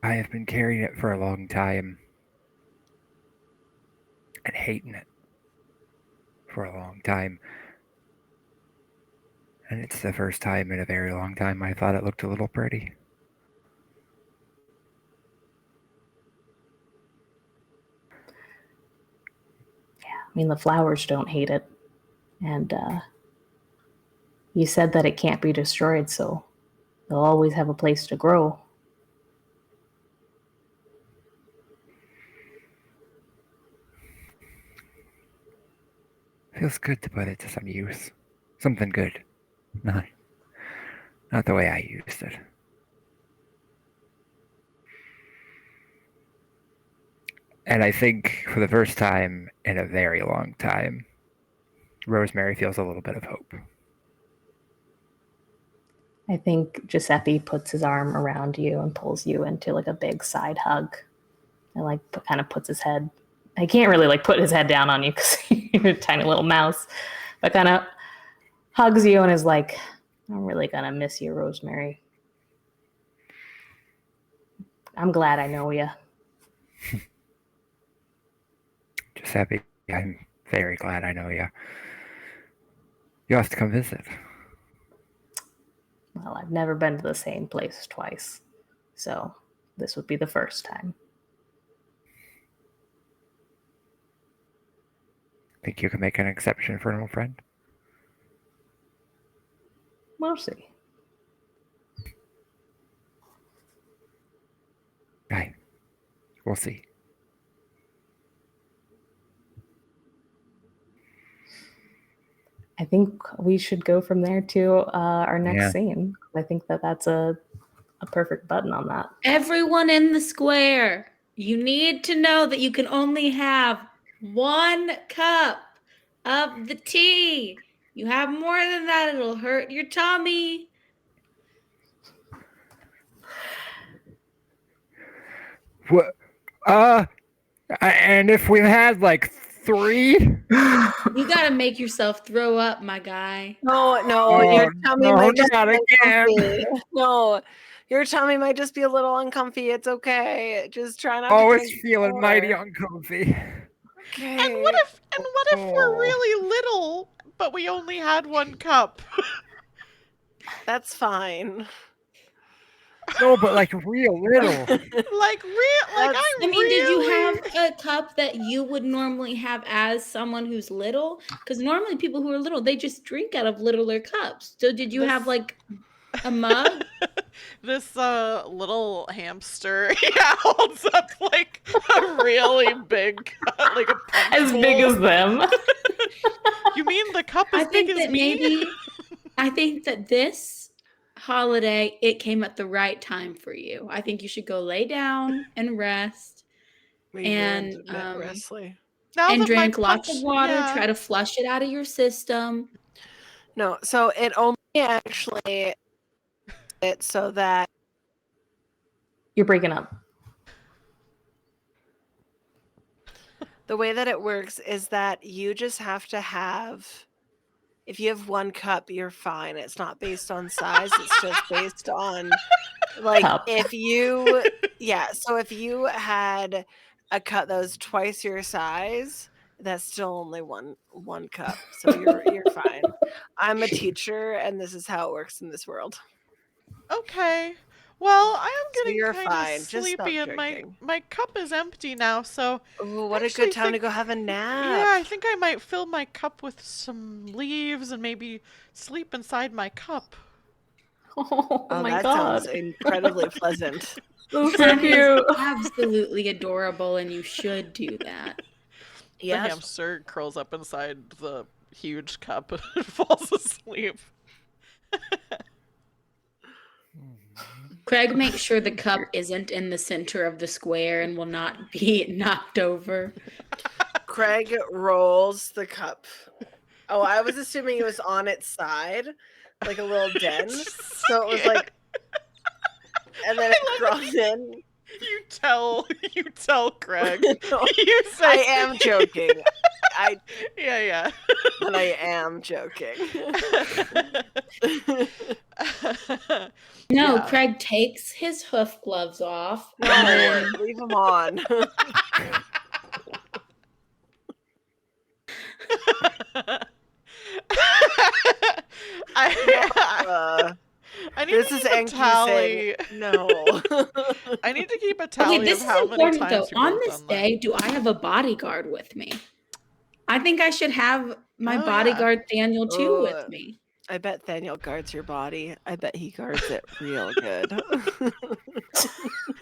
I have been carrying it for a long time and hating it for a long time. And it's the first time in a very long time I thought it looked a little pretty. Yeah, I mean, the flowers don't hate it. And you said that it can't be destroyed, so they'll always have a place to grow. Feels good to put it to some use. Something good. Not the way I used it. And I think for the first time in a very long time, Rosemary feels a little bit of hope. I think Giuseppe puts his arm around you and pulls you into a big side hug, and kind of puts his head. I can't really put his head down on you because you're a tiny little mouse, but kind of hugs you and is like, I'm really gonna miss you, Rosemary. I'm glad I know you. Giuseppe, I'm very glad I know you. You'll have to come visit. Well, I've never been to the same place twice, so this would be the first time. Think you can make an exception for an old friend? We'll see. Right. We'll see. I think we should go from there to our next scene. I think that's a perfect button on that. Everyone in the square, you need to know that you can only have 1 cup of the tea. You have more than that, it'll hurt your tummy. What? And if we've had like 3? You gotta make yourself throw up, my guy. No, your tummy might just be uncomfy. No, your tummy might just be a little uncomfy. It's okay. Just try not to drink it's feeling more. mighty uncomfy. Okay. And what if we're really little, but we only had 1 cup? That's fine. No, but like real little. Did you have a cup that you would normally have as someone who's little? Because normally people who are little, they just drink out of littler cups. So did you have like a mug? This little hamster holds up like a really big, like a punch as big as them. You mean the cup as big as me? I think that this holiday, it came at the right time for you. I think you should go lay down and rest. And drink lots of water. Try to flush it out of your system. No, so it only actually so that you're breaking up. The way that it works is that you just have to have, if you have 1 cup, you're fine. It's not based on size. It's just based on like cup. If you so if you had a cup that was twice your size, that's still only one cup. So you're fine. I'm a teacher and this is how it works in this world. Okay. Well, I am getting you're kind fine. of Just stop sleepy and my cup is empty now, so Ooh, what a good time to go have a nap. Yeah, I think I might fill my cup with some leaves and maybe sleep inside my cup. Oh my that god. sounds incredibly pleasant. That's so cute. Absolutely adorable, and you should do that. The hamster curls up inside the huge cup and falls asleep. Craig makes sure the cup isn't in the center of the square and will not be knocked over. Craig rolls the cup. Oh, I was assuming it was on its side, like a little den. So it was like, and then it crawls in. You tell Craig. No, you say I am joking. Yeah. But I am joking. No, Craig takes his hoof gloves off. No, leave them on. I need to keep a tally. No. I need to keep a tally this of how is many important, times though. On this day, do I have a bodyguard with me? I think I should have my bodyguard Thaniel too with me. I bet Thaniel guards your body. I bet he guards it real good.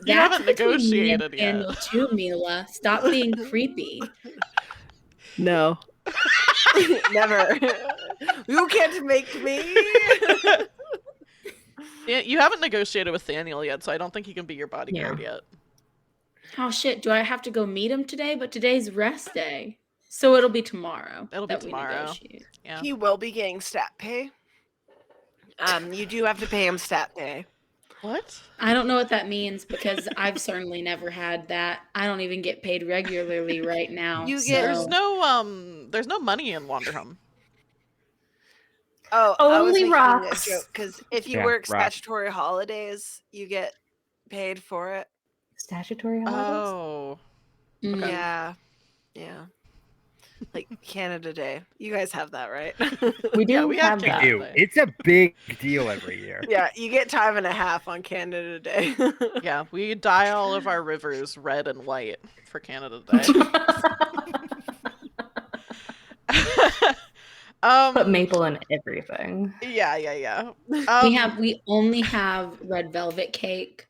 You haven't negotiated yet. Thaniel too, Mila. Stop being creepy. No. Never. You can't make me. Yeah, you haven't negotiated with Thaniel yet, so I don't think he can be your bodyguard yet. Oh shit, do I have to go meet him today? But today's rest day. So it'll be tomorrow. It'll be tomorrow. Yeah. He will be getting stat pay. You do have to pay him stat pay. What? I don't know what that means because I've certainly never had that. I don't even get paid regularly right now. There's no money in Wanderhome. Oh, only rocks. Because if you work statutory holidays, you get paid for it. Statutory holidays? Oh. Okay. Yeah. Like Canada Day. You guys have that, right? We do Yeah, we have have We that. Canada do. Day. It's a big deal every year. Yeah, you get time and a half on Canada Day. Yeah, we dye all of our rivers red and white for Canada Day. Put maple in everything. Yeah. We only have red velvet cake.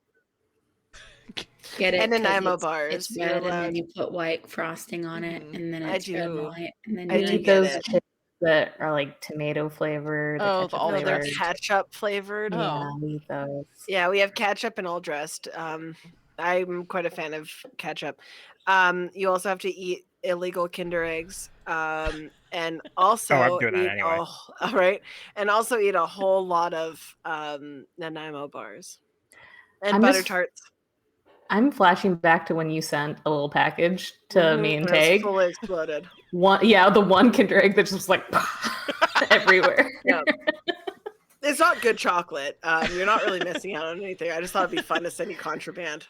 Get it? And 'Cause Nanaimo it's bars. You're red, and then allowed. you put white frosting on it, and then I it's red and do. white, and then I We do eat get those it. chips that are like tomato flavored, the Oh, the ketchup all No, they're flavored. dressed. ketchup flavored. Oh. Yeah, we eat those. Yeah, we have ketchup and all dressed. I'm quite a fan of ketchup. You also have to eat illegal Kinder eggs. And also Oh, I'm doing that eat anyway. all right, and also eat a whole lot of Nanaimo bars and I'm butter just- tarts. I'm flashing back to when you sent a little package to me and It was Tag. fully exploded. The one Kinder egg that just was like everywhere. Yeah. It's not good chocolate. You're not really missing out on anything. I just thought it'd be fun to send you contraband.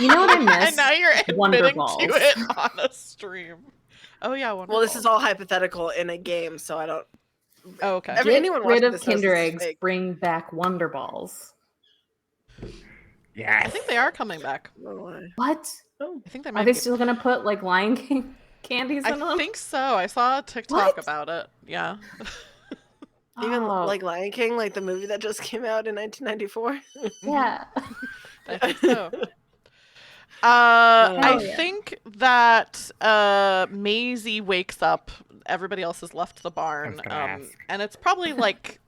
You know what I miss? And now you're Wonder admitting Balls. to it on a stream. Oh yeah, Wonder Well, this is Balls. all hypothetical in a game, so I don't. Oh, okay. Every- Get anyone rid watching of this knows Kinder this is eggs. fake. Bring back Wonder Balls. Yes. I think they are coming back. No way. What? I think they Are might they be. still gonna put like Lion King candies in them? I think so. I saw a TikTok What? about it. Yeah. Even Oh, like Lion King, like the movie that just came out in 1994. yeah. I think so. I Hell yeah. think that Maisie wakes up. Everybody else has left the barn, gonna ask. and it's probably like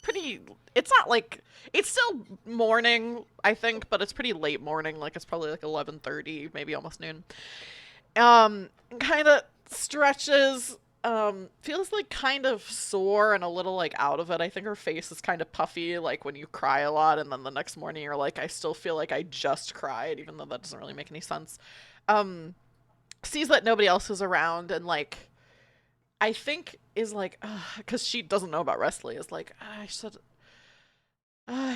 pretty. It's not like it's still morning, I think, but it's pretty late morning. Like it's probably like 11:30, maybe almost noon. Kind of stretches. Feels like kind of sore and a little like out of it. I think her face is kind of puffy, like when you cry a lot, and then the next morning you're like, I still feel like I just cried, even though that doesn't really make any sense. Sees that nobody else is around, and like, I think is like, because she doesn't know about Wesley, is like, I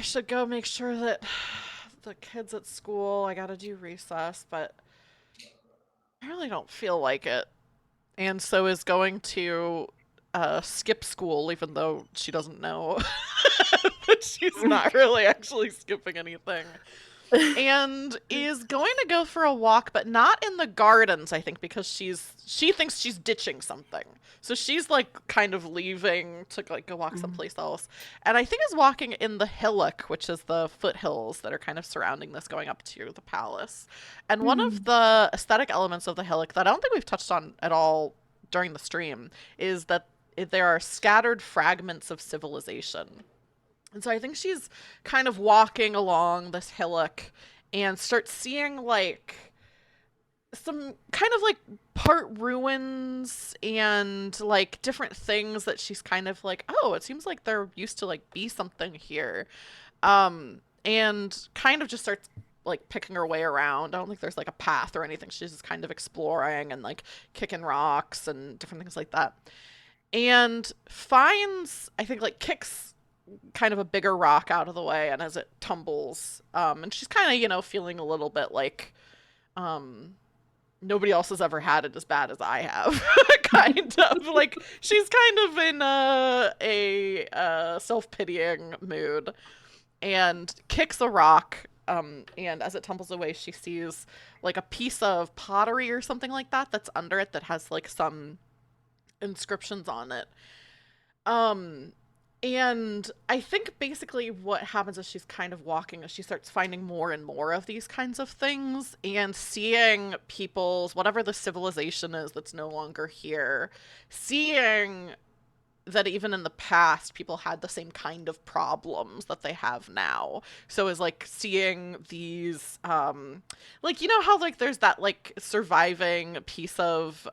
should go make sure that the kids at school. I gotta do recess, but I really don't feel like it. And so is going to skip school, even though she doesn't know that she's not really actually skipping anything. And is going to go for a walk, but not in the gardens, I think, because she thinks she's ditching something. So she's like kind of leaving to like go walk someplace else. And I think is walking in the hillock, which is the foothills that are kind of surrounding this going up to the palace. And one of the aesthetic elements of the hillock that I don't think we've touched on at all during the stream is that there are scattered fragments of civilization. And so I think she's kind of walking along this hillock and starts seeing like some kind of like part ruins and like different things that she's kind of like, oh, it seems like there used to like be something here. And kind of just starts like picking her way around. I don't think there's like a path or anything. She's just kind of exploring and like kicking rocks and different things like that. And finds, I think, like kicks kind of a bigger rock out of the way, and as it tumbles, and she's kind of, feeling a little bit like, nobody else has ever had it as bad as I have. Kind of like she's kind of in a self-pitying mood and kicks a rock. And as it tumbles away, she sees like a piece of pottery or something like that that's under it that has like some inscriptions on it. And I think basically what happens is she's kind of walking as she starts finding more and more of these kinds of things and seeing people's, whatever the civilization is that's no longer here, seeing that even in the past people had the same kind of problems that they have now. So is like seeing these like how like there's that like surviving piece of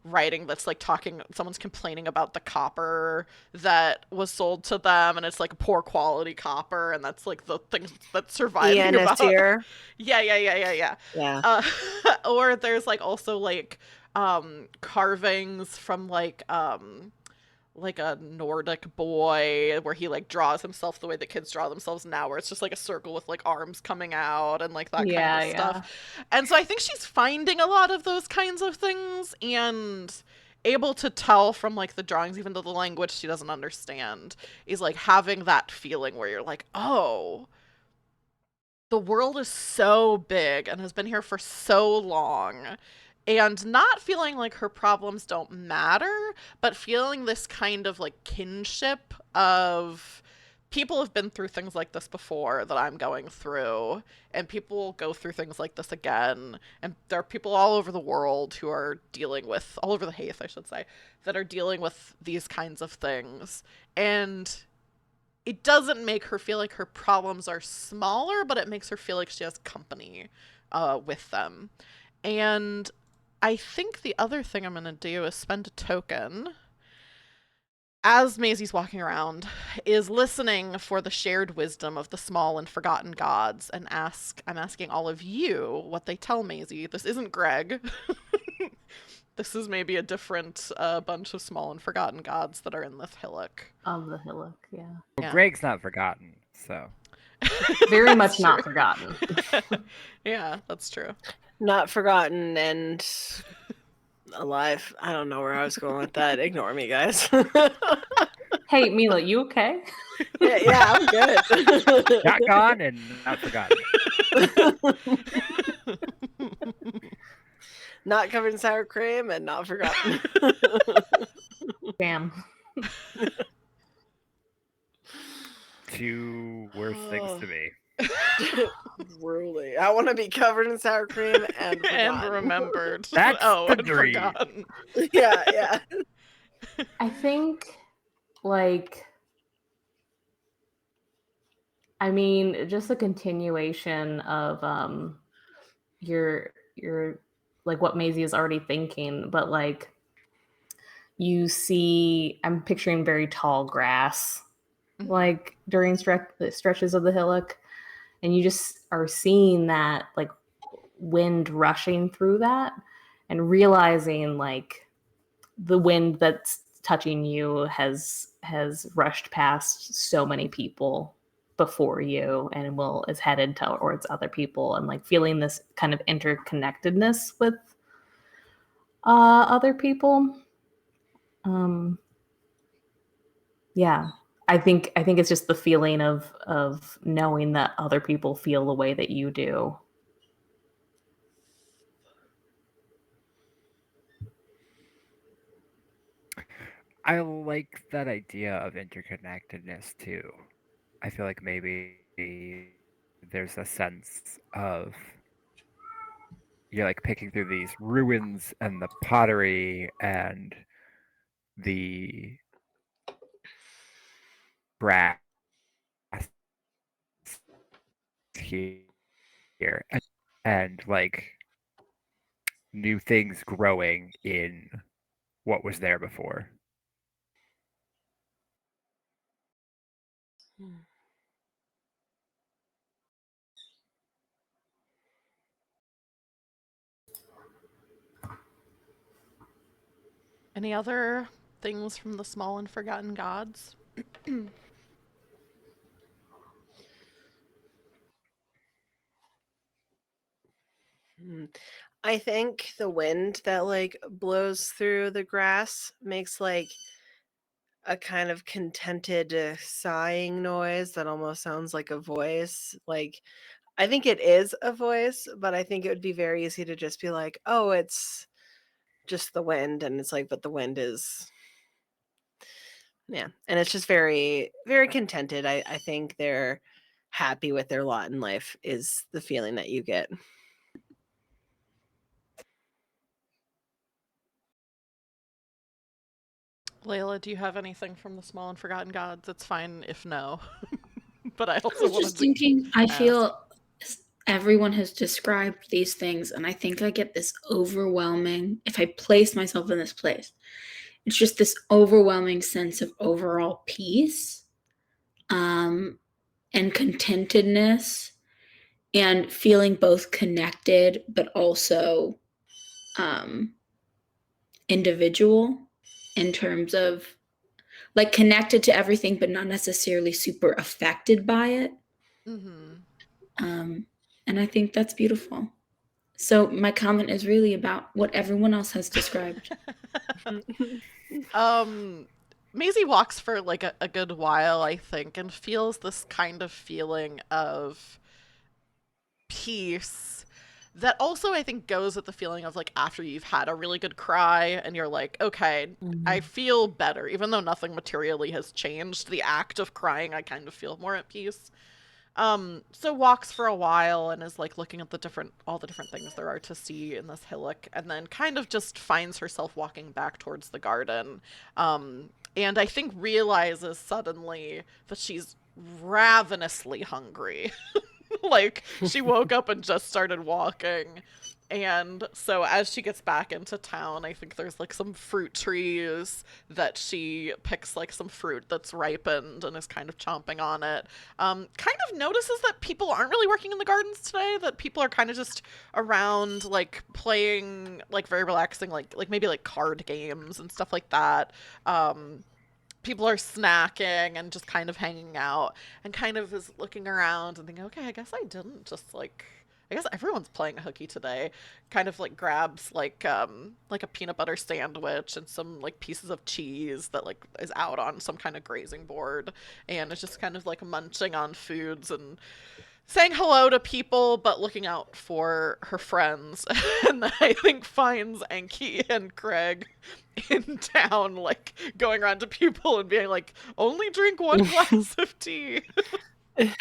writing that's like talking, someone's complaining about the copper that was sold to them and it's like poor quality copper, and that's like the things that's surviving about. Yeah. Yeah. Or there's like also like carvings from like a Nordic boy where he like draws himself the way the kids draw themselves now, where it's just like a circle with like arms coming out and like that kind of stuff. And so I think she's finding a lot of those kinds of things, and able to tell from like the drawings, even though the language she doesn't understand, is like having that feeling where you're like, oh, the world is so big and has been here for so long, and not feeling like her problems don't matter, but feeling this kind of like kinship of people have been through things like this before that I'm going through, and people will go through things like this again. And there are people all over the world who are dealing with, all over the Haith, I should say, that are dealing with these kinds of things. And it doesn't make her feel like her problems are smaller, but it makes her feel like she has company with them. And I think the other thing I'm going to do is spend a token as Maisie's walking around, is listening for the shared wisdom of the small and forgotten gods, and I'm asking all of you what they tell Maisie. This isn't Greg. This is maybe a different bunch of small and forgotten gods that are in this hillock. Of the hillock, yeah. Well, Yeah. Greg's not forgotten, so. Very much That's not true. forgotten. Yeah, that's true. Not forgotten and alive. I don't know where I was going with that. Ignore me, guys. Hey, Mila, you okay? Yeah, I'm good. Not gone and not forgotten. Not covered in sour cream and not forgotten. Damn. Two worse things to me. Really. I want to be covered in sour cream and forgotten. And remembered. That's oh, the and dream. forgotten. Yeah. I think, like, I mean, just a continuation of your like what Maisie is already thinking, but like you see, I'm picturing very tall grass, like during stretches of the hillock, and you just are seeing that like wind rushing through that, and realizing like the wind that's touching you has rushed past so many people before you and is headed towards other people, and like feeling this kind of interconnectedness with other people. Yeah, I think it's just the feeling of knowing that other people feel the way that you do. I like that idea of interconnectedness too. I feel like maybe there's a sense of you're like picking through these ruins and the pottery and the brass here and like new things growing in what was there before. Any other things from the small and forgotten gods? I think the wind that like blows through the grass makes like a kind of contented sighing noise that almost sounds like a voice. Like, I think it is a voice, but I think it would be very easy to just be like, oh, it's just the wind. And it's like, but the wind is, yeah. And it's just very, very contented. I think they're happy with their lot in life, is the feeling that you get. Layla, do you have anything from the small and forgotten gods? It's fine if no. But I I also was wanted just to thinking, I ask. feel everyone has described these things, and I think I get this overwhelming, if I place myself in this place, it's just this overwhelming sense of overall peace and contentedness and feeling both connected but also individual in terms of like connected to everything but not necessarily super affected by it. Mm-hmm. And I think that's beautiful. So my comment is really about what everyone else has described. Maisie walks for like a good while, I think, and feels this kind of feeling of peace that also I think goes with the feeling of like after you've had a really good cry and you're like, okay, I feel better. Even though nothing materially has changed, the act of crying, I kind of feel more at peace. So walks for a while and is like looking at all the different things there are to see in this hillock, and then kind of just finds herself walking back towards the garden. And I think realizes suddenly that she's ravenously hungry. Like she woke up and just started walking. And so as she gets back into town, I think there's like some fruit trees that she picks like some fruit that's ripened and is kind of chomping on it. Kind of notices that people aren't really working in the gardens today, that people are kind of just around like playing like very relaxing like maybe like card games and stuff like that. People are snacking and just kind of hanging out, and kind of is looking around and thinking, okay, I guess I didn't just like I guess everyone's playing hooky today. Kind of like grabs like a peanut butter sandwich and some like pieces of cheese that like is out on some kind of grazing board, and is just kind of like munching on foods and saying hello to people, but looking out for her friends. And I think finds Enki and Craig in town, like going around to people and being like, only drink one glass of tea.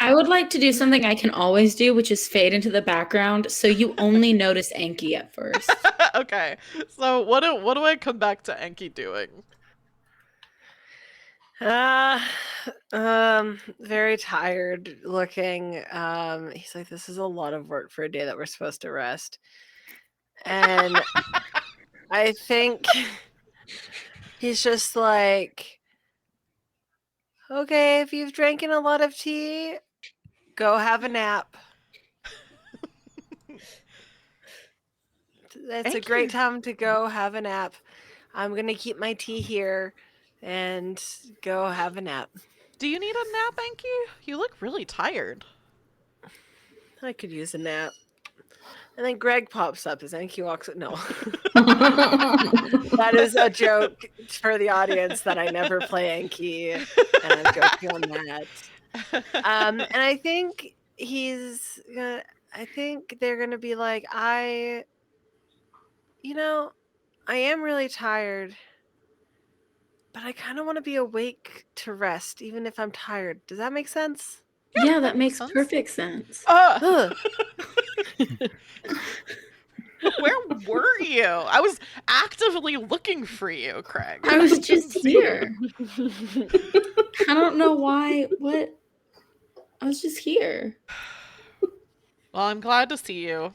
I would like to do something I can always do, which is fade into the background, so you only notice Enki at first. Okay, so what do I come back to Enki doing? Very tired looking. He's like, this is a lot of work for a day that we're supposed to rest. And I think he's just like, okay, if you've drinking a lot of tea, go have a nap. It's a Enki, great time to go have a nap. I'm gonna keep my tea here and go have a nap. do you need a nap, Enki? You look really tired. I could use a nap. And then Greg pops up as Enki walks. No, that is a joke for the audience that I never play Enki, and I'm joking on that. And I think I think they're gonna be like, I am really tired, but I kind of want to be awake to rest, even if I'm tired. Does that make sense? Yeah, that makes sense. perfect sense. Ugh. Where were you? I was actively looking for you, Craig. I was just here. I don't know why. What? I was just here. Well, I'm glad to see you.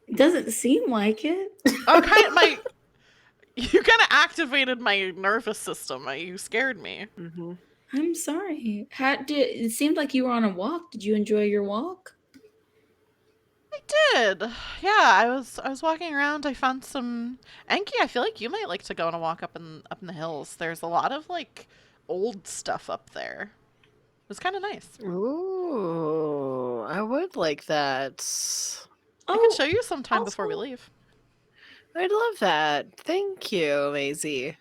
It doesn't seem like it. Oh, you kind of activated my nervous system. You scared me. Mm-hmm. I'm sorry. It seemed like you were on a walk. Did you enjoy your walk? I did. Yeah, I was walking around. I found some Enki. I feel like you might like to go on a walk up in the hills. There's a lot of like old stuff up there. It was kind of nice. Ooh, I would like that. I can show you sometime before we also- leave. I'd love that. Thank you, Maisie.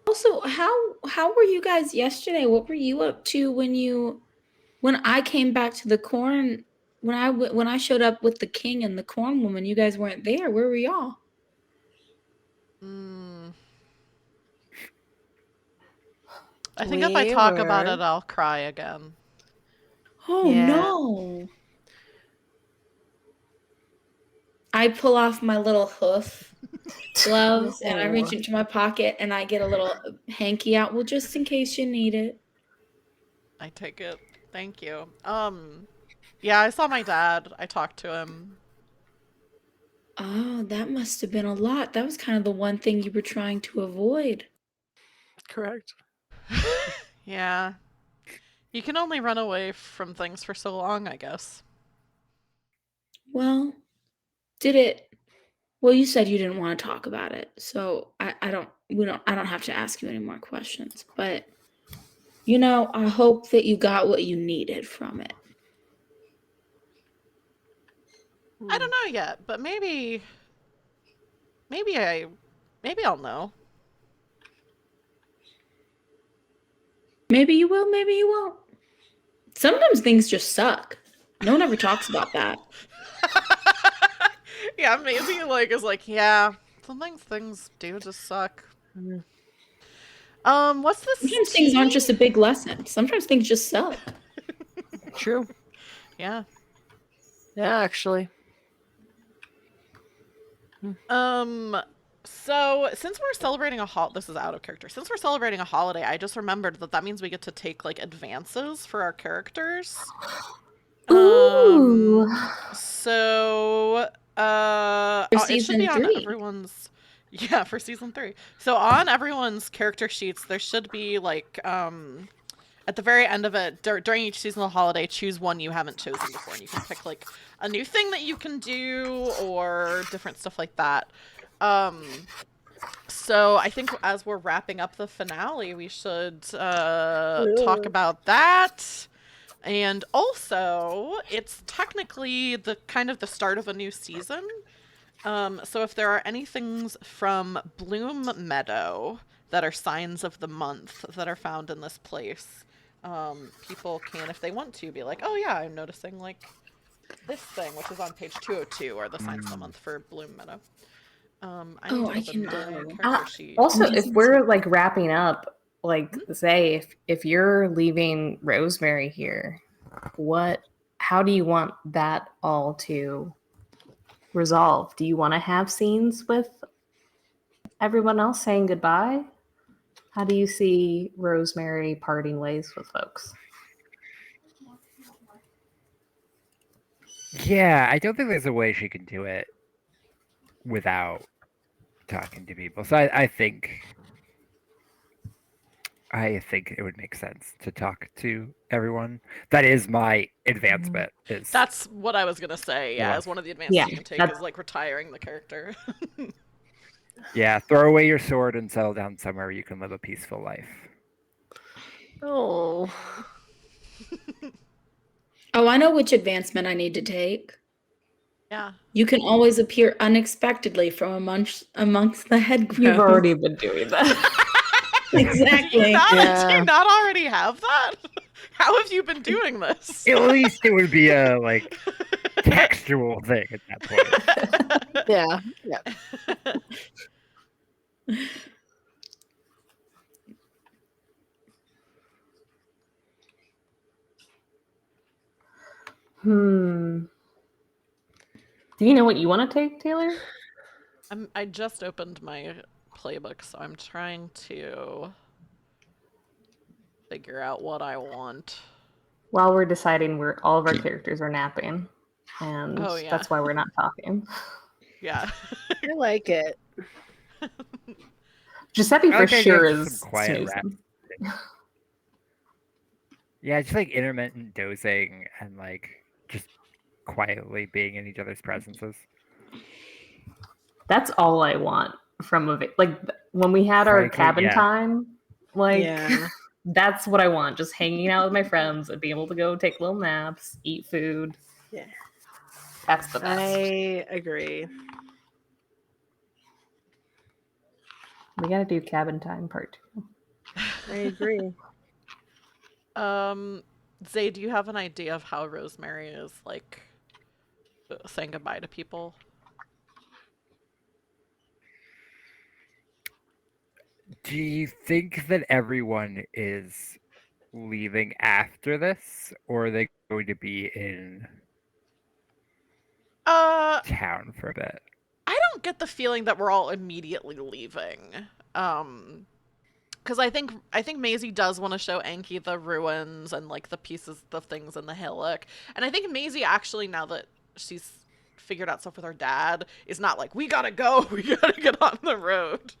Also, how were you guys yesterday? What were you up to when I came back to the corn? When I showed up with the king and the corn woman, you guys weren't there. Where were y'all? I think if I talk about it, I'll cry again. Oh no. I pull off my little hoof gloves and I reach into my pocket and I get a little hanky out. Well, just in case you need it. I take it. Thank you. Yeah, I saw my dad. I talked to him. Oh, that must have been a lot. That was kind of the one thing you were trying to avoid. Correct. Yeah. You can only run away from things for so long, I guess. Well, well, you said you didn't want to talk about it, so I don't have to ask you any more questions. But I hope that you got what you needed from it. I don't know yet, but maybe I'll know. Maybe you will, maybe you won't. Sometimes things just suck. No one ever talks about that. Yeah, Maisie is like, yeah, sometimes things do just suck. What's this Sometimes things aren't just a big lesson. Sometimes things just suck. True. Yeah. Yeah, actually. So since we're celebrating this is out of character. Since we're celebrating a holiday, I just remembered that means we get to take like advances for our characters. Ooh. So For it should be season on 3. everyone's for season 3. So on everyone's character sheets there should be like at the very end of it, during each seasonal holiday, choose one you haven't chosen before, and you can pick like a new thing that you can do or different stuff like that. So I think as we're wrapping up the finale, we should talk about that. And also, it's technically the kind of the start of a new season. So if there are any things from Bloom Meadow that are signs of the month that are found in this place, people can, if they want to, be like, oh yeah, I'm noticing like this thing, which is on page 202, or the signs of the month for Bloom Meadow. I need to I open can my do. character sheet. Also, if Amazing. we're like wrapping up, like say if you're leaving Rosemary here, how do you want that all to resolve? Do you want to have scenes with everyone else saying goodbye? How do you see Rosemary parting ways with folks? Yeah, I don't think there's a way she can do it without talking to people. So I think it would make sense to talk to everyone. That is my advancement. That's what I was gonna say. Yeah, as one of the advances Yeah, you can take is like retiring the character. Yeah, throw away your sword and settle down somewhere where you can live a peaceful life. Oh. Oh, I know which advancement I need to take. Yeah. You can always appear unexpectedly from amongst the headgrowth. you've already been doing that. Exactly. Do you not already have that? How have you been doing this? At least it would be a like textual thing at that point. Yeah. Do you know what you want to take, Taylor? I just opened my playbook, so I'm trying to figure out what I want. While we're deciding, all of our characters are napping, and that's why we're not talking. Yeah. I like it. Giuseppe for sure just is some quiet snoozing. Yeah, just like intermittent dozing and like just quietly being in each other's presences. That's all I want from a like when we had our cabin time. Like that's what I want. Just hanging out with my friends and being able to go take little naps, eat food. Yeah, that's the best. I agree. We gotta do cabin time part 2. I agree. Zay, do you have an idea of how Rosemary is like saying goodbye to people? Do you think that everyone is leaving after this, or are they going to be in town for a bit? I don't get the feeling that we're all immediately leaving. Because I think Maisie does want to show Anki the ruins and like the pieces, the things in the hillock, and I think Maisie actually, now that she's figured out stuff with her dad, is not like, we gotta go, we gotta get on the road.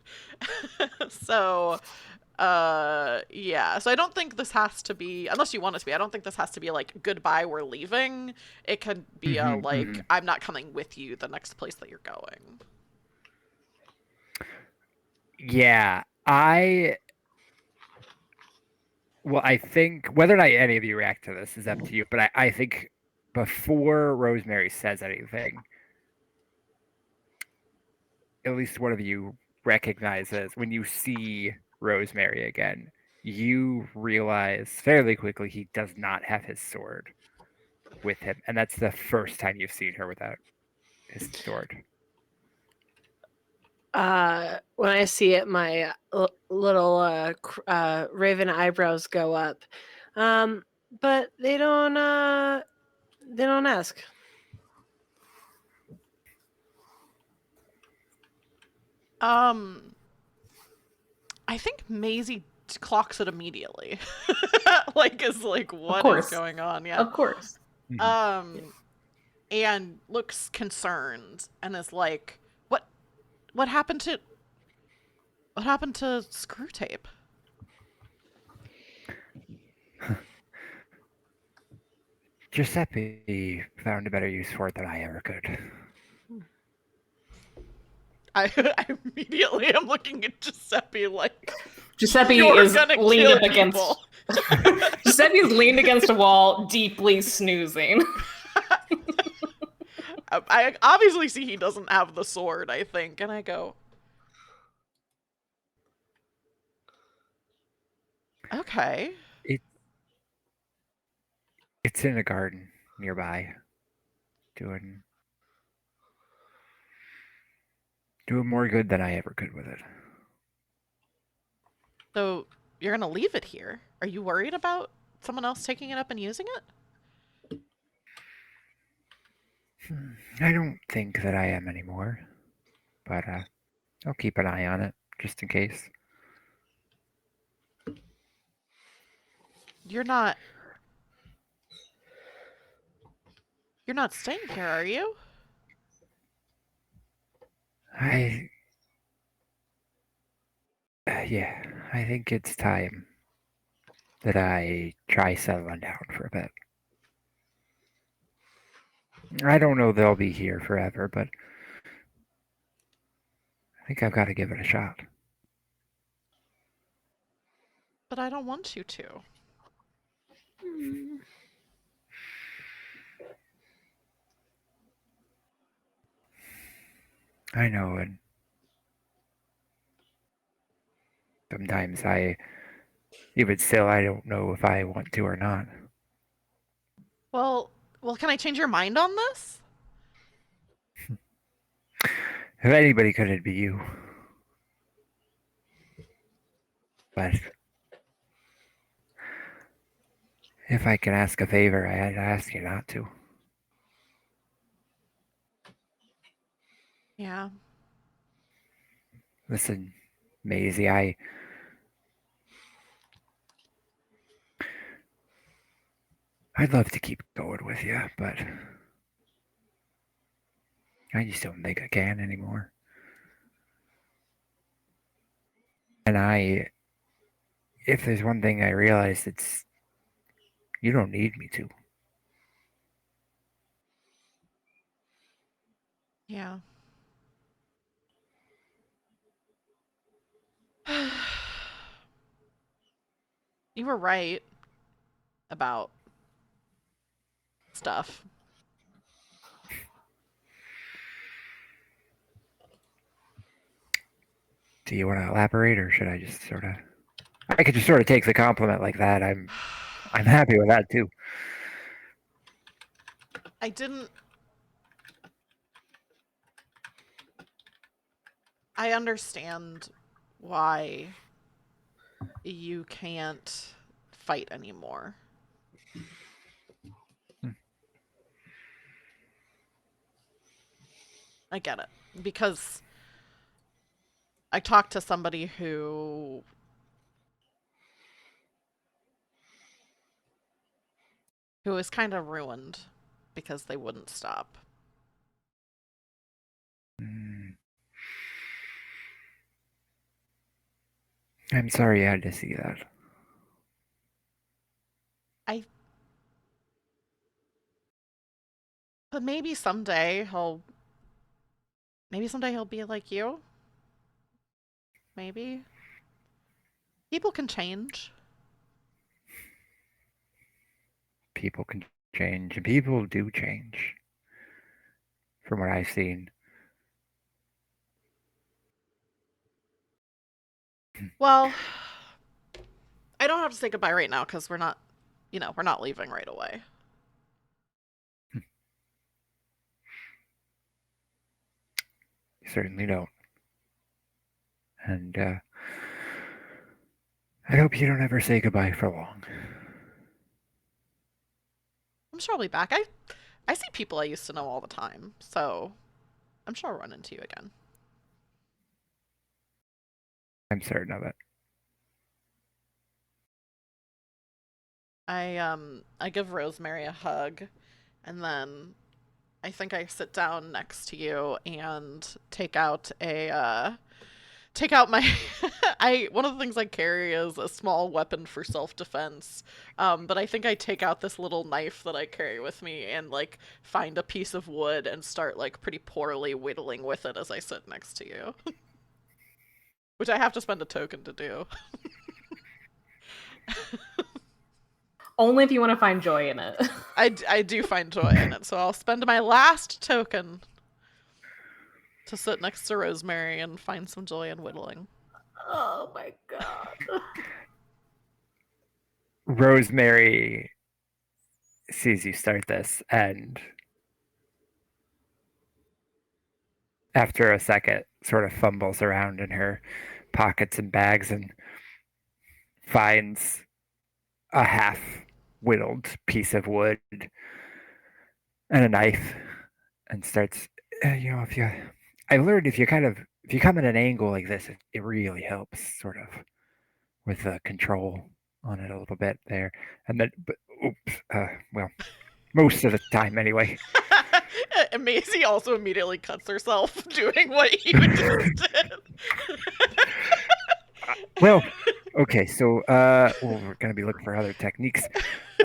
So yeah, so I don't think this has to be, unless you want it to be, I don't think this has to be like, goodbye, we're leaving. It could be I'm not coming with you the next place that you're going. Yeah, I think whether or not any of you react to this is up to you, but I think before Rosemary says anything, at least one of you recognizes when you see Rosemary again, you realize fairly quickly he does not have his sword with him, and that's the first time you've seen her without his sword. When I see it, my little raven eyebrows go up. But they don't ask. I think Maisie clocks it immediately. Like, is like, Of what is course. going on? Yeah. Of course. And looks concerned and is like, what happened to Screw Tape? Giuseppe found a better use for it than I ever could. I immediately am looking at Giuseppe like, Giuseppe you're is gonna leaned kill up against. people. Giuseppe is leaned against a wall, deeply snoozing. I obviously see he doesn't have the sword, I think, and I go, okay. It's in a garden nearby, doing more good than I ever could with it. So you're gonna leave it here? Are you worried about someone else taking it up and using it? I don't think that I am anymore, but I'll keep an eye on it just in case. You're not staying here, are you? Yeah, I think it's time that I try settling down for a bit. I don't know they'll be here forever, but I think I've got to give it a shot. But I don't want you to. I know, and sometimes even still, I don't know if I want to or not. Well, can I change your mind on this? If anybody could, it'd be you. But if I can ask a favor, I'd ask you not to. Yeah. Listen, Maisie, I'd love to keep going with you, but I just don't think I can anymore. And if there's one thing I realized, it's you don't need me to. Yeah. You were right about stuff. Do you want to elaborate, or should I just sort of? I could just sort of take the compliment like that. I'm happy with that too. I didn't. I understand why you can't fight anymore. I get it. Because I talked to somebody who was kind of ruined because they wouldn't stop. I'm sorry you had to see that. But maybe someday he'll be like you. Maybe. People can change. People can change, and people do change. From what I've seen. Well, I don't have to say goodbye right now because we're not, we're not leaving right away. You certainly don't. And I hope you don't ever say goodbye for long. I'm sure I'll be back. I see people I used to know all the time, so I'm sure I'll run into you again. I'm certain of it. I give Rosemary a hug, and then I think I sit down next to you and take out my I one of the things I carry is a small weapon for self-defense. But I think I take out this little knife that I carry with me and like find a piece of wood and start like pretty poorly whittling with it as I sit next to you. Which I have to spend a token to do. Only if you want to find joy in it. I do find joy in it, so I'll spend my last token to sit next to Rosemary and find some joy in whittling. Oh my god. Rosemary sees you start this, and after a second, sort of fumbles around in her pockets and bags and finds a half whittled piece of wood and a knife and starts, if you, I learned if you come at an angle like this, it really helps sort of with the control on it a little bit there. And then, but, oops, well, most of the time anyway. Maisie also immediately cuts herself doing what you just did. Well, okay, so we're gonna be looking for other techniques.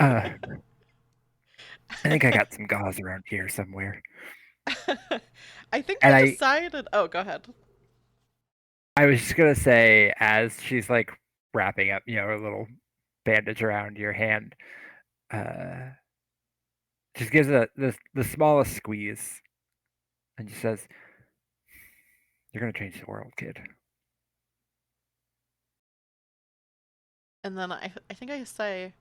I think I got some gauze around here somewhere. I think And I decided. Oh, go ahead. I was just gonna say, as she's like wrapping up, a little bandage around your hand, uh, just gives the smallest squeeze, and just says, "You're gonna change the world, kid." And then I think I say,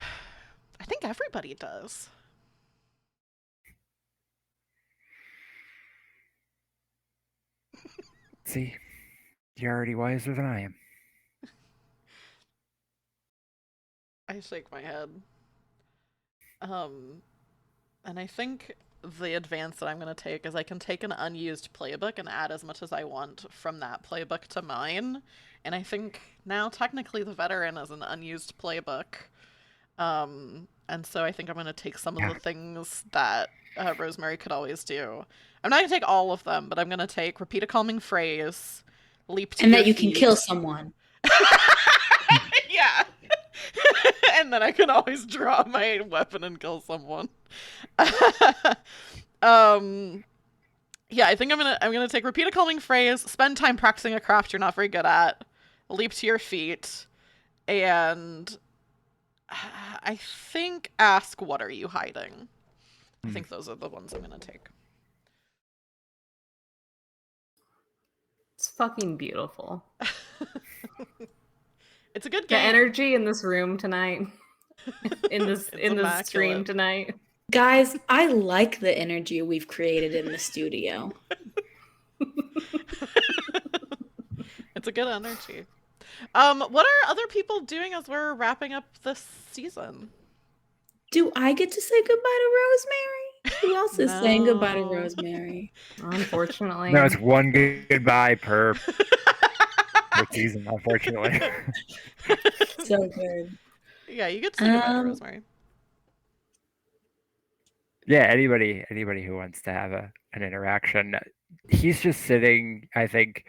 I think everybody does. See, you're already wiser than I am. I shake my head. And I think the advance that I'm going to take is I can take an unused playbook and add as much as I want from that playbook to mine. And I think now technically the veteran is an unused playbook. And so I think I'm going to take some of the things that Rosemary could always do. I'm not going to take all of them, but I'm going to take repeat a calming phrase, leap to And your that you feet. can kill someone. Yeah. And then I can always draw my weapon and kill someone. Yeah, I think I'm gonna take repeat a calming phrase, spend time practicing a craft you're not very good at, leap to your feet, and I think ask what are you hiding. I think those are the ones I'm gonna take. It's fucking beautiful. It's a good The game. energy in this room tonight. in this stream tonight. Guys, I like the energy we've created in the studio. It's a good energy. What are other people doing as we're wrapping up this season? Do I get to say goodbye to Rosemary? Who else is saying goodbye to Rosemary? Unfortunately. No, it's one goodbye per season, unfortunately. So good. Yeah, you get to say goodbye to Rosemary. Yeah, anybody who wants to have an interaction. He's just sitting, I think,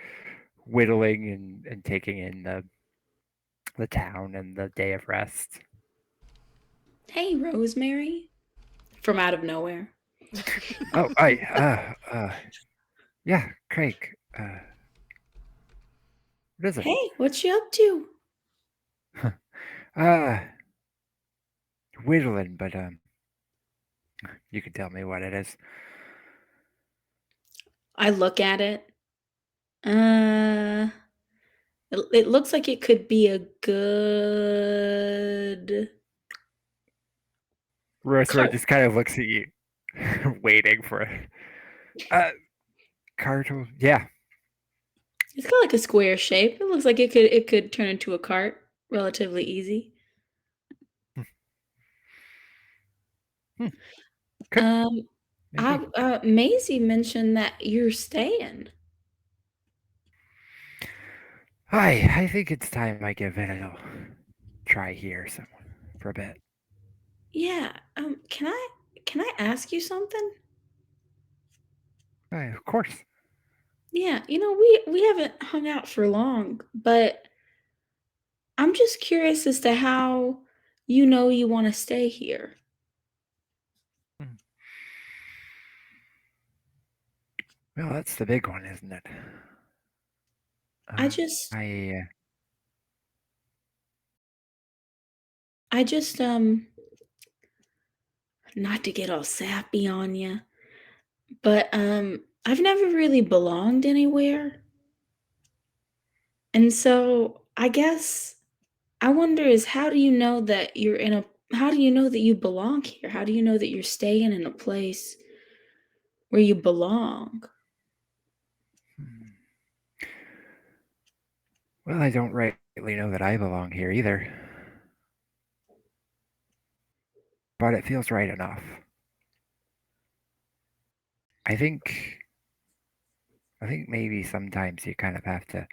whittling and taking in the town and the day of rest. Hey, Rosemary. From out of nowhere. Oh, yeah, Craig. What is it? Hey, what you up to? Whittling, but you can tell me what it is. I look at it. It looks like it could be a good Rosemary cart. just kind of looks at you, waiting for it. Cardinal, yeah. It's got like a square shape. It looks like it could turn into a cart relatively easy. Could maybe. Maisie mentioned that you're staying. I think it's time I give it a little try here for a bit. Yeah. Can I ask you something? Of course. Yeah, we haven't hung out for long, but I'm just curious as to how you know you want to stay here. Hmm. Well, that's the big one, isn't it? I just I I just not to get all sappy on you, but I've never really belonged anywhere. And so I guess I wonder is how do you know that you belong here? How do you know that you're staying in a place where you belong? hmm. Well, I don't rightly know that I belong here either, but it feels right enough. I think I think maybe sometimes you kind of have to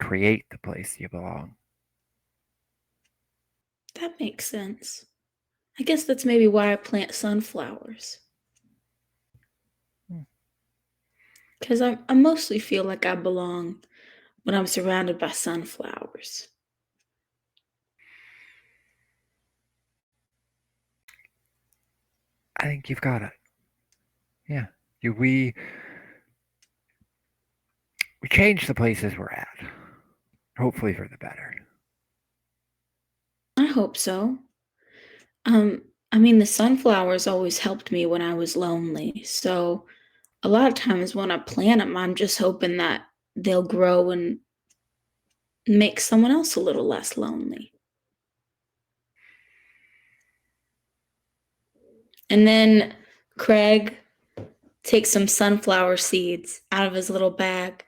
create the place you belong. That makes sense. I guess that's maybe why I plant sunflowers. Hmm. Because I mostly feel like I belong when I'm surrounded by sunflowers. I think you've got it. Yeah. We change the places we're at, hopefully for the better. I hope so. Um, I mean, the sunflowers always helped me when I was lonely. So a lot of times when I plant them, I'm just hoping that they'll grow and make someone else a little less lonely. And then Craig takes some sunflower seeds out of his little bag.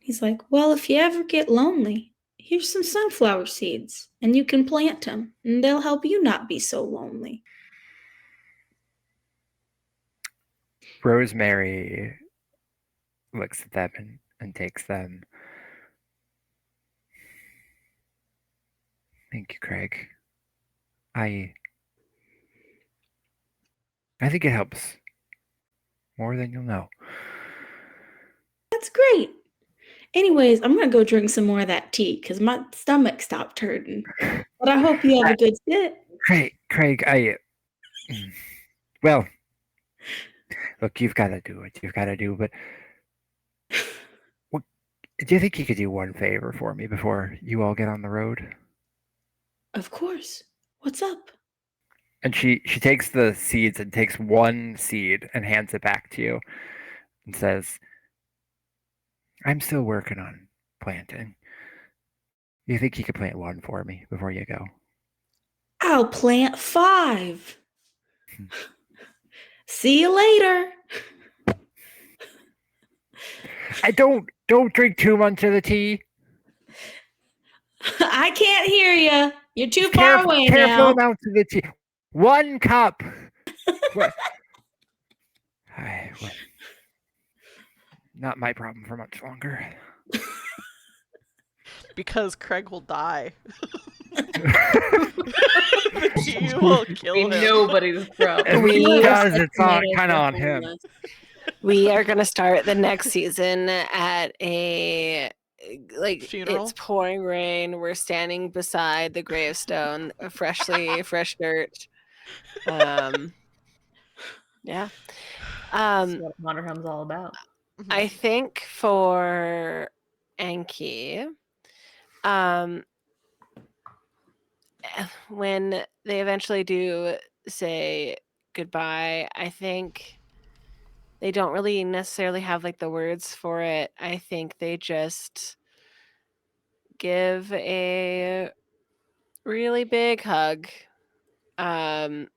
He's like, well, if you ever get lonely, here's some sunflower seeds, and you can plant them, and they'll help you not be so lonely. Rosemary looks at them and takes them. Thank you, Craig. I I think it helps more than you'll know. That's great. Anyways, I'm gonna go drink some more of that tea because my stomach stopped hurting. But I hope you have a good sit. Craig, mm, well, look, you've got to do what you've got to do, but what, do you think you could do one favor for me before you all get on the road? Of course. What's up? And she takes the seeds and takes one seed and hands it back to you and says, "I'm still working on planting. You think you could plant one for me before you go?" I'll plant 5. See you later. I don't drink too much of the tea. I can't hear you. You're too Just far away careful now. amounts of the tea. 1 cup. What? Well, not my problem for much longer. Because Craig will die. The tea will kill him. Nobody's problem. If he We- does, it's Tomatoes kind of are on him. homeless. We are gonna start the next season at a Funeral? it's pouring rain. We're standing beside the gravestone, fresh dirt. Yeah. That's what Modern Home's all about. I think for Enki, when they eventually do say goodbye, I think they don't really necessarily have like the words for it. I think they just give a really big hug, and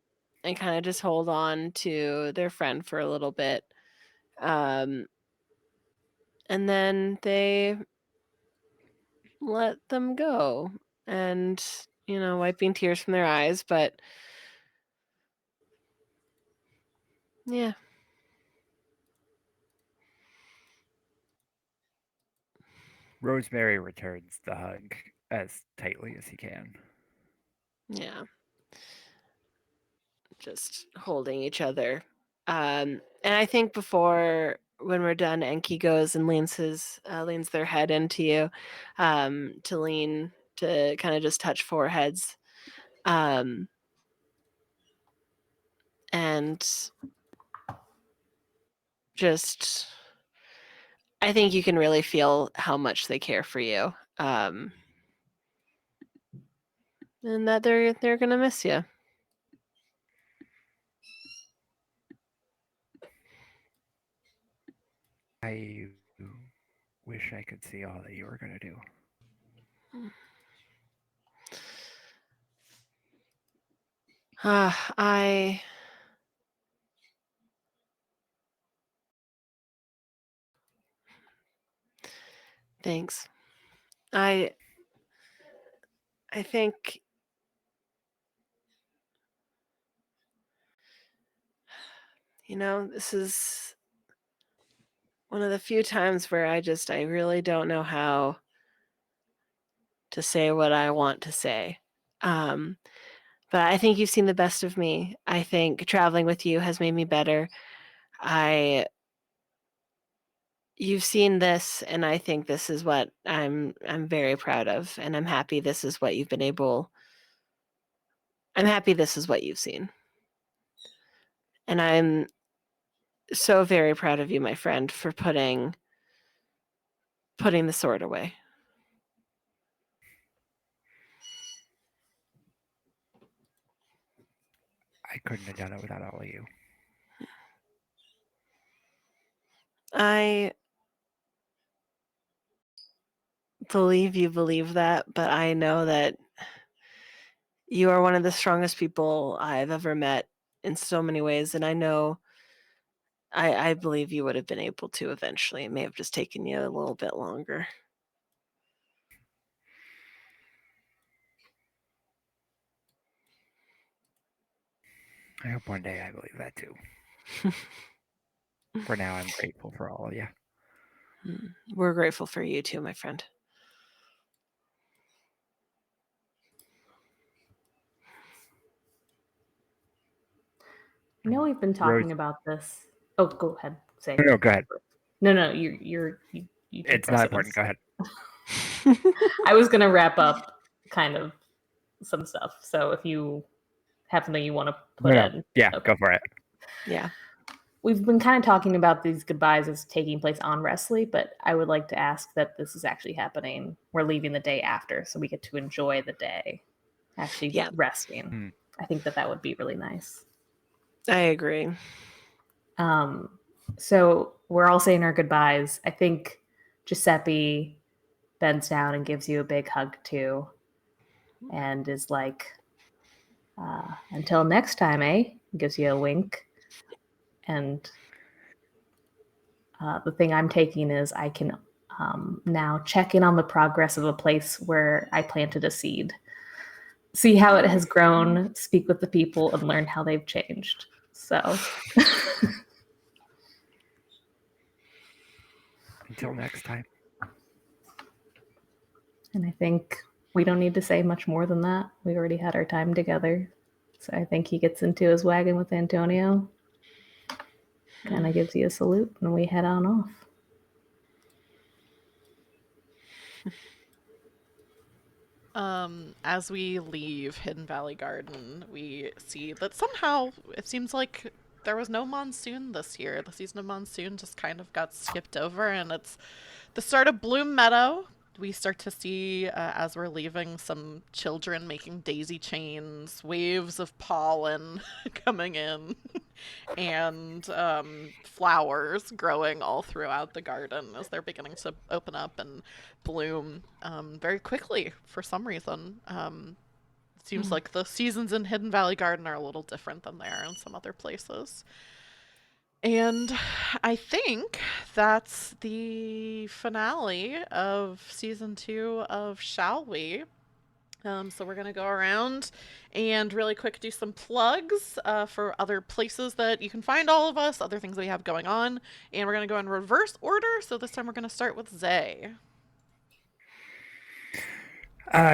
kind of just hold on to their friend for a little bit. And then they let them go and, wiping tears from their eyes. But yeah. Rosemary returns the hug as tightly as he can. Yeah. Just holding each other. And I think when we're done, Enki goes and leans their head into you, to lean to kind of just touch foreheads. And just, I think you can really feel how much they care for you. And that they're gonna miss you. I wish I could see all that you were going to do. I Thanks. I think this is one of the few times where I really don't know how to say what I want to say. But I think you've seen the best of me. I think traveling with you has made me better. You've seen this, and I think this is what I'm very proud of, and I'm happy this is what you've been able. I'm happy this is what you've seen, and I'm so very proud of you, my friend, for putting the sword away. I couldn't have done it without all of you. I believe you believe that, but I know that you are one of the strongest people I've ever met in so many ways, and I know I believe you would have been able to eventually. It may have just taken you a little bit longer. I hope one day I believe that too. For now, I'm grateful for all of you. We're grateful for you too, my friend. I know we've been talking about this. Oh, go ahead. Say. No, go ahead. No, you It's not important. Go ahead. I was gonna wrap up kind of some stuff. So if you have something you want to put in, yeah, okay. Go for it. Yeah. We've been kind of talking about these goodbyes as taking place on Wrestly, but I would like to ask that this is actually happening. We're leaving the day after, so we get to enjoy the day, actually resting. I think that would be really nice. I agree. So we're all saying our goodbyes. I think Giuseppe bends down and gives you a big hug too, and is like, until next time, eh? Gives you a wink. And the thing I'm taking is I can now check in on the progress of a place where I planted a seed, see how it has grown, speak with the people, and learn how they've changed. So until next time. And I think we don't need to say much more than that. We already had our time together. So I think he gets into his wagon with Antonio, kind of gives you a salute, and we head on off. As we leave Hidden Valley Garden, we see that somehow it seems like there was no monsoon this year. The season of monsoon just kind of got skipped over, and it's the start of Bloom Meadow. We start to see, as we're leaving, some children making daisy chains, waves of pollen coming in. and flowers growing all throughout the garden as they're beginning to open up and bloom very quickly for some reason. It seems like the seasons in Hidden Valley Garden are a little different than they are in some other places. And I think that's the finale of season 2 of Shall We? So we're going to go around and really quick do some plugs for other places that you can find all of us, other things we have going on. And we're going to go in reverse order. So this time we're going to start with Zay.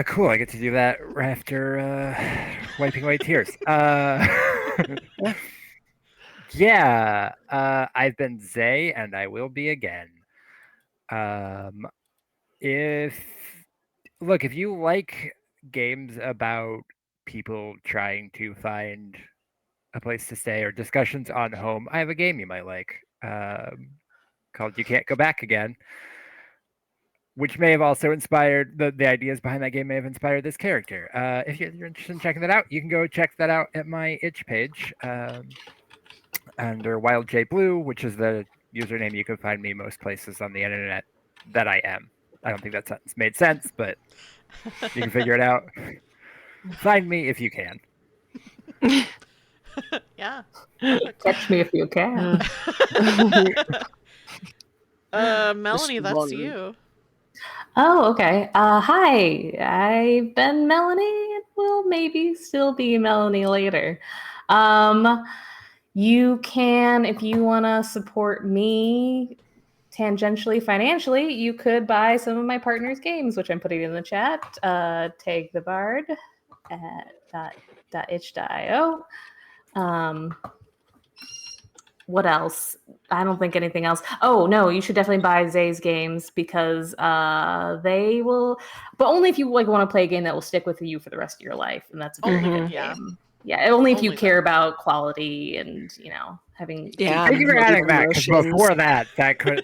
Cool. I get to do that right after wiping away tears. Yeah. I've been Zay, and I will be again. If you like games about people trying to find a place to stay or discussions on home, I have a game you might like called You Can't Go Back Again, which may have also inspired the ideas behind that game may have inspired this character. If you're interested in checking that out, you can go check that out at my itch page under Wild J Blue, which is the username you can find me most places on the internet that I am. I don't think that sentence made sense, but you can figure it out. Find me if you can. Yeah. Perfect. Catch me if you can. Melanie, that's you. Oh, okay. Hi, I've been Melanie and will maybe still be Melanie later. You can, if you want to support me tangentially financially, you could buy some of my partner's games, which I'm putting in the chat. Tag the Bard at .itch.io. What else? I don't think anything else. Oh no, you should definitely buy Zay's games because they will, but only if you like want to play a game that will stick with you for the rest of your life, and that's a very good game. Yeah, only if you care about quality and having. Yeah, thank you for adding that, because emotions. before that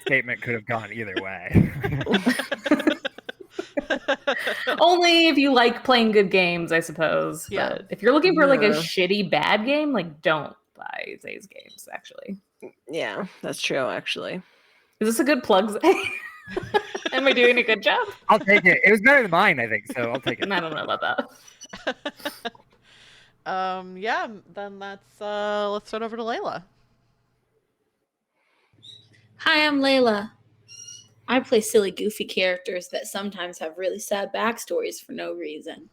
statement could have gone either way. Only if you like playing good games, I suppose. Yeah. But if you're looking for like a shitty bad game, like don't buy Zay's games. Actually, Yeah, that's true. Actually, is this a good plug, Zay? Am I doing a good job? I'll take it. It was better than mine, I think, so I'll take it. I don't know about that. Yeah, then let's start over to Layla. Hi, I'm Layla. I play silly, goofy characters that sometimes have really sad backstories for no reason.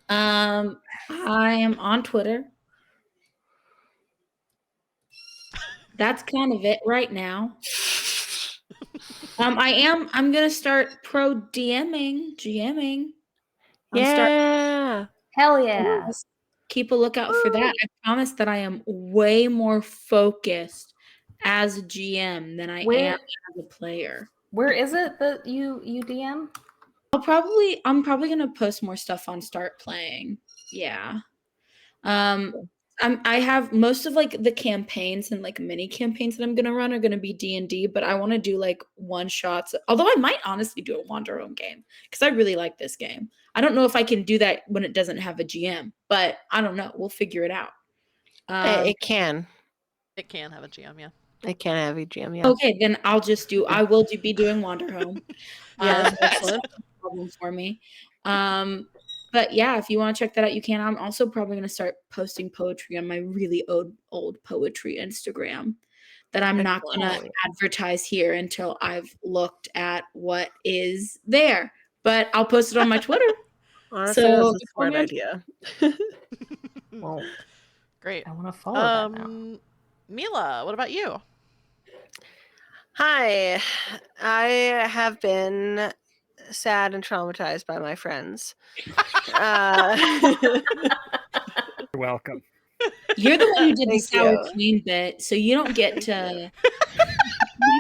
I am on Twitter. That's kind of it right now. I'm gonna start pro GMing. yeah. Hell yeah. Keep a lookout for that. I promise that I am way more focused as a GM than I am as a player. Where is it that you DM? I'm probably gonna post more stuff on Start Playing. Yeah. I have most of like the campaigns and like mini campaigns that I'm gonna run are gonna be D&D, but I want to do like one shots. Although I might honestly do a Wander Home game because I really like this game. I don't know if I can do that when it doesn't have a GM, but I don't know. We'll figure it out. It can. It can have a GM, yeah. It can have a GM, yeah. Okay, then I will be doing Wander Home. Yeah, That's not a problem for me. But yeah, if you want to check that out, you can. I'm also probably going to start posting poetry on my really old poetry Instagram that I'm not going to advertise here until I've looked at what is there. But I'll post it on my Twitter. Honestly, so that's a smart idea. Well, great. I want to follow that now. Mila, what about you? Hi, I have been sad and traumatized by my friends. You're welcome. You're the one who did the sour cream bit, so you don't get to.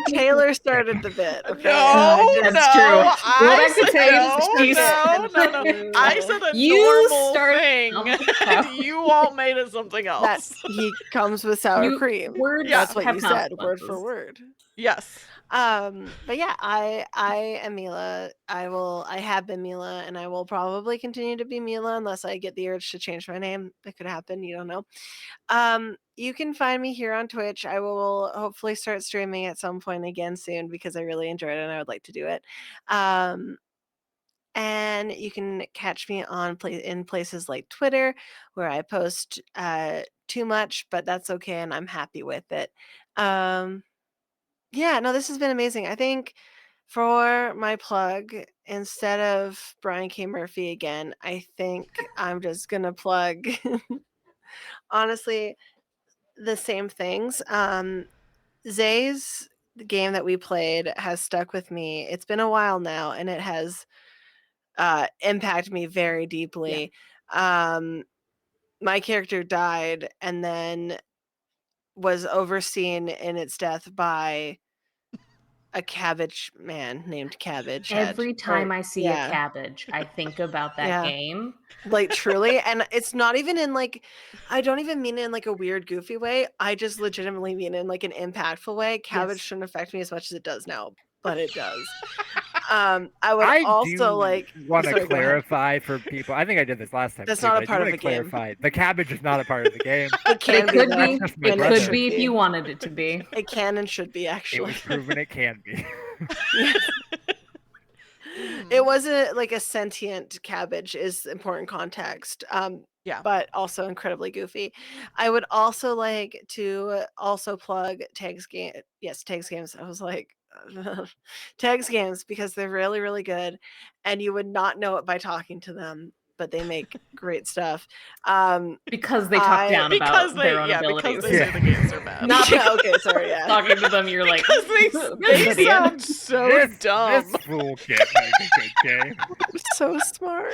Taylor started the bit. Okay? That's true. No. I said a normal thing. You all made it something else. He comes with sour cream. That's what you said, word for word. Yes. But yeah, I am Mila. I have been Mila, and I will probably continue to be Mila unless I get the urge to change my name. That could happen. You don't know. you can find me here on Twitch. I will hopefully start streaming at some point again soon because I really enjoyed it and I would like to do it. And you can catch me on in places like Twitter, where I post too much, but that's okay, and I'm happy with it. Yeah, no, this has been amazing. I think for my plug, instead of Brian K. Murphy again, I think I'm just gonna plug honestly the same things. Zay's the game that we played has stuck with me. It's been a while now, and it has impacted me very deeply. My character died and then was overseen in its death by a cabbage man named Cabbage Head. Every time I see a cabbage, I think about that game. Like, truly. And it's not even in like, I don't even mean it in like a weird, goofy way. I just legitimately mean it in like an impactful way. Cabbage shouldn't affect me as much as it does now, but it does. I also want to clarify for people. I think I did this last time. That's too, not a part of the game. The cabbage is not a part of the game. It can be. It could be if you wanted it to be. It can and should be, actually. It was proven it can be. It wasn't like a sentient cabbage is important context. But also incredibly goofy. I would also like to also plug Tags Game. Yes, Tags Games. I was like, Tags Games, because they're really, really good, and you would not know it by talking to them, but they make great stuff. Because they talk down about their own abilities. Because they say the games are bad. Okay, sorry, yeah. Talking to them, you're like, they sound so dumb. This fool can't make a good game. So smart.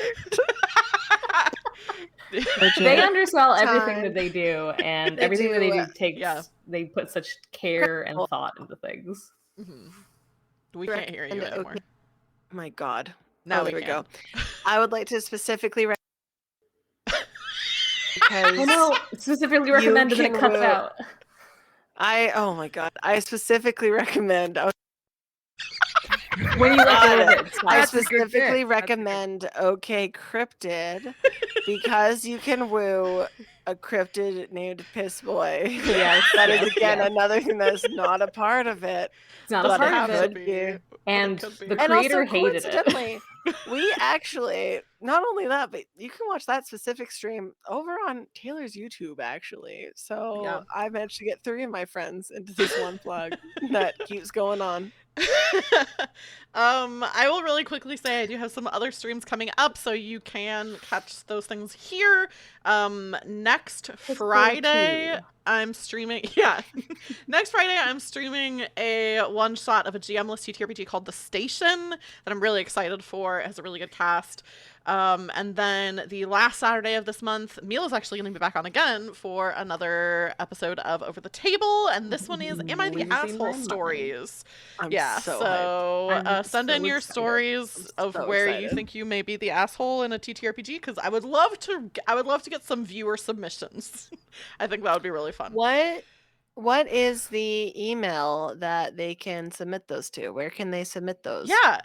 They undersell everything that they do, and everything that they do takes. They put such care and thought into things. We can't hear you anymore. Oh my God. Now there we go. I would like to specifically specifically recommend that it cuts out. Oh my God. I specifically recommend. When you recommend it, I specifically recommend OK Cryptid because you can woo a cryptid named Piss Boy. Yes, that is again another thing that is not a part of it. It's not a part of it. And the creator hated it. We actually, not only that, but you can watch that specific stream over on Taylor's YouTube, actually. So I managed to get 3 of my friends into this one plug that keeps going on. I will really quickly say I do have some other streams coming up, so you can catch those things here. Next Friday, I'm streaming. Yeah, next Friday I'm streaming a one-shot of a GM-less TTRPG called The Station that I'm really excited for. It has a really good cast. And then the last Saturday of this month, Mila's actually going to be back on again for another episode of Over the Table, and this one is Am I the Asshole Stories? So send in your stories of where you think you may be the asshole in a TTRPG, because I would love to get some viewer submissions. I think that would be really fun. What is the email that they can submit those to? Where can they submit those? Yeah,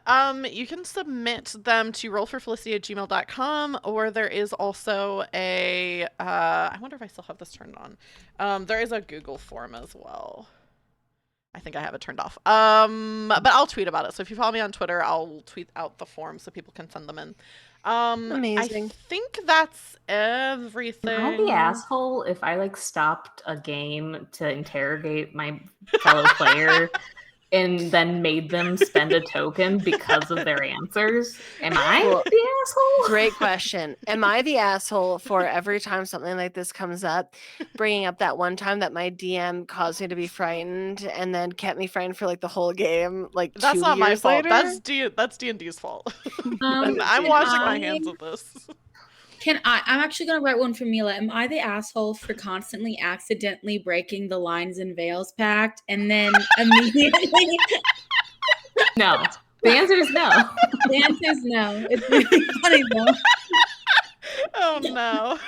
you can submit them to rollforfelicity@gmail.com, or there is also a, I wonder if I still have this turned on. There is a Google form as well. I think I have it turned off. But I'll tweet about it. So if you follow me on Twitter, I'll tweet out the form so people can send them in. Amazing. I think that's everything. Am I the asshole if I stopped a game to interrogate my fellow player and then made them spend a token because of their answers? Am I the asshole? Great question. Am I the asshole for every time something like this comes up, bringing up that one time that my DM caused me to be frightened and then kept me frightened for the whole game? That's 2 not my years fault. Later? That's D&D's fault. I'm washing my hands of this. I'm actually going to write one for Mila. Am I the asshole for constantly accidentally breaking the Lines and Veils pact and then immediately... No. The answer is no. The answer is no. It's really funny though. Oh no.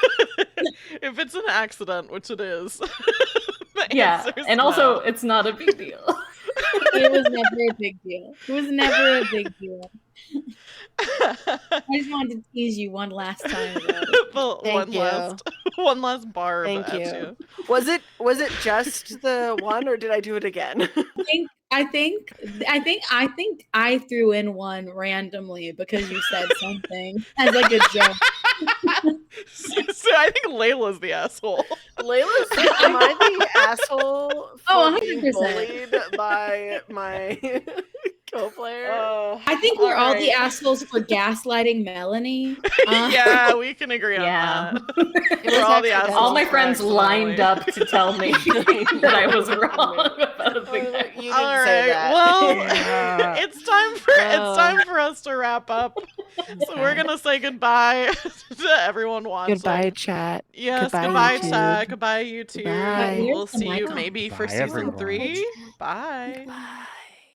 If it's an accident, which it is. Yeah, and also it's not a big deal. It was never a big deal. It was never a big deal. I just wanted to tease you one last time about it. Thank you. One last barb Thank at you. you. Was it just the one, or did I do it again? I think I threw in one randomly because you said something as like a joke. So I think Layla's the asshole. Layla's, am I the asshole for Oh, being 100%. bullied by my co-player? I think we're all the Alright. assholes for gaslighting Melanie. Yeah, we can agree Yeah. on that. It We're was all the accidental. All my assholes friends lined accidentally. up to tell me that I was wrong about a thing. You didn't All say right. that. Well, Yeah. it's time for us to wrap up. So we're gonna say goodbye to everyone watching. Goodbye, chat. Yes, Goodbye, goodbye, YouTube. chat. Goodbye, YouTube. Goodbye. We'll see you maybe for Bye, season everyone. 3. Bye. Goodbye.